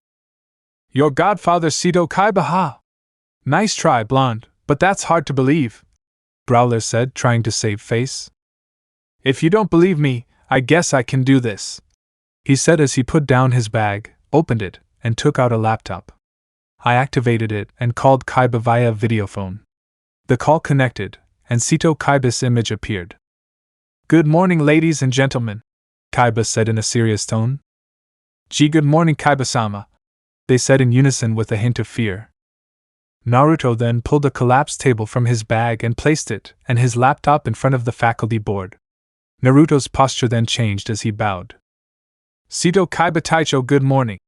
Your godfather Seto Kaiba, ha! Nice try, Blonde, but that's hard to believe, Growler said, trying to save face. If you don't believe me, I guess I can do this, he said as he put down his bag, opened it, and took out a laptop. I activated it and called Kaiba via videophone. The call connected, and Seto Kaiba's image appeared. Good morning, ladies and gentlemen, Kaiba said in a serious tone. Gee, good morning, Kaiba-sama, they said in unison with a hint of fear. Naruto then pulled a collapsed table from his bag and placed it and his laptop in front of the faculty board. Naruto's posture then changed as he bowed. Seto Kaiba Taicho, good morning,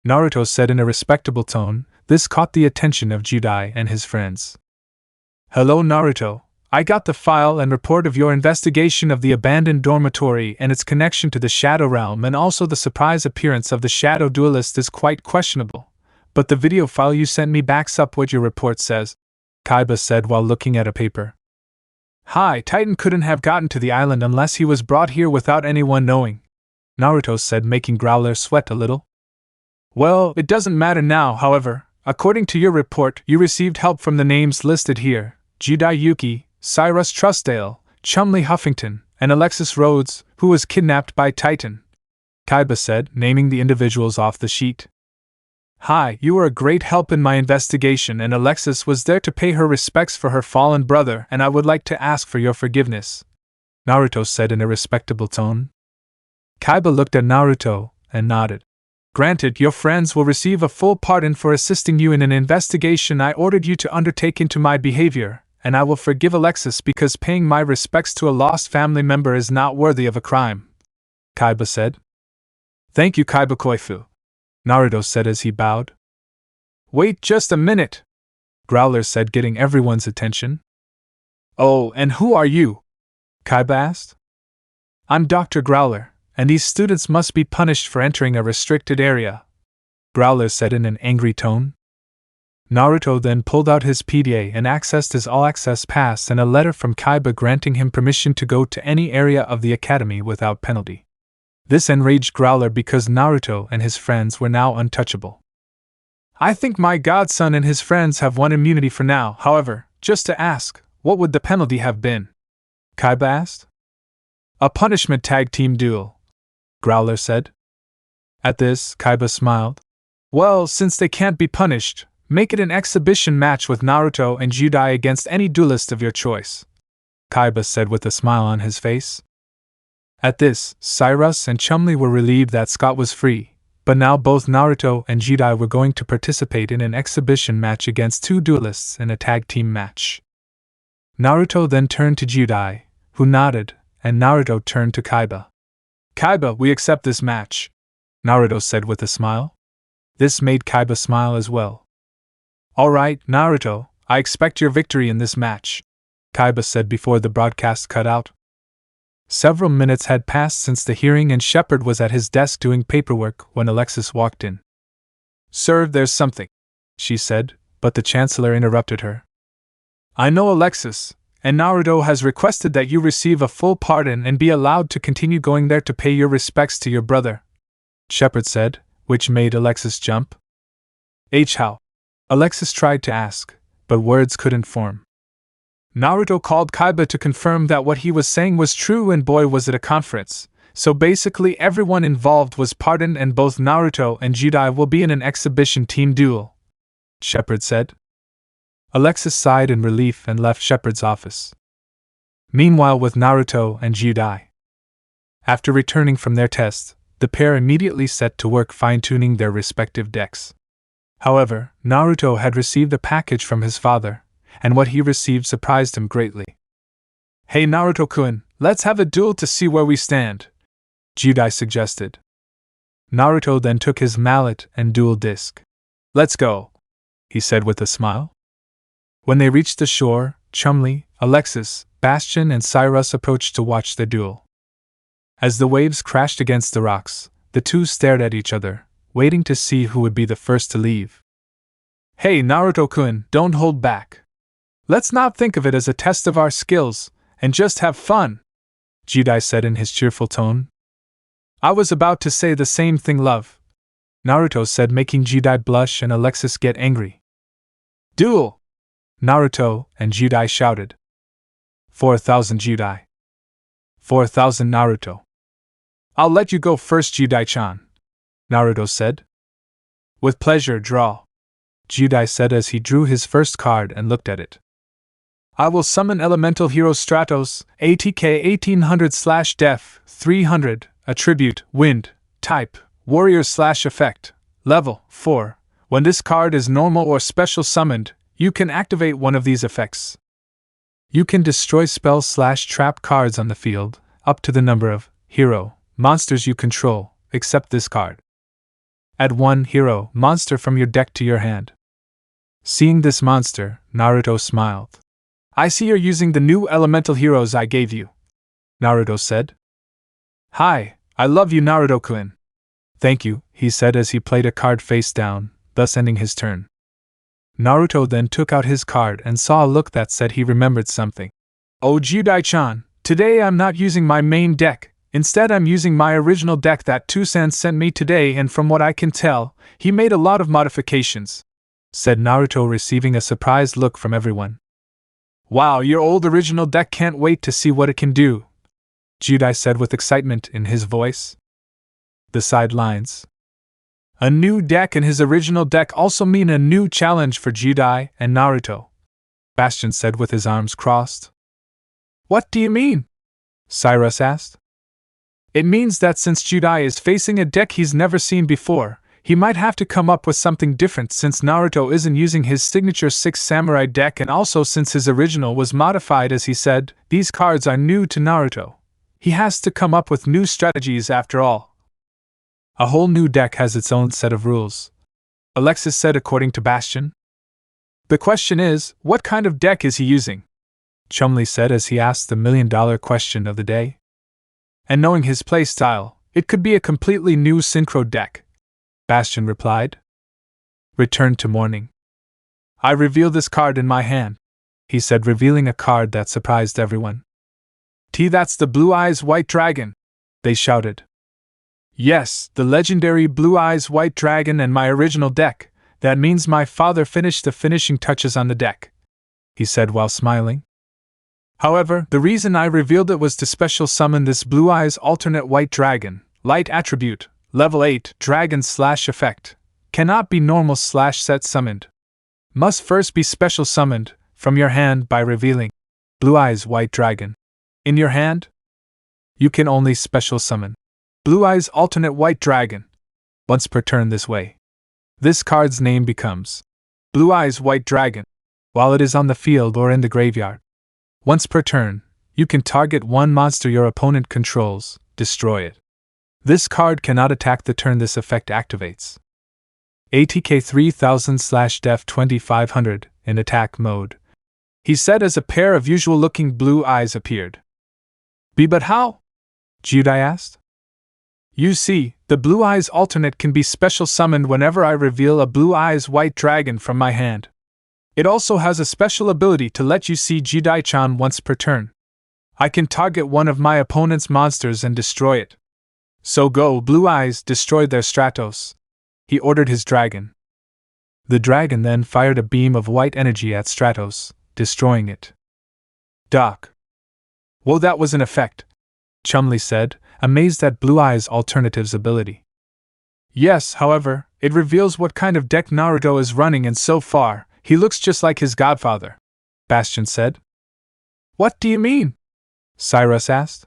Naruto said in a respectable tone. This caught the attention of Judai and his friends. Hello, Naruto. I got the file and report of your investigation of the abandoned dormitory and its connection to the Shadow Realm, and also the surprise appearance of the Shadow Duelist is quite questionable. But the video file you sent me backs up what your report says, Kaiba said while looking at a paper. Hi, Titan couldn't have gotten to the island unless he was brought here without anyone knowing, Naruto said, making Growler sweat a little. Well, it doesn't matter now, however. According to your report, you received help from the names listed here. Judai Yuki, Cyrus Truesdale, Chumley Huffington, and Alexis Rhodes, who was kidnapped by Titan, Kaiba said, naming the individuals off the sheet. Hi, you were a great help in my investigation, and Alexis was there to pay her respects for her fallen brother, and I would like to ask for your forgiveness, Naruto said in a respectable tone. Kaiba looked at Naruto and nodded. Granted, your friends will receive a full pardon for assisting you in an investigation I ordered you to undertake into my behavior, and I will forgive Alexis because paying my respects to a lost family member is not worthy of a crime, Kaiba said. Thank you, Kaiba Koifu, Naruto said as he bowed. Wait just a minute, Growler said, getting everyone's attention. Oh, and who are you? Kaiba asked. I'm Dr. Growler, and these students must be punished for entering a restricted area, Growler said in an angry tone. Naruto then pulled out his PDA and accessed his all-access pass and a letter from Kaiba granting him permission to go to any area of the academy without penalty. This enraged Growler because Naruto and his friends were now untouchable. I think my godson and his friends have won immunity for now, however, just to ask, what would the penalty have been? Kaiba asked. A punishment tag team duel, Growler said. At this, Kaiba smiled. Well, since they can't be punished, make it an exhibition match with Naruto and Judai against any duelist of your choice, Kaiba said with a smile on his face. At this, Cyrus and Chumley were relieved that Scott was free, but now both Naruto and Judai were going to participate in an exhibition match against two duelists in a tag team match. Naruto then turned to Judai, who nodded, and Naruto turned to Kaiba. Kaiba, we accept this match, Naruto said with a smile. This made Kaiba smile as well. Alright, Naruto, I expect your victory in this match, Kaiba said before the broadcast cut out. Several minutes had passed since the hearing and Shepard was at his desk doing paperwork when Alexis walked in. Sir, there's something, she said, but the Chancellor interrupted her. I know Alexis, and Naruto has requested that you receive a full pardon and be allowed to continue going there to pay your respects to your brother, Shepard said, which made Alexis jump. How? Alexis tried to ask, but words couldn't form. Naruto called Kaiba to confirm that what he was saying was true, and boy was it a conference, so basically everyone involved was pardoned and both Naruto and Judai will be in an exhibition team duel, Shepard said. Alexis sighed in relief and left Shepard's office. Meanwhile, with Naruto and Judai. After returning from their test, the pair immediately set to work fine-tuning their respective decks. However, Naruto had received a package from his father, and what he received surprised him greatly. Hey Naruto-kun, let's have a duel to see where we stand, Judai suggested. Naruto then took his mallet and duel disc. Let's go, he said with a smile. When they reached the shore, Chumley, Alexis, Bastion and Cyrus approached to watch the duel. As the waves crashed against the rocks, the two stared at each other, waiting to see who would be the first to leave. Hey Naruto-kun, don't hold back. Let's not think of it as a test of our skills, and just have fun, Judai said in his cheerful tone. I was about to say the same thing, love, Naruto said, making Judai blush and Alexis get angry. Duel! Naruto and Judai shouted. 4,000 Judai. 4,000 Naruto. I'll let you go first, Judai-chan, Naruto said. With pleasure, draw, Judai said as he drew his first card and looked at it. I will summon Elemental Hero Stratos, ATK 1800/Def 300, Attribute, Wind, Type, Warrior/Effect, Level 4. When this card is normal or special summoned, you can activate one of these effects. You can destroy spell/trap cards on the field, up to the number of hero monsters you control, except this card. Add one hero monster from your deck to your hand. Seeing this monster, Naruto smiled. I see you're using the new elemental heroes I gave you, Naruto said. Hi, I love you, Naruto-kun. Thank you, he said as he played a card face down, thus ending his turn. Naruto then took out his card and saw a look that said he remembered something. Oh Judai-chan, today I'm not using my main deck, instead I'm using my original deck that Tusan sent me today, and from what I can tell, he made a lot of modifications, said Naruto, receiving a surprised look from everyone. Wow, your old original deck, can't wait to see what it can do, Judai said with excitement in his voice. The sidelines. A new deck and his original deck also mean a new challenge for Judai and Naruto, Bastion said with his arms crossed. What do you mean? Cyrus asked. It means that since Judai is facing a deck he's never seen before, he might have to come up with something different, since Naruto isn't using his signature 6 Samurai deck, and also since his original was modified as he said, these cards are new to Naruto. He has to come up with new strategies after all. A whole new deck has its own set of rules, Alexis said according to Bastion. The question is, what kind of deck is he using? Chumley said as he asked the million-dollar question of the day. And knowing his play style, it could be a completely new synchro deck, Bastion replied. Return to morning. I reveal this card in my hand, he said, revealing a card that surprised everyone. That's the Blue Eyes White Dragon, they shouted. Yes, the legendary Blue Eyes White Dragon and my original deck. That means my father finished the finishing touches on the deck, he said while smiling. However, the reason I revealed it was to special summon this Blue Eyes alternate White Dragon, light attribute, level 8, dragon / effect. Cannot be normal / set summoned. Must first be special summoned from your hand by revealing Blue Eyes White Dragon. In your hand, you can only special summon Blue Eyes alternate White Dragon once per turn this way. This card's name becomes Blue Eyes White Dragon while it is on the field or in the graveyard. Once per turn, you can target one monster your opponent controls, destroy it. This card cannot attack the turn this effect activates. ATK 3000/Def 2500 in attack mode, he said as a pair of usual looking blue eyes appeared. But how? Judai asked. You see, the Blue Eyes alternate can be special summoned whenever I reveal a Blue Eyes White Dragon from my hand. It also has a special ability to let you see Jidai-chan once per turn. I can target one of my opponent's monsters and destroy it. So go, Blue Eyes, destroy their Stratos, he ordered his dragon. The dragon then fired a beam of white energy at Stratos, destroying it. Doc. Whoa, that was an effect, Chumley said, amazed at Blue Eyes Alternative's ability. Yes, however, it reveals what kind of deck Naruto is running, and so far, he looks just like his godfather, Bastion said. What do you mean? Cyrus asked.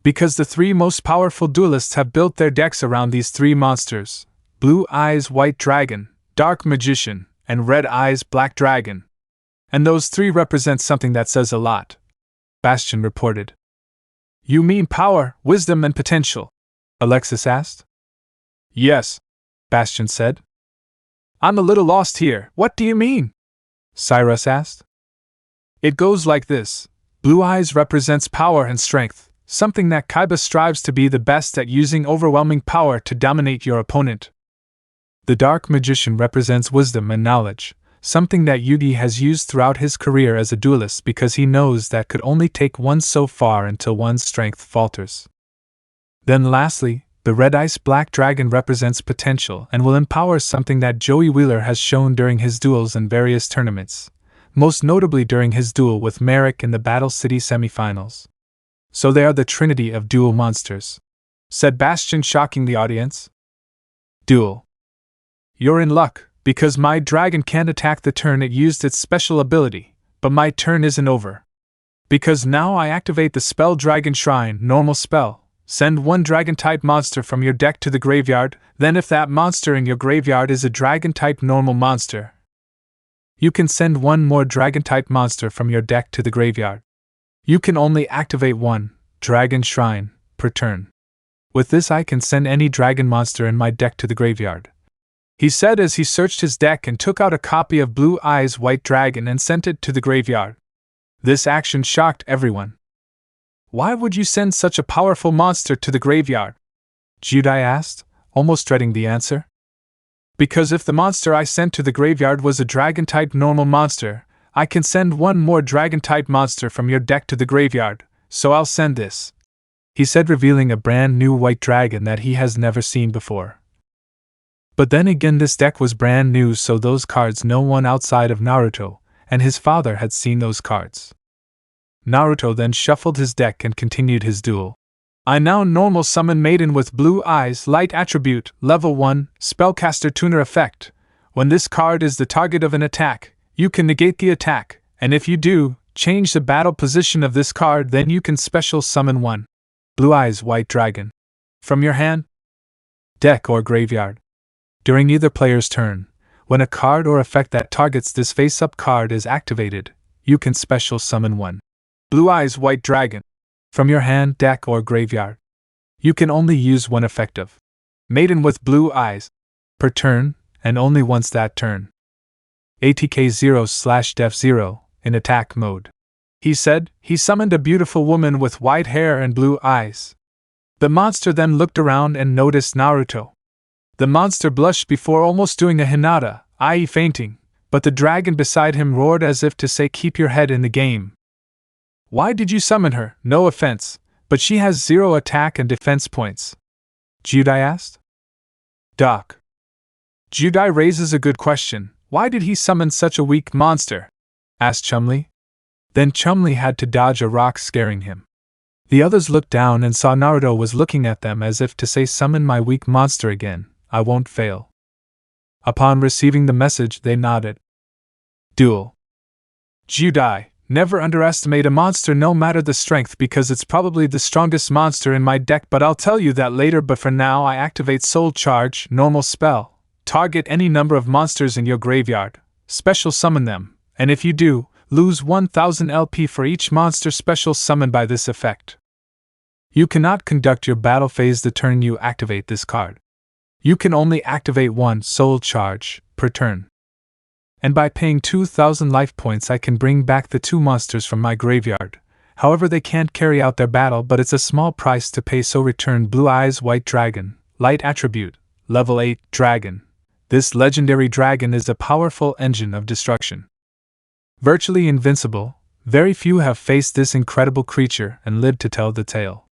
Because the three most powerful duelists have built their decks around these three monsters: Blue Eyes White Dragon, Dark Magician, and Red Eyes Black Dragon. And those three represent something that says a lot, Bastion reported. You mean power, wisdom, and potential? Alexis asked. Yes, Bastion said. I'm a little lost here. What do you mean? Cyrus asked. It goes like this. Blue Eyes represents power and strength, something that Kaiba strives to be the best at, using overwhelming power to dominate your opponent. The Dark Magician represents wisdom and knowledge, something that Yugi has used throughout his career as a duelist because he knows that could only take one so far until one's strength falters. Then lastly, the Red Ice Black Dragon represents potential and will empower something that Joey Wheeler has shown during his duels in various tournaments, most notably during his duel with Merrick in the Battle City semifinals. So they are the trinity of duel monsters, said Bastion, shocking the audience. Duel. You're in luck, because my dragon can't attack the turn it used its special ability, but my turn isn't over. Because now I activate the spell Dragon Shrine, normal spell. Send one dragon-type monster from your deck to the graveyard, then if that monster in your graveyard is a dragon-type normal monster, you can send one more dragon-type monster from your deck to the graveyard. You can only activate one Dragon Shrine per turn. With this I can send any dragon monster in my deck to the graveyard, he said as he searched his deck and took out a copy of Blue Eyes White Dragon and sent it to the graveyard. This action shocked everyone. Why would you send such a powerful monster to the graveyard? Judai asked, almost dreading the answer. Because if the monster I sent to the graveyard was a dragon-type normal monster, I can send one more dragon-type monster from your deck to the graveyard, so I'll send this, he said, revealing a brand new white dragon that he has never seen before. But then again, this deck was brand new, so those cards no one outside of Naruto and his father had seen those cards. Naruto then shuffled his deck and continued his duel. I now normal summon Maiden with Blue Eyes Light Attribute, Level 1, Spellcaster Tuner Effect. When this card is the target of an attack, you can negate the attack, and if you do, change the battle position of this card, then you can special summon one Blue Eyes White Dragon from your hand, deck, or graveyard. During either player's turn, when a card or effect that targets this face-up card is activated, you can special summon one Blue Eyes White Dragon from your hand, deck, or graveyard. You can only use one effect of Maiden with Blue Eyes per turn, and only once that turn. ATK 0/Def 0 in attack mode. He said he summoned a beautiful woman with white hair and blue eyes. The monster then looked around and noticed Naruto. The monster blushed before almost doing a Hinata, i.e. fainting, but the dragon beside him roared as if to say, keep your head in the game. Why did you summon her? No offense, but she has 0 attack and defense points. Judai asked. Doc. Judai raises a good question. Why did he summon such a weak monster? Asked Chumley. Then Chumley had to dodge a rock scaring him. The others looked down and saw Naruto was looking at them as if to say, summon my weak monster again, I won't fail. Upon receiving the message, they nodded. Duel. Judai, never underestimate a monster no matter the strength because it's probably the strongest monster in my deck, but I'll tell you that later. But for now I activate Soul Charge, normal spell. Target any number of monsters in your graveyard, special summon them, and if you do, lose 1000 LP for each monster special summoned by this effect. You cannot conduct your battle phase the turn you activate this card. You can only activate one Soul Charge per turn. And by paying 2000 life points I can bring back the 2 monsters from my graveyard. However, they can't carry out their battle, but it's a small price to pay, so return Blue Eyes White Dragon, Light Attribute, Level 8 Dragon. This legendary dragon is a powerful engine of destruction. Virtually invincible, very few have faced this incredible creature and lived to tell the tale.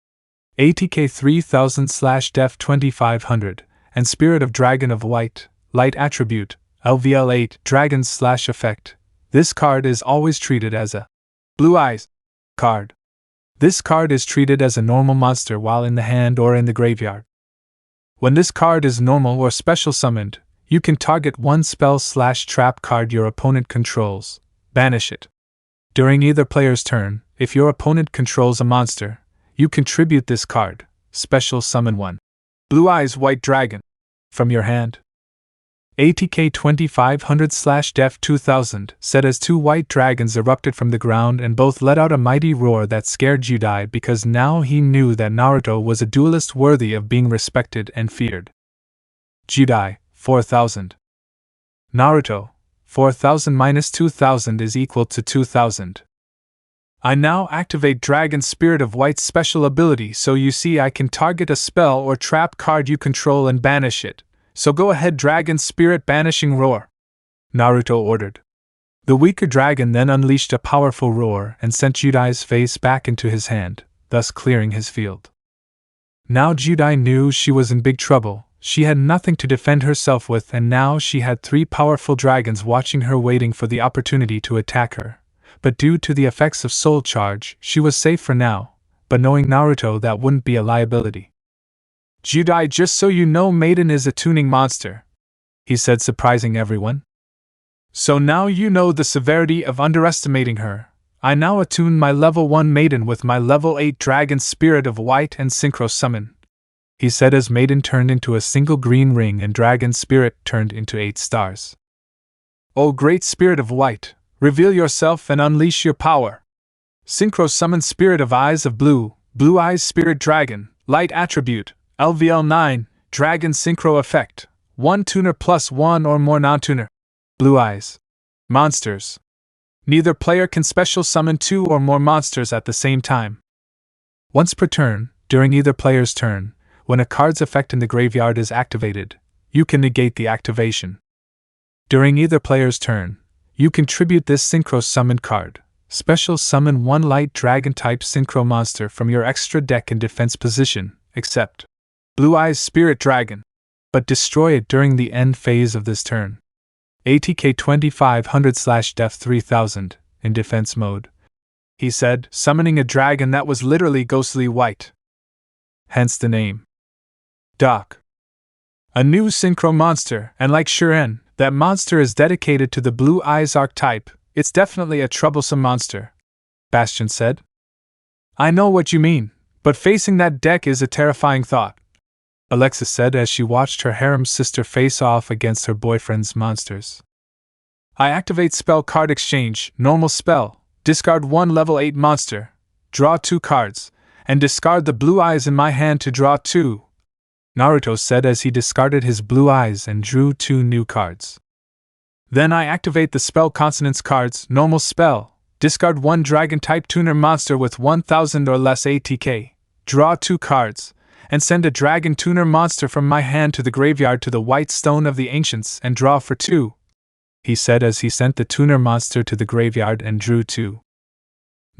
ATK 3000/Def 2500, and Spirit of Dragon of White, Light Attribute, LVL 8 Dragons/Effect. This card is always treated as a Blue Eyes card. This card is treated as a normal monster while in the hand or in the graveyard. When this card is normal or special summoned, you can target one spell/trap card your opponent controls, banish it. During either player's turn, if your opponent controls a monster, you contribute this card, special summon one Blue Eyes White Dragon from your hand. ATK 2500/Def 2000 said as 2 white dragons erupted from the ground and both let out a mighty roar that scared Judai because now he knew that Naruto was a duelist worthy of being respected and feared. Judai, 4000. Naruto, 4000 minus 2000 is equal to 2000. I now activate Dragon Spirit of White special ability, so you see I can target a spell or trap card you control and banish it. So go ahead, Dragon Spirit, banishing roar, Naruto ordered. The weaker dragon then unleashed a powerful roar and sent Judai's face back into his hand, thus clearing his field. Now Judai knew she was in big trouble. She had nothing to defend herself with, and now she had 3 powerful dragons watching her, waiting for the opportunity to attack her. But due to the effects of Soul Charge, she was safe for now, but knowing Naruto, that wouldn't be a liability. Judai, just so you know, Maiden is a tuning monster, he said, surprising everyone. So now you know the severity of underestimating her. I now attune my level 1 Maiden with my level 8 Dragon Spirit of White and Synchro Summon, he said as Maiden turned into a single green ring and Dragon Spirit turned into 8 stars. O great Spirit of White, reveal yourself and unleash your power. Synchro Summon Spirit of Eyes of Blue, Blue Eyes Spirit Dragon, Light Attribute, LVL 9, Dragon Synchro Effect, 1 tuner plus 1 or more non-tuner. Blue Eyes. Monsters. Neither player can special summon 2 or more monsters at the same time. Once per turn, during either player's turn, when a card's effect in the graveyard is activated, you can negate the activation. During either player's turn, you contribute this Synchro Summon card, special summon 1 light dragon type Synchro monster from your extra deck in defense position, except Blue Eyes Spirit Dragon, but destroy it during the end phase of this turn. ATK 2500/Def 3000, in defense mode, he said, summoning a dragon that was literally ghostly white. Hence the name. Doc. A new Synchro monster, and like Sharigan, that monster is dedicated to the Blue Eyes archetype. It's definitely a troublesome monster, Bastion said. I know what you mean, but facing that deck is a terrifying thought, Alexis said as she watched her harem sister face off against her boyfriend's monsters. I activate Spell Card Exchange, normal spell, discard 1 level 8 monster, draw 2 cards, and discard the Blue Eyes in my hand to draw 2, Naruto said as he discarded his Blue Eyes and drew 2 new cards. Then I activate the Spell Consonance cards, normal spell, discard 1 Dragon-type tuner monster with 1000 or less ATK, draw 2 cards, and send a Dragon tuner monster from my hand to the graveyard to the White Stone of the Ancients and draw for 2, he said as he sent the tuner monster to the graveyard and drew 2.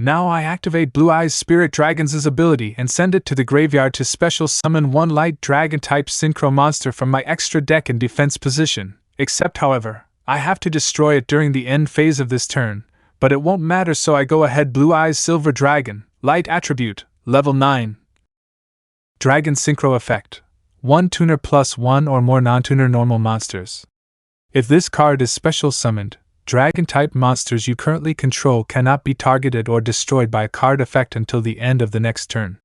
Now I activate Blue Eyes Spirit Dragon's ability and send it to the graveyard to special summon one light dragon-type synchro monster from my extra deck in defense position, except however, I have to destroy it during the end phase of this turn, but it won't matter, so I go ahead. Blue Eyes Silver Dragon, Light Attribute, Level 9. Dragon Synchro Effect. 1 tuner plus 1 or more non-tuner normal monsters. If this card is special summoned, Dragon-type monsters you currently control cannot be targeted or destroyed by a card effect until the end of the next turn.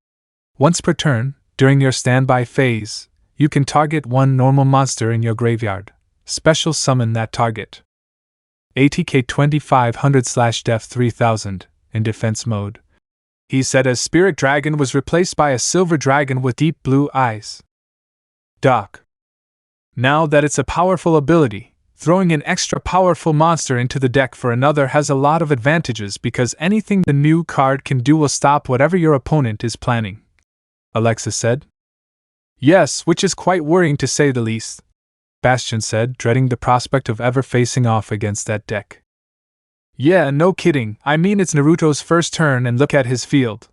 Once per turn, during your standby phase, you can target one normal monster in your graveyard. Special summon that target. ATK 2500/Def 3000, in defense mode. He said as Spirit Dragon was replaced by a Silver Dragon with deep blue eyes. Doc. Now that it's a powerful ability, throwing an extra powerful monster into the deck for another has a lot of advantages because anything the new card can do will stop whatever your opponent is planning. Alexis said. Yes, which is quite worrying to say the least, Bastion said, dreading the prospect of ever facing off against that deck. Yeah, no kidding, I mean it's Naruto's first turn and look at his field.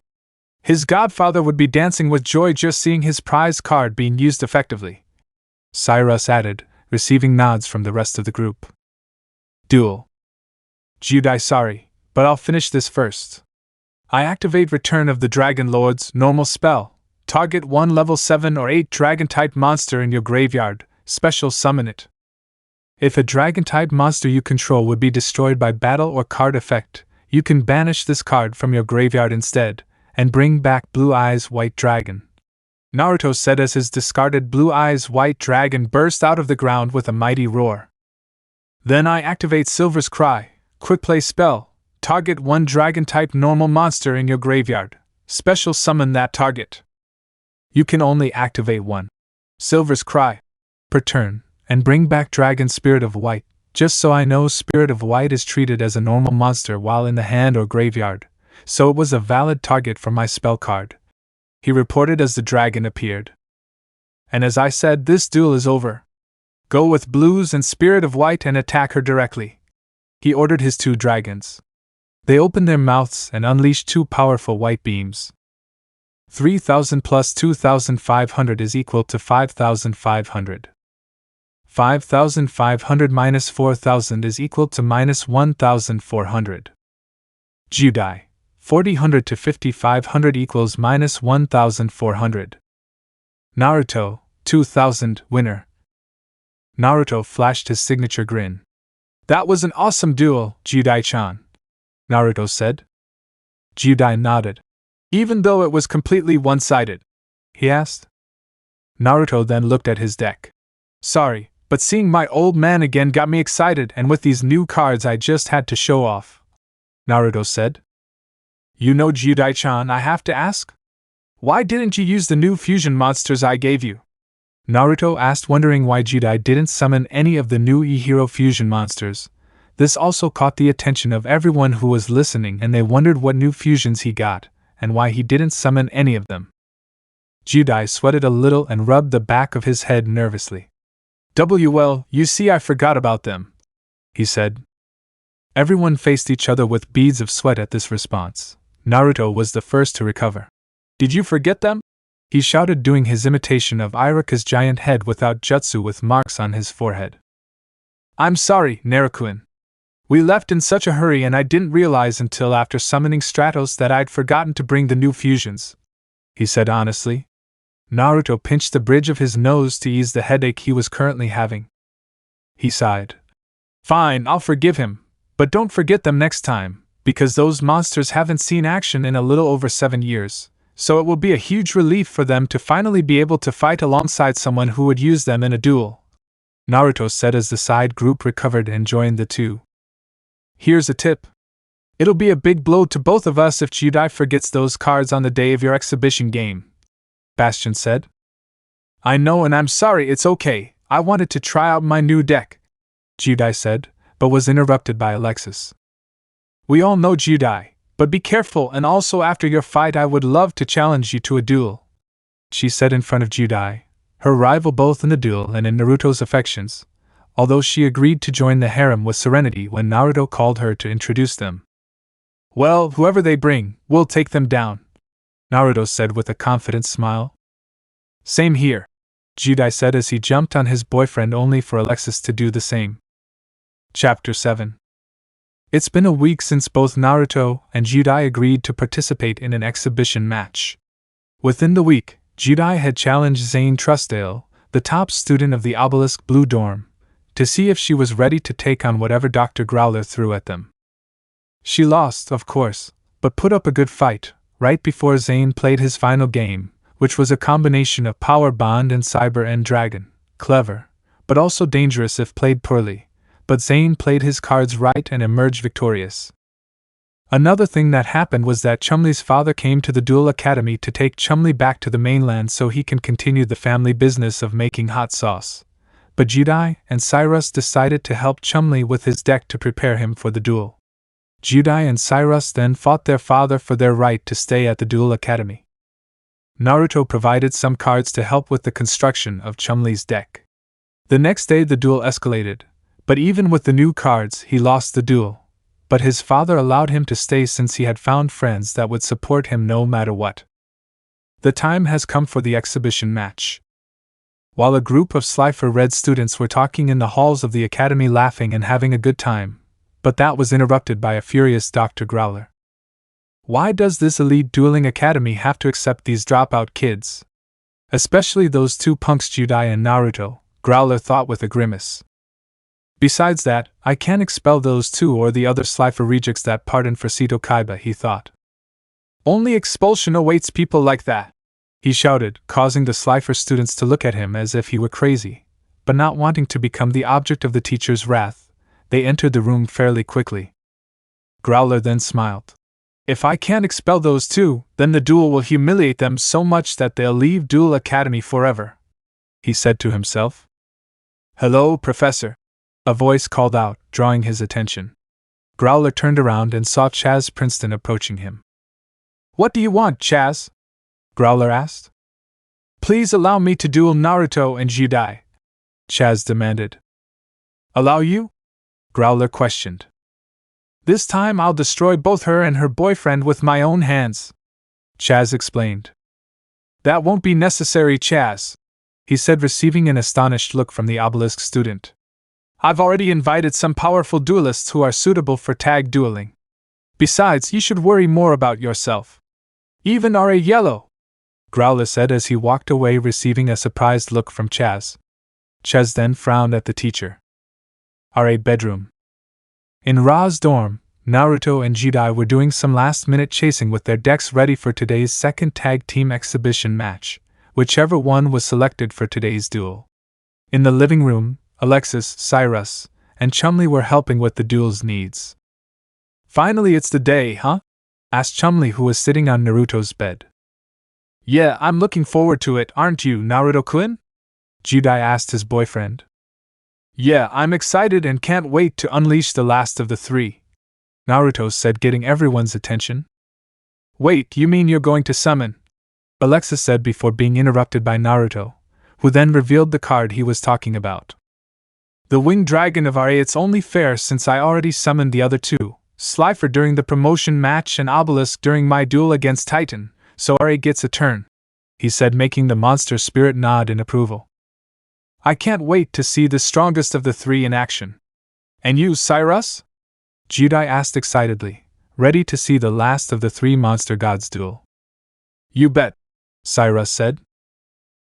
His godfather would be dancing with joy just seeing his prize card being used effectively. Cyrus added, receiving nods from the rest of the group. Duel. Judai, sorry, but I'll finish this first. I activate Return of the Dragon Lord's normal spell. Target one level 7 or 8 dragon-type monster in your graveyard, special summon it. If a dragon-type monster you control would be destroyed by battle or card effect, you can banish this card from your graveyard instead, and bring back Blue Eyes White Dragon. Naruto said as his discarded Blue Eyes White Dragon burst out of the ground with a mighty roar. Then I activate Silver's Cry, quick play spell, target one dragon-type normal monster in your graveyard, special summon that target. You can only activate one Silver's Cry per turn, and bring back Dragon Spirit of White, just so I know Spirit of White is treated as a normal monster while in the hand or graveyard, so it was a valid target for my spell card. He reported as the dragon appeared. And as I said, this duel is over. Go with Blues and Spirit of White and attack her directly. He ordered his 2 dragons. They opened their mouths and unleashed 2 powerful white beams. 3000 plus 2500 is equal to 5500. 5500 minus 4000 is equal to minus 1400. Judai. 4000 to 5500 equals minus 1400. Naruto, 2000, winner. Naruto flashed his signature grin. That was an awesome duel, Judai-chan, Naruto said. Judai nodded. Even though it was completely one-sided? He asked. Naruto then looked at his deck. Sorry, but seeing my old man again got me excited, and with these new cards I just had to show off, Naruto said. You know, Judai-chan, I have to ask? Why didn't you use the new fusion monsters I gave you? Naruto asked, wondering why Judai didn't summon any of the new E-Hero fusion monsters. This also caught the attention of everyone who was listening, and they wondered what new fusions he got, and why he didn't summon any of them. Judai sweated a little and rubbed the back of his head nervously. Well, you see, I forgot about them, he said. Everyone faced each other with beads of sweat at this response. Naruto was the first to recover. Did you forget them? He shouted, doing his imitation of Iruka's giant head without jutsu with marks on his forehead. I'm sorry, Naruto-kun. We left in such a hurry and I didn't realize until after summoning Stratos that I'd forgotten to bring the new fusions, he said honestly. Naruto pinched the bridge of his nose to ease the headache he was currently having. He sighed. Fine, I'll forgive him, but don't forget them next time, because those monsters haven't seen action in a little over 7 years, so it will be a huge relief for them to finally be able to fight alongside someone who would use them in a duel, Naruto said as the side group recovered and joined the two. Here's a tip. It'll be a big blow to both of us if Judai forgets those cards on the day of your exhibition game, Bastion said. I know, and I'm sorry, it's okay, I wanted to try out my new deck, Judai said, but was interrupted by Alexis. We all know, Judai, but be careful, and also after your fight I would love to challenge you to a duel, she said in front of Judai, her rival both in the duel and in Naruto's affections, although she agreed to join the harem with serenity when Naruto called her to introduce them. Well, whoever they bring, we'll take them down, Naruto said with a confident smile. Same here, Judai said as he jumped on his boyfriend only for Alexis to do the same. Chapter 7. It's been a week since both Naruto and Judai agreed to participate in an exhibition match. Within the week, Judai had challenged Zane Truesdale, the top student of the Obelisk Blue Dorm, to see if she was ready to take on whatever Dr. Growler threw at them. She lost, of course, but put up a good fight, right before Zane played his final game, which was a combination of Power Bond and Cyber End Dragon. Clever, but also dangerous if played poorly, but Zane played his cards right and emerged victorious. Another thing that happened was that Chumley's father came to the Duel Academy to take Chumley back to the mainland so he can continue the family business of making hot sauce. But Judai and Cyrus decided to help Chumley with his deck to prepare him for the duel. Judai and Cyrus then fought their father for their right to stay at the Duel Academy. Naruto provided some cards to help with the construction of Chumley's deck. The next day the duel escalated, but even with the new cards he lost the duel, but his father allowed him to stay since he had found friends that would support him no matter what. The time has come for the exhibition match. While a group of Slifer Red students were talking in the halls of the academy laughing and having a good time, but that was interrupted by a furious Dr. Growler. Why does this elite dueling academy have to accept these dropout kids? Especially those two punks Judai and Naruto, Growler thought with a grimace. Besides that, I can't expel those two or the other Slifer rejects that pardon for Sito Kaiba, he thought. Only expulsion awaits people like that, he shouted, causing the Slifer students to look at him as if he were crazy, but not wanting to become the object of the teacher's wrath. They entered the room fairly quickly. Growler then smiled. If I can't expel those two, then the duel will humiliate them so much that they'll leave Duel Academy forever, he said to himself. Hello, Professor, a voice called out, drawing his attention. Growler turned around and saw Chaz Princeton approaching him. What do you want, Chaz? Growler asked. Please allow me to duel Naruto and Judai, Chaz demanded. Allow you? Growler questioned. This time I'll destroy both her and her boyfriend with my own hands, Chaz explained. That won't be necessary, Chaz, he said, receiving an astonished look from the Obelisk student. I've already invited some powerful duelists who are suitable for tag dueling. Besides, you should worry more about yourself. Even R.A. Yellow, Growler said as he walked away, receiving a surprised look from Chaz. Chaz then frowned at the teacher. R.A. bedroom. In Ra's dorm, Naruto and Judai were doing some last-minute chasing with their decks ready for today's second tag team exhibition match, whichever one was selected for today's duel. In the living room, Alexis, Cyrus, and Chumley were helping with the duel's needs. Finally it's the day, huh? Asked Chumley, who was sitting on Naruto's bed. Yeah, I'm looking forward to it, aren't you, Naruto-kun? Judai asked his boyfriend. Yeah, I'm excited and can't wait to unleash the last of the three, Naruto said, getting everyone's attention. Wait, you mean you're going to summon? Alexis said before being interrupted by Naruto, who then revealed the card he was talking about. The Winged Dragon of Ra. It's only fair since I already summoned the other two, Slifer during the promotion match and Obelisk during my duel against Titan, so Ra gets a turn, he said, making the monster spirit nod in approval. I can't wait to see the strongest of the three in action. And you, Cyrus? Judai asked excitedly, ready to see the last of the three monster gods duel. You bet, Cyrus said.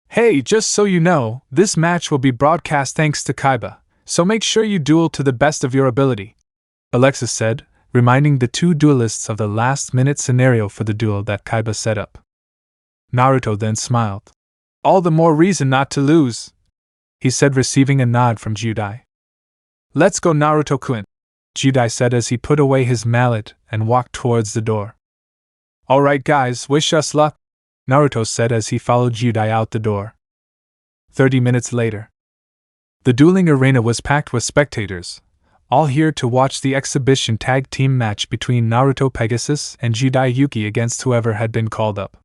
Hey, just so you know, this match will be broadcast thanks to Kaiba, so make sure you duel to the best of your ability, Alexis said, reminding the two duelists of the last-minute scenario for the duel that Kaiba set up. Naruto then smiled. All the more reason not to lose, he said, receiving a nod from Judai. Let's go, Naruto-kun, Judai said as he put away his mallet and walked towards the door. Alright guys, wish us luck, Naruto said as he followed Judai out the door. 30 minutes later. The dueling arena was packed with spectators, all here to watch the exhibition tag team match between Naruto Pegasus and Judai Yuki against whoever had been called up.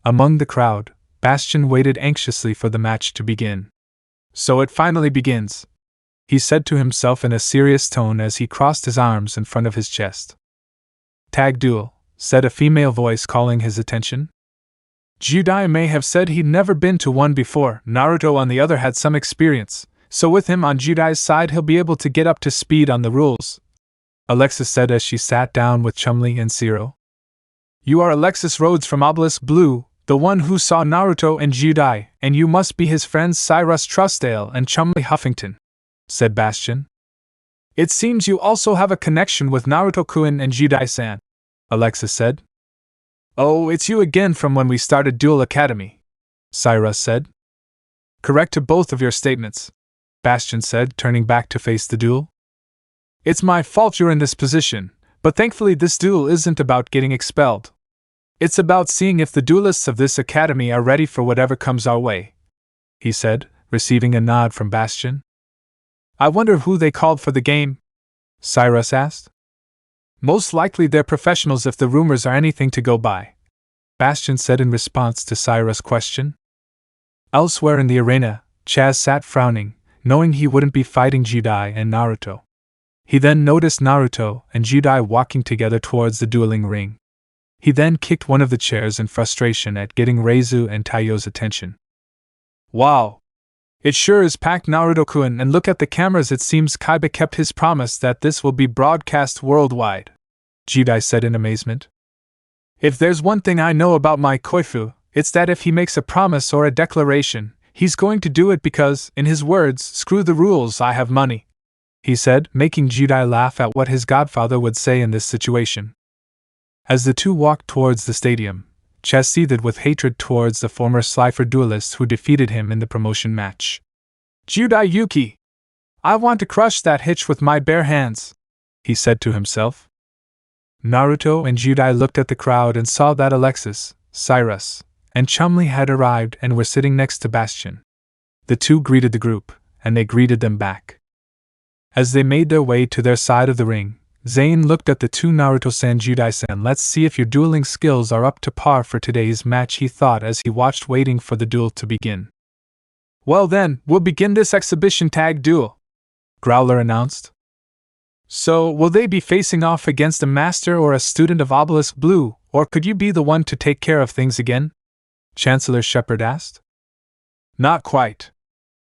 Among the crowd, Bastion waited anxiously for the match to begin. So it finally begins, he said to himself in a serious tone as he crossed his arms in front of his chest. Tag duel, said a female voice calling his attention. Judai may have said he'd never been to one before. Naruto on the other had some experience, so with him on Judai's side he'll be able to get up to speed on the rules, Alexis said as she sat down with Chumli and Zero. You are Alexis Rhodes from Obelisk Blue, the one who saw Naruto and Judai, and you must be his friends Cyrus Trustdale and Chumli Huffington, said Bastion. It seems you also have a connection with Naruto-kun and Judai-san, Alexis said. Oh, it's you again from when we started Duel Academy, Cyrus said. Correct to both of your statements, Bastion said, turning back to face the duel. It's my fault you're in this position, but thankfully this duel isn't about getting expelled. It's about seeing if the duelists of this academy are ready for whatever comes our way, he said, receiving a nod from Bastion. I wonder who they called for the game, Cyrus asked. Most likely they're professionals if the rumors are anything to go by, Bastion said in response to Cyrus' question. Elsewhere in the arena, Chaz sat frowning, knowing he wouldn't be fighting Judai and Naruto. He then noticed Naruto and Judai walking together towards the dueling ring. He then kicked one of the chairs in frustration at getting Reizu and Taiyo's attention. Wow! It sure is packed, Naruto-kun, and look at the cameras. It seems Kaiba kept his promise that this will be broadcast worldwide, Judai said in amazement. If there's one thing I know about my Koifu, it's that if he makes a promise or a declaration, he's going to do it because, in his words, screw the rules, I have money, he said, making Judai laugh at what his godfather would say in this situation. As the two walked towards the stadium, Chaz seethed with hatred towards the former Slifer duelist who defeated him in the promotion match. Judai Yuki! I want to crush that hitch with my bare hands, he said to himself. Naruto and Judai looked at the crowd and saw that Alexis, Cyrus, and Chumli had arrived and were sitting next to Bastion. The two greeted the group, and they greeted them back. As they made their way to their side of the ring, Zane looked at the two. Naruto-san, Judai-san, let's see if your dueling skills are up to par for today's match, he thought as he watched, waiting for the duel to begin. Well then, we'll begin this exhibition tag duel, Growler announced. So, will they be facing off against a master or a student of Obelisk Blue, or could you be the one to take care of things again? Chancellor Shepard asked. Not quite.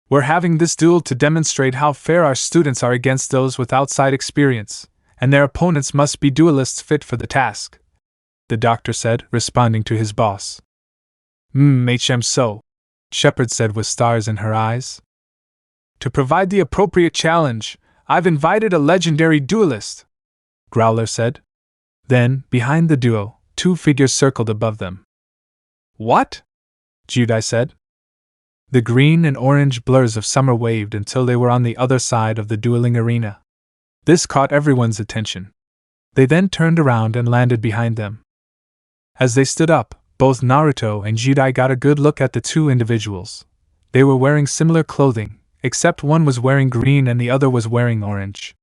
We're having this duel to demonstrate how fair our students are against those with outside experience, and their opponents must be duelists fit for the task, the doctor said, responding to his boss. So, Shepard said with stars in her eyes. To provide the appropriate challenge, I've invited a legendary duelist, Growler said. Then, behind the duo, two figures circled above them. What? Judai said. The green and orange blurs of summer waved until they were on the other side of the dueling arena. This caught everyone's attention. They then turned around and landed behind them. As they stood up, both Naruto and Judai got a good look at the two individuals. They were wearing similar clothing, except one was wearing green and the other was wearing orange.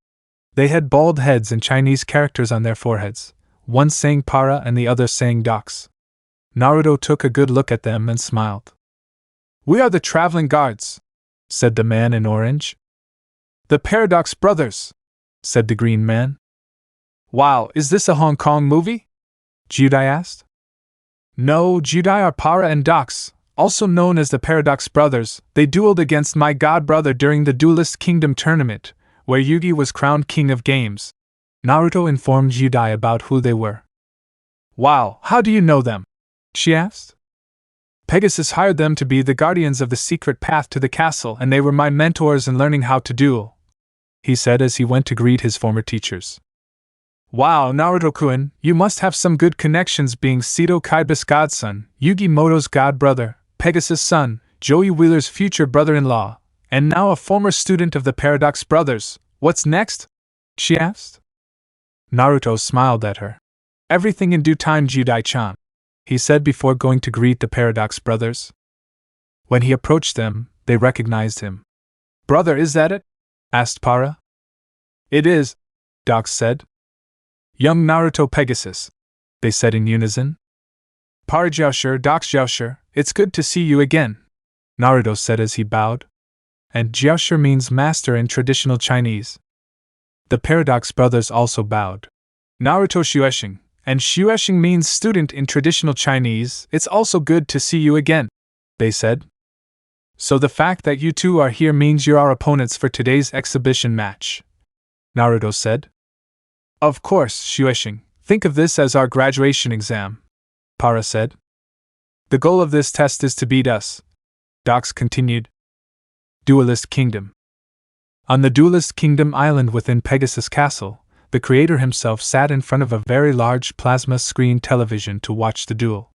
They had bald heads and Chinese characters on their foreheads, one saying para and the other saying dox. Naruto took a good look at them and smiled. We are the traveling guards, said the man in orange. The Paradox Brothers, said the green man. Wow, is this a Hong Kong movie? Judai asked. No, Judai are Para and Dox, also known as the Paradox Brothers. They dueled against my god brother during the Duelist Kingdom tournament, where Yugi was crowned king of games. Naruto informed Judai about who they were. Wow, how do you know them? She asked. Pegasus hired them to be the guardians of the secret path to the castle, and they were my mentors in learning how to duel, he said as he went to greet his former teachers. Wow, Naruto-kun, you must have some good connections, being Seto Kaiba's godson, Yugi Moto's godbrother, Pegasus' son, Joey Wheeler's future brother-in-law, and now a former student of the Paradox Brothers. What's next? She asked. Naruto smiled at her. Everything in due time, Judai-chan, he said before going to greet the Paradox Brothers. When he approached them, they recognized him. Brother, is that it? Asked Para. It is, Dox said. Young Naruto Pegasus, they said in unison. Para Jiaoshi, Dox Jiaoshi, it's good to see you again, Naruto said as he bowed. And Jiaoshi means master in traditional Chinese. The Paradox Brothers also bowed. Naruto Shueshing, and Xuesheng means student in traditional Chinese. It's also good to see you again, they said. So the fact that you two are here means you're our opponents for today's exhibition match, Naruto said. Of course, Xuesheng, think of this as our graduation exam, Para said. The goal of this test is to beat us, Dox continued. Duelist Kingdom. On the Duelist Kingdom island within Pegasus Castle, the creator himself sat in front of a very large plasma screen television to watch the duel.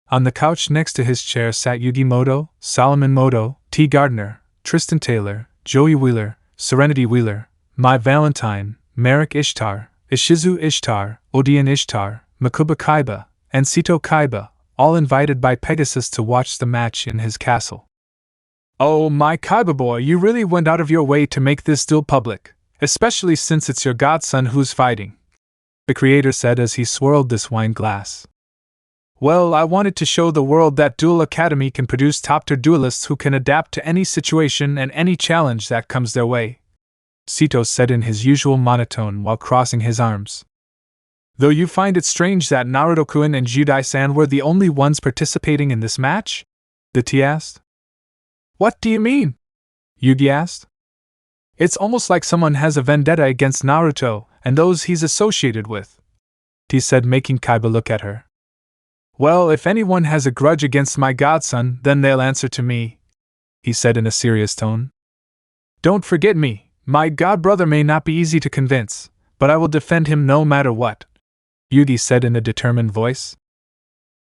On the couch next to his chair sat Yugi Moto, Solomon Moto, T. Gardner, Tristan Taylor, Joey Wheeler, Serenity Wheeler, Mai Valentine, Merrick Ishtar, Ishizu Ishtar, Odian Ishtar, Makuba Kaiba, and Sito Kaiba, all invited by Pegasus to watch the match in his castle. Oh my Kaiba boy, you really went out of your way to make this duel public, especially since it's your godson who's fighting, the creator said as he swirled this wine glass. Well, I wanted to show the world that Duel Academy can produce top-tier duelists who can adapt to any situation and any challenge that comes their way, Sito said in his usual monotone while crossing his arms. Though you find it strange that Naruto-kun and Judai-san were the only ones participating in this match? The T asked. What do you mean? Yugi asked. It's almost like someone has a vendetta against Naruto and those he's associated with, T said, making Kaiba look at her. Well, if anyone has a grudge against my godson, then they'll answer to me, he said in a serious tone. Don't forget me, my godbrother may not be easy to convince, but I will defend him no matter what, Yugi said in a determined voice.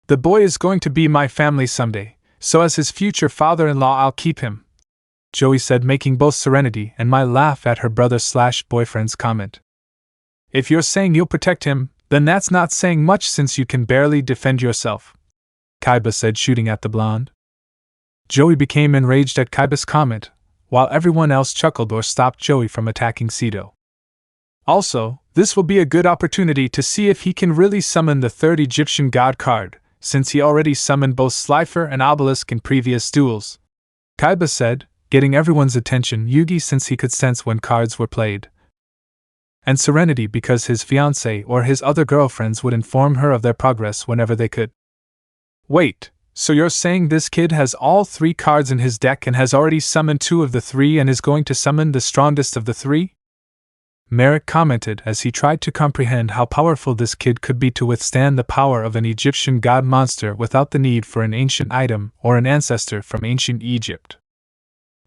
The boy is going to be my family someday, so as his future father-in-law I'll keep him, Joey said, making both Serenity and Mai laugh at her brother/boyfriend's comment. If you're saying you'll protect him, then that's not saying much since you can barely defend yourself, Kaiba said, shooting at the blonde. Joey became enraged at Kaiba's comment, while everyone else chuckled or stopped Joey from attacking Sito. Also, this will be a good opportunity to see if he can really summon the third Egyptian god card, since he already summoned both Slifer and Obelisk in previous duels, Kaiba said, getting everyone's attention. Yugi since he could sense when cards were played, and Serenity because his fiancée or his other girlfriends would inform her of their progress whenever they could. Wait, so you're saying this kid has all 3 cards in his deck and has already summoned 2 of the 3 and is going to summon the strongest of the 3? Merrick commented as he tried to comprehend how powerful this kid could be to withstand the power of an Egyptian god monster without the need for an ancient item or an ancestor from ancient Egypt.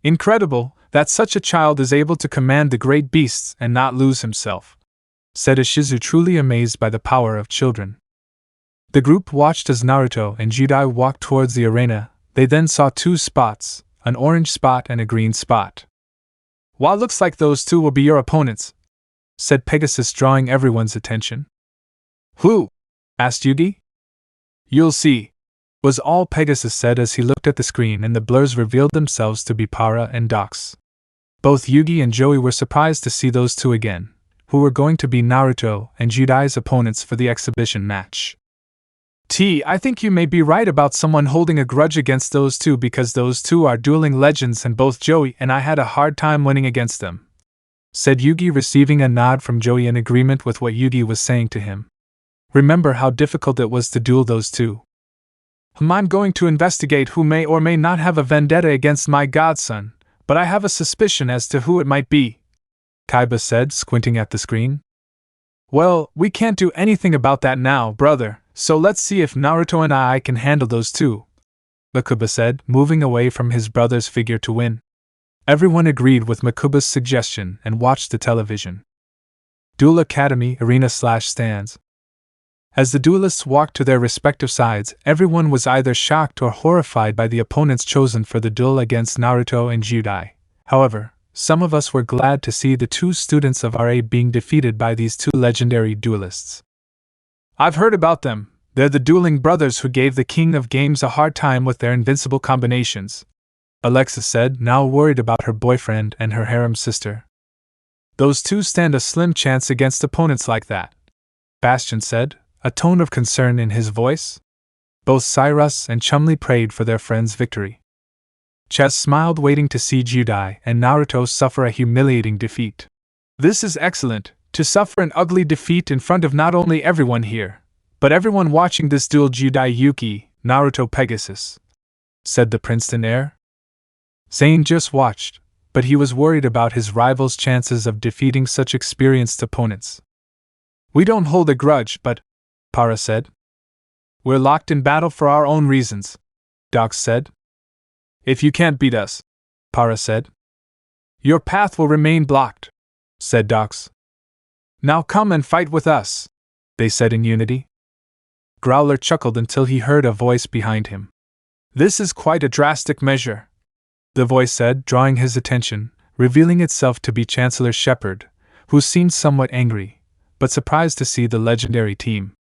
Incredible that such a child is able to command the great beasts and not lose himself, said Ishizu, truly amazed by the power of children. The group watched as Naruto and Judai walked towards the arena. They then saw 2 spots, an orange spot and a green spot. Well, looks like those 2 will be your opponents, said Pegasus, drawing everyone's attention. Who? asked Yugi. You'll see, was all Pegasus said as he looked at the screen, and the blurs revealed themselves to be Para and Dox. Both Yugi and Joey were surprised to see those 2 again, who were going to be Naruto and Judai's opponents for the exhibition match. I think you may be right about someone holding a grudge against those 2 because those 2 are dueling legends and both Joey and I had a hard time winning against them, said Yugi, receiving a nod from Joey in agreement with what Yugi was saying to him. Remember how difficult it was to duel those 2. I'm going to investigate who may or may not have a vendetta against my godson, but I have a suspicion as to who it might be, Kaiba said, squinting at the screen. Well, we can't do anything about that now, brother, so let's see if Naruto and I can handle those 2, Makuba said, moving away from his brother's figure to win. Everyone agreed with Makuba's suggestion and watched the television. Duel Academy Arena/stands. As the duelists walked to their respective sides, everyone was either shocked or horrified by the opponents chosen for the duel against Naruto and Judai. However, some of us were glad to see the 2 students of RA being defeated by these 2 legendary duelists. I've heard about them. They're the dueling brothers who gave the king of games a hard time with their invincible combinations, Alexa said, now worried about her boyfriend and her harem sister. Those 2 stand a slim chance against opponents like that, Bastion said, a tone of concern in his voice. Both Cyrus and Chumli prayed for their friend's victory. Chess smiled, waiting to see Judai and Naruto suffer a humiliating defeat. This is excellent. To suffer an ugly defeat in front of not only everyone here, but everyone watching this duel. Judai Yuki, Naruto Pegasus, said the Princeton heir. Zane just watched, but he was worried about his rival's chances of defeating such experienced opponents. We don't hold a grudge, but, Para said. We're locked in battle for our own reasons, Dox said. If you can't beat us, Para said. Your path will remain blocked, said Dox. Now come and fight with us, they said in unity. Growler chuckled until he heard a voice behind him. This is quite a drastic measure, the voice said, drawing his attention, revealing itself to be Chancellor Shepard, who seemed somewhat angry, but surprised to see the legendary team.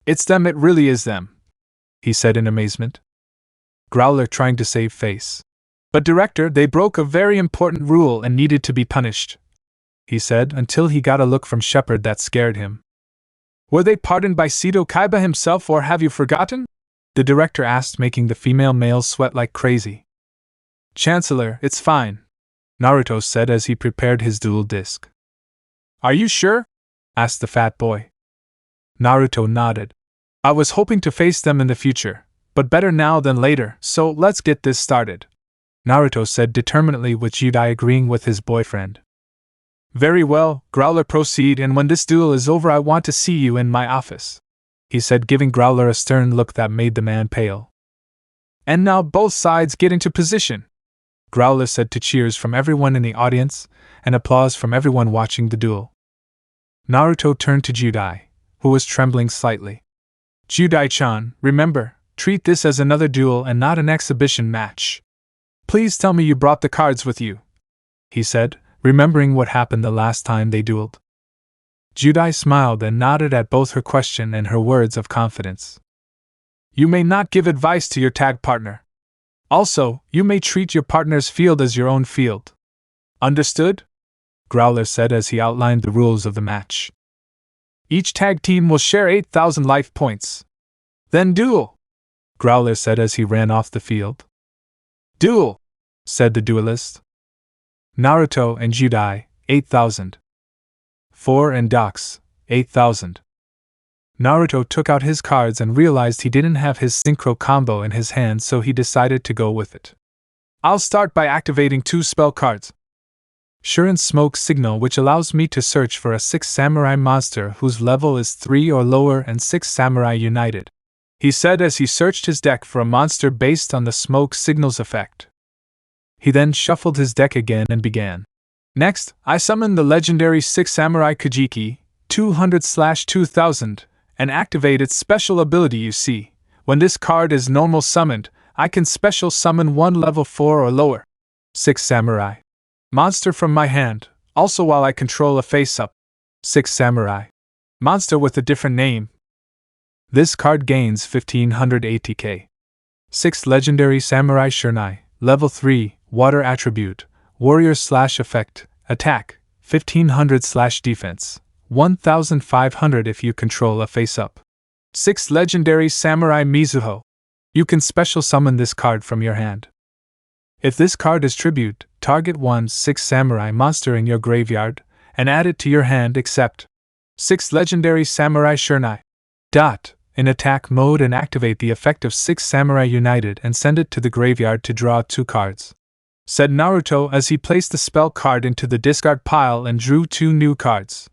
It's them, it really is them, he said in amazement. Growler trying to save face. But Director, they broke a very important rule and needed to be punished, he said, until he got a look from Shepard that scared him. Were they pardoned by Seto Kaiba himself, or have you forgotten? The Director asked, making the female males sweat like crazy. Chancellor, it's fine, Naruto said as he prepared his dual disc. Are you sure? Asked the fat boy. Naruto nodded. I was hoping to face them in the future, but better now than later, so let's get this started, Naruto said determinedly, with Judai agreeing with his boyfriend. Very well, Growler, proceed, and when this duel is over I want to see you in my office, he said, giving Growler a stern look that made the man pale. And now both sides get into position, Growler said, to cheers from everyone in the audience and applause from everyone watching the duel. Naruto turned to Judai, who was trembling slightly. Judai-chan, remember, treat this as another duel and not an exhibition match. Please tell me you brought the cards with you, he said, remembering what happened the last time they dueled. Judai smiled and nodded at both her question and her words of confidence. You may not give advice to your tag partner. Also, you may treat your partner's field as your own field. Understood? Growler said as he outlined the rules of the match. Each tag team will share 8,000 life points. Then duel, Growler said as he ran off the field. Duel, said the duelist. Naruto and Judai, 8,000. 4 and Dox, 8,000. Naruto took out his cards and realized he didn't have his synchro combo in his hand, so he decided to go with it. I'll start by activating 2 spell cards. Shuren's Smoke Signal, which allows me to search for a 6 samurai monster whose level is 3 or lower, and 6 samurai united, he said as he searched his deck for a monster based on the Smoke Signal's effect. He then shuffled his deck again and began. Next, I summoned the legendary 6 samurai Kajiki, 200/2000, and activate its special ability. You see, when this card is normal summoned, I can special summon one level 4 or lower 6 samurai monster from my hand, also while I control a face-up 6 samurai monster with a different name. This card gains 1500 ATK. 6 legendary samurai Shurnai, level 3, water attribute, warrior/effect, attack, 1500/defense, 1500 if you control a face-up. 6 legendary samurai Mizuho. You can special summon this card from your hand. If this card is tribute, target 1 6 samurai monster in your graveyard, and add it to your hand except 6 legendary samurai Shurnai. In attack mode, and activate the effect of 6 samurai united and send it to the graveyard to draw 2 cards, said Naruto as he placed the spell card into the discard pile and drew 2 new cards.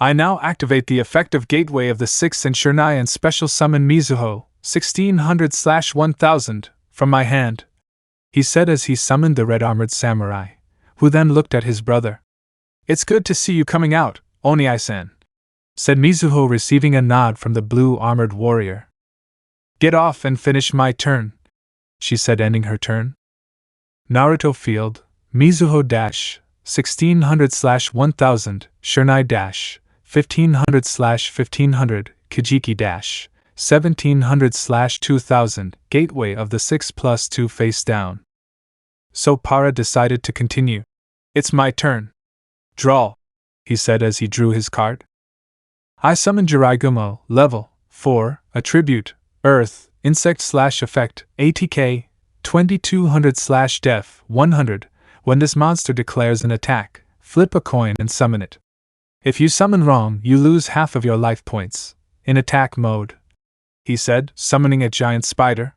I now activate the effect of Gateway of the 6 and Shurnai and special summon Mizuho, 1600/1000, from my hand, he said as he summoned the red-armored samurai, who then looked at his brother. It's good to see you coming out, Oniai-san, said Mizuho, receiving a nod from the blue-armored warrior. Get off and finish my turn, she said, ending her turn. Naruto field, Mizuho dash, 1600/1000, Shurnai dash, 1500/1500, Kajiki dash, 1700/2000, Gateway of the 6+2 face down. So Para decided to continue. It's my turn. Draw, he said as he drew his card. I summon Jiraiya, level 4, attribute, earth, insect/effect, ATK, 2200/def, 100. When this monster declares an attack, flip a coin and summon it. If you summon wrong, you lose half of your life points. In attack mode, he said, summoning a giant spider.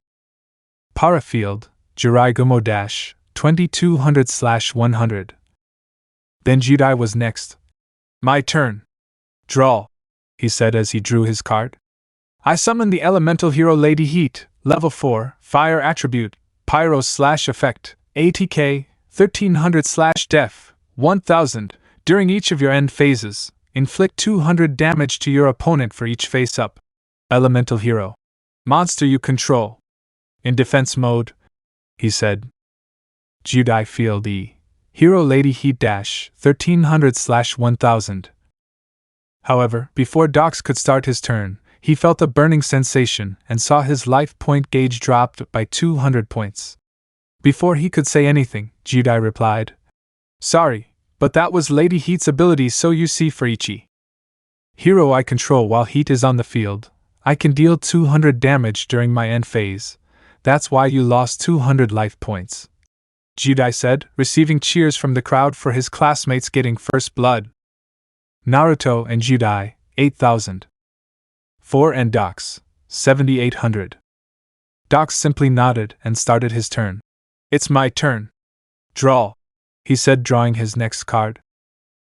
Parafield, Jirai Gumo dash, 2200/100. Then Judai was next. My turn. Draw, he said as he drew his card. I summoned the elemental hero Lady Heat, level 4, fire attribute, pyro/effect, ATK, 1300/def, 1000. During each of your end phases, inflict 200 damage to your opponent for each face-up. Elemental hero. Monster you control. In defense mode, he said. Judai Field E. Hero Lady Heat dash, 1300/1000. However, before Dox could start his turn, he felt a burning sensation and saw his life point gauge dropped by 200 points. Before he could say anything, Judai replied, Sorry, but that was Lady Heat's ability, so you see for Ichi. Hero I control while Heat is on the field. I can deal 200 damage during my end phase. That's why you lost 200 life points. Judai said, receiving cheers from the crowd for his classmates getting first blood. Naruto and Judai, 8,000. 4 and Dox, 7,800. Dox simply nodded and started his turn. It's my turn. Draw, he said, drawing his next card.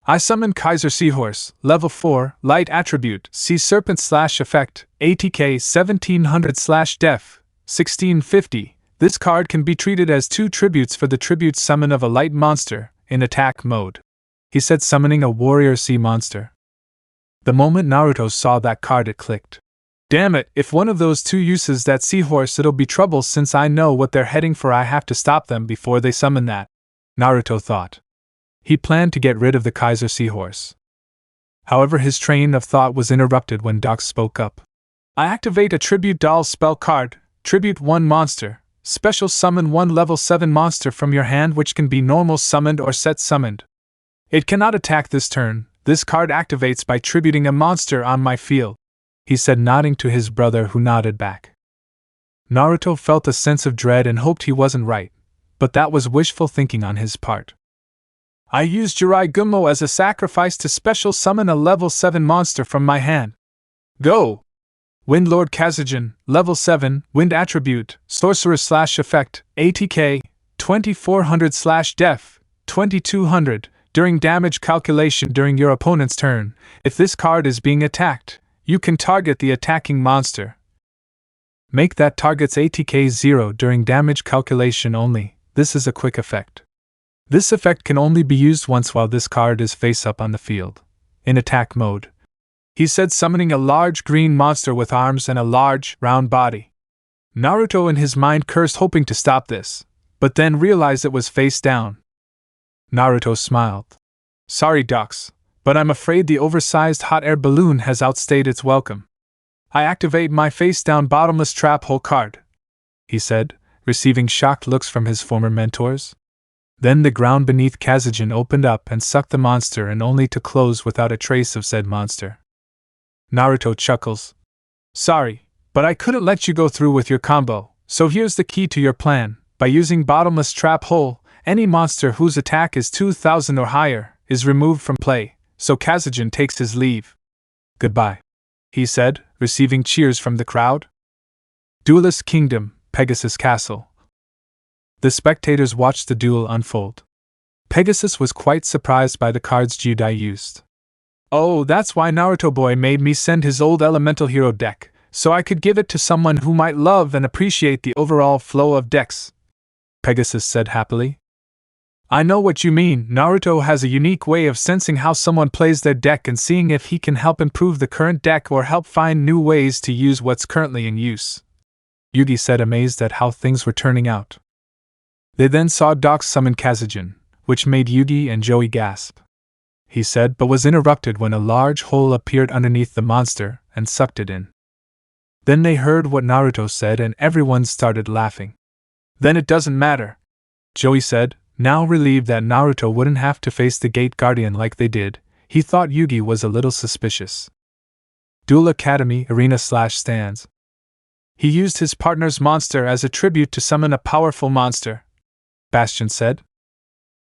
I summon Kaiser Seahorse, level 4, light attribute, Sea Serpent/effect, ATK 1700/def, 1650. This card can be treated as 2 tributes for the tribute summon of a light monster, in attack mode. He said, summoning a warrior sea monster. The moment Naruto saw that card, it clicked. Damn it, if one of those 2 uses that seahorse, it'll be trouble since I know what they're heading for. I have to stop them before they summon that, Naruto thought. He planned to get rid of the Kaiser Seahorse. However, his train of thought was interrupted when Dox spoke up. I activate a Tribute Doll spell card, Tribute 1 monster, special summon 1 level 7 monster from your hand which can be normal summoned or set summoned. It cannot attack this turn. This card activates by tributing a monster on my field, he said, nodding to his brother who nodded back. Naruto felt a sense of dread and hoped he wasn't right, but that was wishful thinking on his part. I used Jirai Gumo as a sacrifice to special summon a level 7 monster from my hand. Go! Wind Lord Kazujin, level 7, wind attribute, sorcerer/effect, ATK, 2400/def, 2200. During damage calculation during your opponent's turn, if this card is being attacked, you can target the attacking monster. Make that target's ATK 0 during damage calculation only. This is a quick effect. This effect can only be used once while this card is face-up on the field. In attack mode, he said, summoning a large green monster with arms and a large, round body. Naruto in his mind cursed, hoping to stop this, but then realized it was face down. Naruto smiled. Sorry, Dox, but I'm afraid the oversized hot air balloon has outstayed its welcome. I activate my face-down bottomless trap hole card, he said, receiving shocked looks from his former mentors. Then the ground beneath Kazujin opened up and sucked the monster, and only to close without a trace of said monster. Naruto chuckles. Sorry, but I couldn't let you go through with your combo, so here's the key to your plan. By using bottomless trap hole, any monster whose attack is 2000 or higher is removed from play, so Kazujin takes his leave. Goodbye, he said, receiving cheers from the crowd. Duelist Kingdom, Pegasus Castle. The spectators watched the duel unfold. Pegasus was quite surprised by the cards Judai used. Oh, that's why Naruto boy made me send his old elemental hero deck, so I could give it to someone who might love and appreciate the overall flow of decks, Pegasus said happily. I know what you mean. Naruto has a unique way of sensing how someone plays their deck and seeing if he can help improve the current deck or help find new ways to use what's currently in use, Yugi said, amazed at how things were turning out. They then saw Dox summon Kazujin, which made Yugi and Joey gasp. He said, but was interrupted when a large hole appeared underneath the monster and sucked it in. Then they heard what Naruto said and everyone started laughing. Then it doesn't matter, Joey said, now relieved that Naruto wouldn't have to face the Gate Guardian like they did. He thought Yugi was a little suspicious. Duel Academy Arena/stands. He used his partner's monster as a tribute to summon a powerful monster, Bastion said.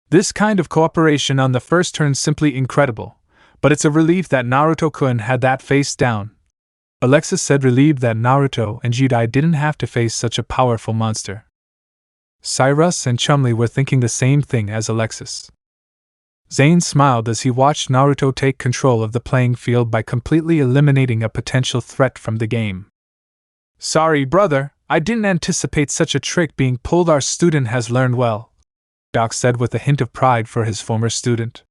This kind of cooperation on the first turn simply incredible, But it's a relief that Naruto-kun had that face down. Alexis said, relieved that Naruto and Judai didn't have to face such a powerful monster. Cyrus and Chumley were thinking the same thing as Alexis. Zane smiled as he watched Naruto take control of the playing field by completely eliminating a potential threat from the game. Sorry, brother, I didn't anticipate such a trick being pulled. Our student has learned well, Doc said with a hint of pride for his former student.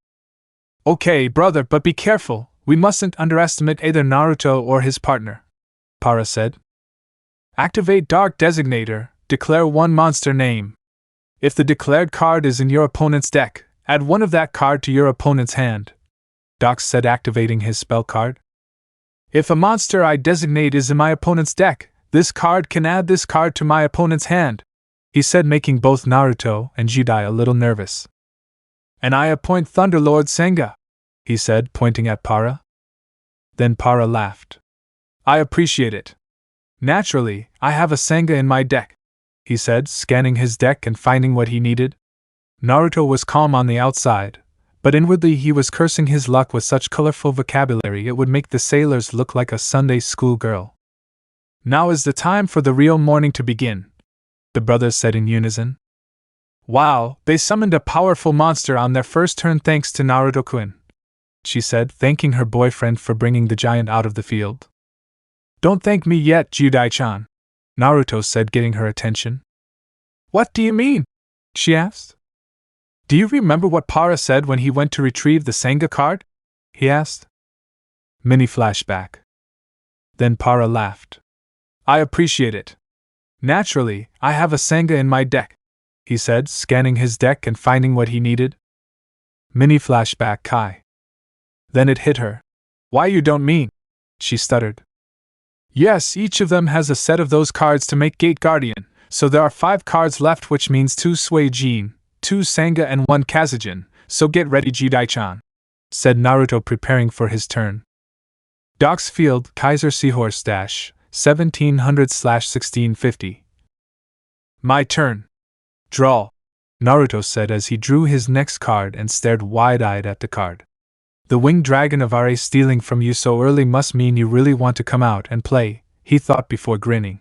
Okay, brother, but be careful, we mustn't underestimate either Naruto or his partner, Para said. Activate Dark Designator, declare one monster name. If the declared card is in your opponent's deck, add one of that card to your opponent's hand, Doc said, activating his spell card. If a monster I designate is in my opponent's deck, this card can add this card to my opponent's hand, he said, making both Naruto and Judai a little nervous. And I appoint Thunderlord Senga, he said, pointing at Para. Then Para laughed. I appreciate it. Naturally, I have a Senga in my deck, he said, scanning his deck and finding what he needed. Naruto was calm on the outside, but inwardly he was cursing his luck with such colorful vocabulary it would make the sailors look like a Sunday school girl. Now is the time for the real mourning to begin, the brothers said in unison. Wow, they summoned a powerful monster on their first turn thanks to Naruto-kun, she said, thanking her boyfriend for bringing the giant out of the field. Don't thank me yet, Judai-chan, Naruto said, getting her attention. What do you mean? She asked. Do you remember what Para said when he went to retrieve the Senga card? He asked. Mini flashback. Then Para laughed. I appreciate it. Naturally, I have a Senga in my deck, he said, scanning his deck and finding what he needed. Mini flashback Kai. Then it hit her. Why, you don't mean? She stuttered. Yes, each of them has a set of those cards to make Gate Guardian, so there are 5 cards left, which means 2 Suijin, 2 Senga and 1 Kazujin, so get ready, Judai-chan, said Naruto, preparing for his turn. Doc's Field, Kaiser Seahorse Dash, 1700/1650. My turn. Draw, Naruto said as he drew his next card and stared wide-eyed at the card. The winged dragon of Ra stealing from you so early must mean you really want to come out and play, he thought before grinning.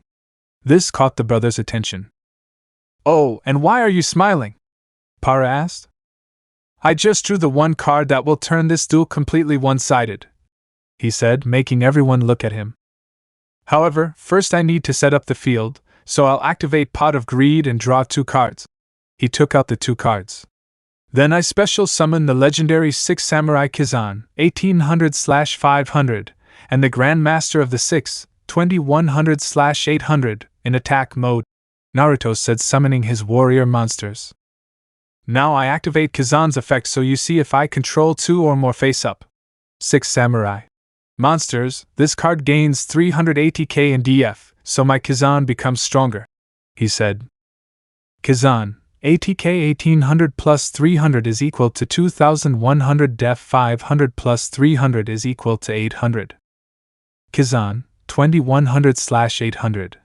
This caught the brothers' attention. Oh, and why are you smiling? Para asked. I just drew the one card that will turn this duel completely one-sided, he said, making everyone look at him. However, first I need to set up the field, so I'll activate Pot of Greed and draw 2 cards. He took out the 2 cards. Then I special summon the legendary 6 Samurai Kizan, 1800/500, and the Grand Master of the 6, 2100/800, in attack mode, Naruto said, summoning his warrior monsters. Now I activate Kizan's effect so you see if I control 2 or more face-up 6 Samurai monsters. This card gains 380k in DF, so my Kizan becomes stronger, he said. Kizan, ATK 1800 plus 300 is equal to 2100 def 500 plus 300 is equal to 800. Kizan, 2100/800.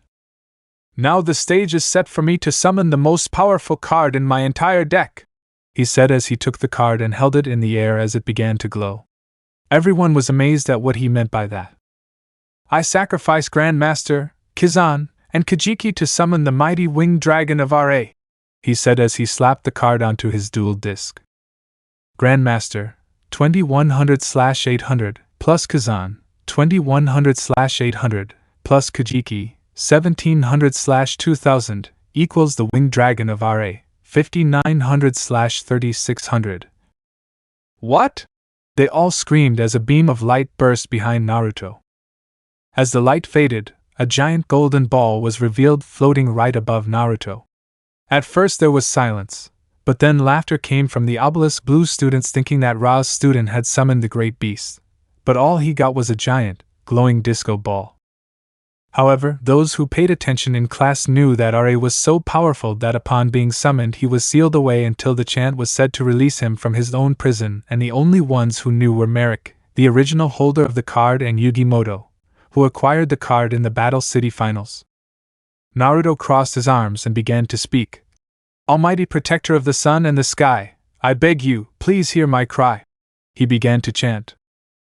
Now the stage is set for me to summon the most powerful card in my entire deck, he said as he took the card and held it in the air as it began to glow. Everyone was amazed at what he meant by that. I sacrifice Grandmaster, Kizan, and Kajiki to summon the mighty winged dragon of Ra, he said as he slapped the card onto his dual disc. Grandmaster, 2100/800, plus Kizan, 2100/800, plus Kajiki, 1700/2000, equals the winged dragon of Ra, 5900/3600. What? They all screamed as a beam of light burst behind Naruto. As the light faded, a giant golden ball was revealed floating right above Naruto. At first there was silence, but then laughter came from the obelisk blue students, thinking that Ra's student had summoned the great beast, but all he got was a giant, glowing disco ball. However, those who paid attention in class knew that Ra was so powerful that upon being summoned he was sealed away until the chant was said to release him from his own prison, and the only ones who knew were Merrick, the original holder of the card, and Yugi Moto, who acquired the card in the Battle City Finals. Naruto crossed his arms and began to speak. Almighty protector of the sun and the sky, I beg you, please hear my cry, he began to chant.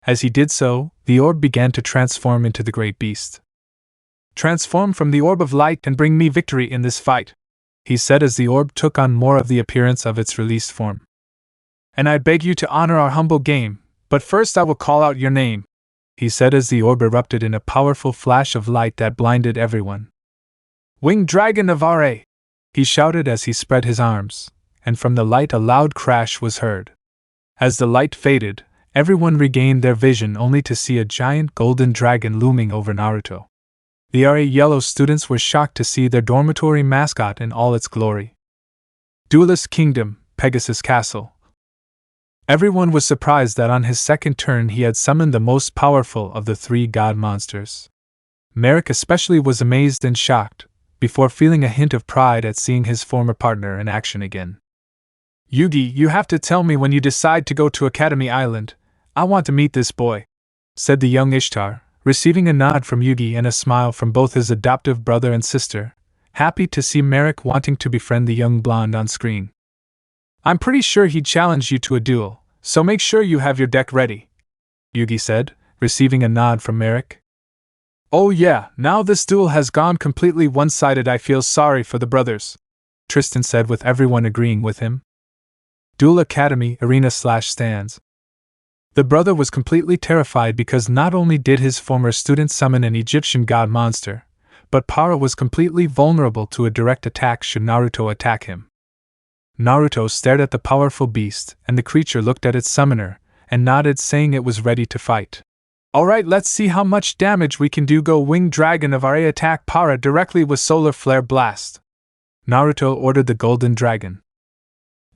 As he did so, the orb began to transform into the great beast. "Transform from the orb of light and bring me victory in this fight," he said as the orb took on more of the appearance of its released form. "And I beg you to honor our humble game, but first I will call out your name," he said as the orb erupted in a powerful flash of light that blinded everyone. "Winged Dragon of Ra!" he shouted as he spread his arms, and from the light a loud crash was heard. As the light faded, everyone regained their vision only to see a giant golden dragon looming over Naruto. The RA Yellow students were shocked to see their dormitory mascot in all its glory. Duelist Kingdom, Pegasus Castle. Everyone was surprised that on his second turn he had summoned the most powerful of the three god monsters. Merrick especially was amazed and shocked, before feeling a hint of pride at seeing his former partner in action again. "Yugi, you have to tell me when you decide to go to Academy Island. I want to meet this boy," said the young Ishtar, receiving a nod from Yugi and a smile from both his adoptive brother and sister, happy to see Merrick wanting to befriend the young blonde on screen. "I'm pretty sure he'd challenge you to a duel, so make sure you have your deck ready," Yugi said, receiving a nod from Merrick. "Oh yeah, now this duel has gone completely one-sided. I feel sorry for the brothers," Tristan said with everyone agreeing with him. Duel Academy Arena/stands. The brother was completely terrified because not only did his former student summon an Egyptian god monster, but Para was completely vulnerable to a direct attack should Naruto attack him. Naruto stared at the powerful beast, and the creature looked at its summoner, and nodded saying it was ready to fight. "Alright, let's see how much damage we can do. Go Winged Dragon of Ra, attack Para directly with Solar Flare Blast," Naruto ordered the golden dragon.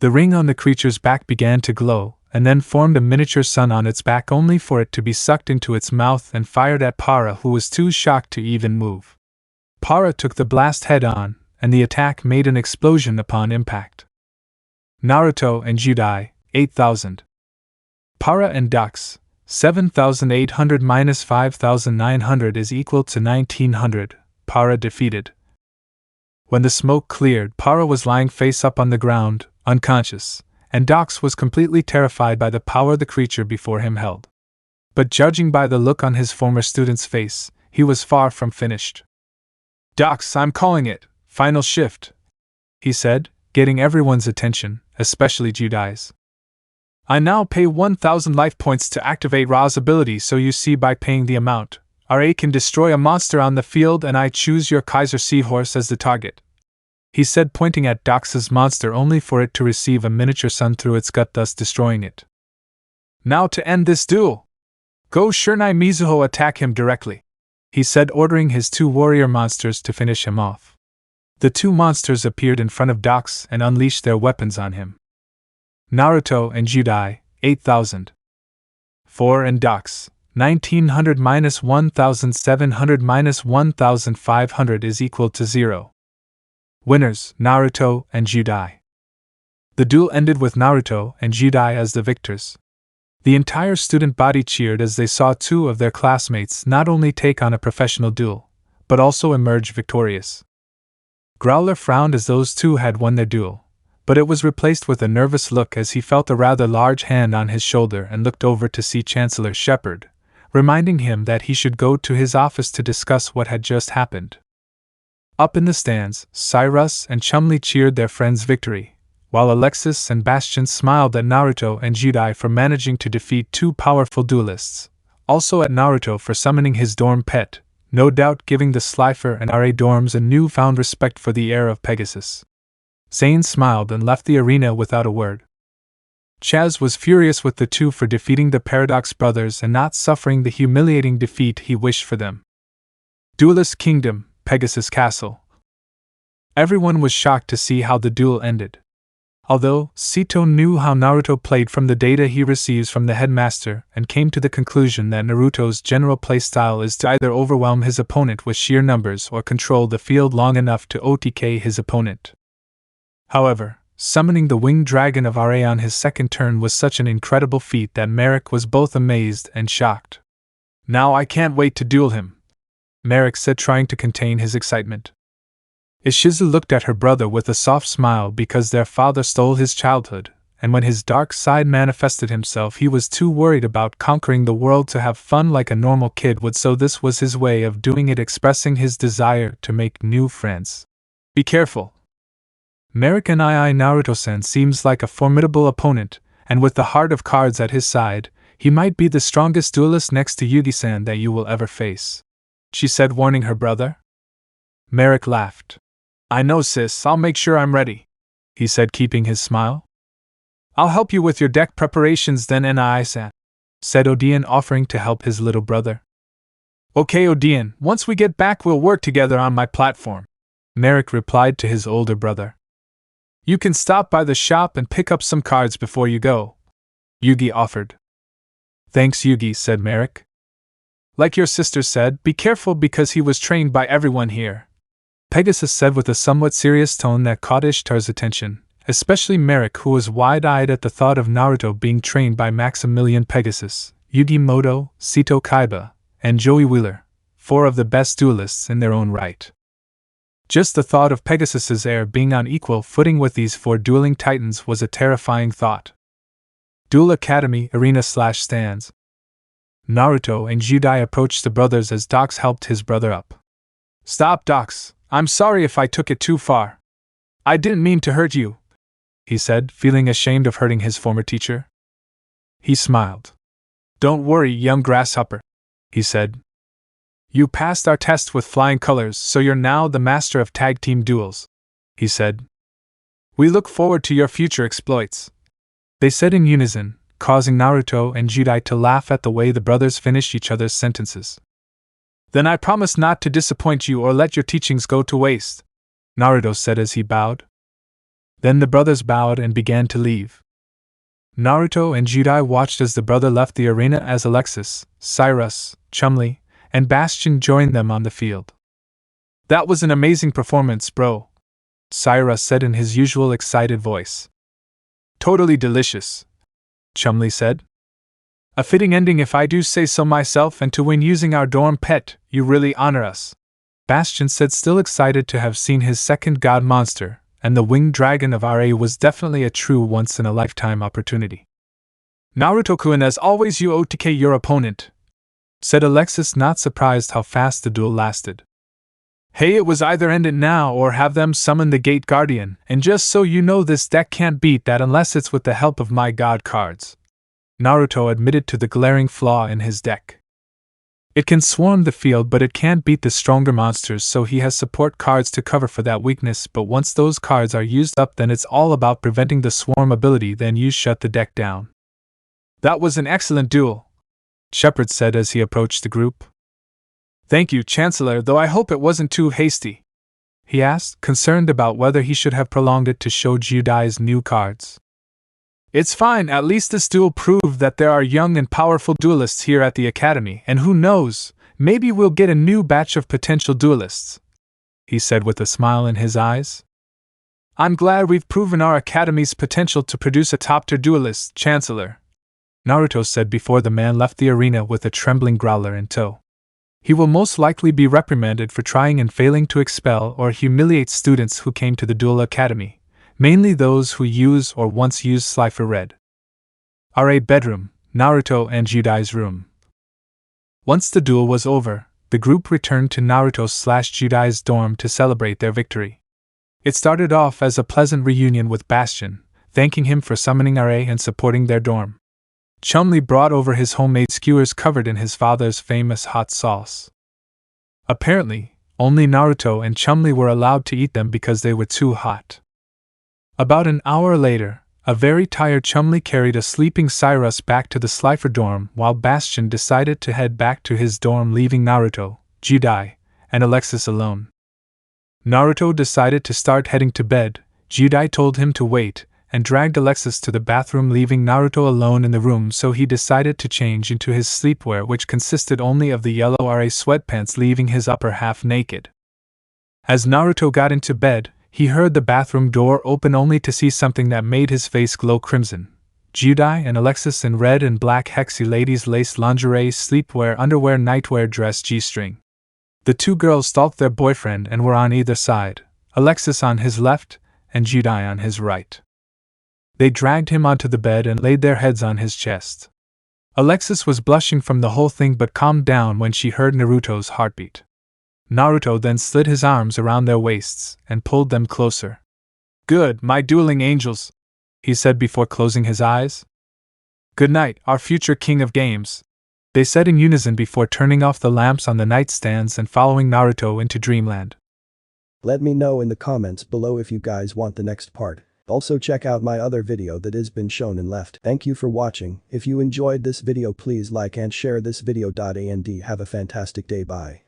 The ring on the creature's back began to glow, and then formed a miniature sun on its back only for it to be sucked into its mouth and fired at Para, who was too shocked to even move. Para took the blast head on, and the attack made an explosion upon impact. Naruto and Judai, 8,000. Para and Dux, 7,800 minus 5,900 is equal to 1,900, Para defeated. When the smoke cleared, Para was lying face up on the ground, unconscious, and Dux was completely terrified by the power the creature before him held. But judging by the look on his former student's face, he was far from finished. "Dux, I'm calling it, final shift," he said, getting everyone's attention, especially Judai's. "I now pay 1,000 life points to activate Ra's ability, so you see by paying the amount, RA can destroy a monster on the field and I choose your Kaiser Seahorse as the target," he said, pointing at Dux's monster only for it to receive a miniature sun through its gut, thus destroying it. "Now to end this duel! Go Shurnai Mizuho, attack him directly," he said, ordering his two warrior monsters to finish him off. The two monsters appeared in front of Dux and unleashed their weapons on him. Naruto and Judai, 8,000. 4 and Dux, 1,900 minus 1,700 minus 1,500 is equal to 0. Winners, Naruto and Judai. The duel ended with Naruto and Judai as the victors. The entire student body cheered as they saw two of their classmates not only take on a professional duel, but also emerge victorious. Growler frowned as those two had won their duel, but it was replaced with a nervous look as he felt a rather large hand on his shoulder and looked over to see Chancellor Shepard, reminding him that he should go to his office to discuss what had just happened. Up in the stands, Cyrus and Chumley cheered their friend's victory, while Alexis and Bastion smiled at Naruto and Judai for managing to defeat two powerful duelists, also at Naruto for summoning his dorm pet, no doubt giving the Slifer and RA dorms a newfound respect for the heir of Pegasus. Zane smiled and left the arena without a word. Chaz was furious with the two for defeating the Paradox brothers and not suffering the humiliating defeat he wished for them. Duelist Kingdom, Pegasus Castle. Everyone was shocked to see how the duel ended. Although Sito knew how Naruto played from the data he receives from the headmaster and came to the conclusion that Naruto's general playstyle is to either overwhelm his opponent with sheer numbers or control the field long enough to OTK his opponent. However, summoning the Winged Dragon of Ra on his second turn was such an incredible feat that Merrick was both amazed and shocked. "Now I can't wait to duel him," Merrick said, trying to contain his excitement. Ishizu looked at her brother with a soft smile because their father stole his childhood, and when his dark side manifested himself he was too worried about conquering the world to have fun like a normal kid would, so this was his way of doing it, expressing his desire to make new friends. Be careful. American II Naruto-san seems like a formidable opponent, and with the heart of cards at his side, he might be the strongest duelist next to Yugi-san that you will ever face, she said, warning her brother. Merrick laughed. I know, sis, I'll make sure I'm ready, he said, keeping his smile. I'll help you with your deck preparations then, Ni-san, said Odian, offering to help his little brother. Okay, Odian, once we get back we'll work together on my platform, Merrick replied to his older brother. You can stop by the shop and pick up some cards before you go, Yugi offered. Thanks, Yugi, said Merrick. Like your sister said, be careful because he was trained by everyone here, Pegasus said with a somewhat serious tone that caught Ishtar's attention, especially Merrick, who was wide-eyed at the thought of Naruto being trained by Maximilian Pegasus, Yugi Moto, Sito Kaiba, and Joey Wheeler, 4 of the best duelists in their own right. Just the thought of Pegasus's heir being on equal footing with these 4 dueling titans was a terrifying thought. Duel Academy Arena/stands. Naruto and Judai approached the brothers as Dox helped his brother up. Stop, Dox. I'm sorry if I took it too far. I didn't mean to hurt you, he said, feeling ashamed of hurting his former teacher. He smiled. Don't worry, young grasshopper, he said. You passed our test with flying colors, so you're now the master of tag team duels, he said. We look forward to your future exploits, they said in unison, causing Naruto and Judai to laugh at the way the brothers finished each other's sentences. Then I promise not to disappoint you or let your teachings go to waste, Naruto said as he bowed. Then the brothers bowed and began to leave. Naruto and Judai watched as the brother left the arena as Alexis, Cyrus, Chumli, and Bastion joined them on the field. That was an amazing performance, bro, Cyrus said in his usual excited voice. Totally delicious, Chumli said. A fitting ending if I do say so myself, and to win using our dorm pet, you really honor us, Bastion said, still excited to have seen his second god monster, and the winged dragon of RA was definitely a true once-in-a-lifetime opportunity. Naruto-kun, as always you OTK your opponent, said Alexis, not surprised how fast the duel lasted. Hey, it was either end it now or have them summon the Gate Guardian, and just so you know this deck can't beat that unless it's with the help of my god cards, Naruto admitted to the glaring flaw in his deck. It can swarm the field but it can't beat the stronger monsters, so he has support cards to cover for that weakness, but once those cards are used up then it's all about preventing the swarm ability, then you shut the deck down. That was an excellent duel, Shepard said as he approached the group. Thank you, Chancellor, though I hope it wasn't too hasty, he asked, concerned about whether he should have prolonged it to show Judai's new cards. It's fine, at least this duel proved that there are young and powerful duelists here at the Academy, and who knows, maybe we'll get a new batch of potential duelists, he said with a smile in his eyes. I'm glad we've proven our Academy's potential to produce a top-tier duelist, Chancellor, Naruto said before the man left the arena with a trembling growler in tow. He will most likely be reprimanded for trying and failing to expel or humiliate students who came to the Duel Academy, mainly those who use or once used Slifer Red. RA bedroom, Naruto and Judai's room. Once the duel was over, the group returned to Naruto/Judai's dorm to celebrate their victory. It started off as a pleasant reunion with Bastion, thanking him for summoning RA and supporting their dorm. Chumli brought over his homemade skewers covered in his father's famous hot sauce. Apparently, only Naruto and Chumli were allowed to eat them because they were too hot. About an hour later, a very tired Chumli carried a sleeping Cyrus back to the Slifer dorm while Bastion decided to head back to his dorm, leaving Naruto, Judai, and Alexis alone. Naruto decided to start heading to bed, Judai told him to wait, and dragged Alexis to the bathroom, leaving Naruto alone in the room, so he decided to change into his sleepwear, which consisted only of the yellow RA sweatpants, leaving his upper half naked. As Naruto got into bed, he heard the bathroom door open only to see something that made his face glow crimson. Judai and Alexis in red and black hexy ladies' lace lingerie, sleepwear, underwear, nightwear, dress, G-string. The two girls stalked their boyfriend and were on either side, Alexis on his left and Judai on his right. They dragged him onto the bed and laid their heads on his chest. Alexis was blushing from the whole thing but calmed down when she heard Naruto's heartbeat. Naruto then slid his arms around their waists and pulled them closer. "Good, my dueling angels," he said before closing his eyes. "Good night, our future king of games," they said in unison before turning off the lamps on the nightstands and following Naruto into dreamland. Let me know in the comments below if you guys want the next part. Also check out my other video that has been shown and left. Thank you for watching. If you enjoyed this video please like and share this video. And have a fantastic day. Bye.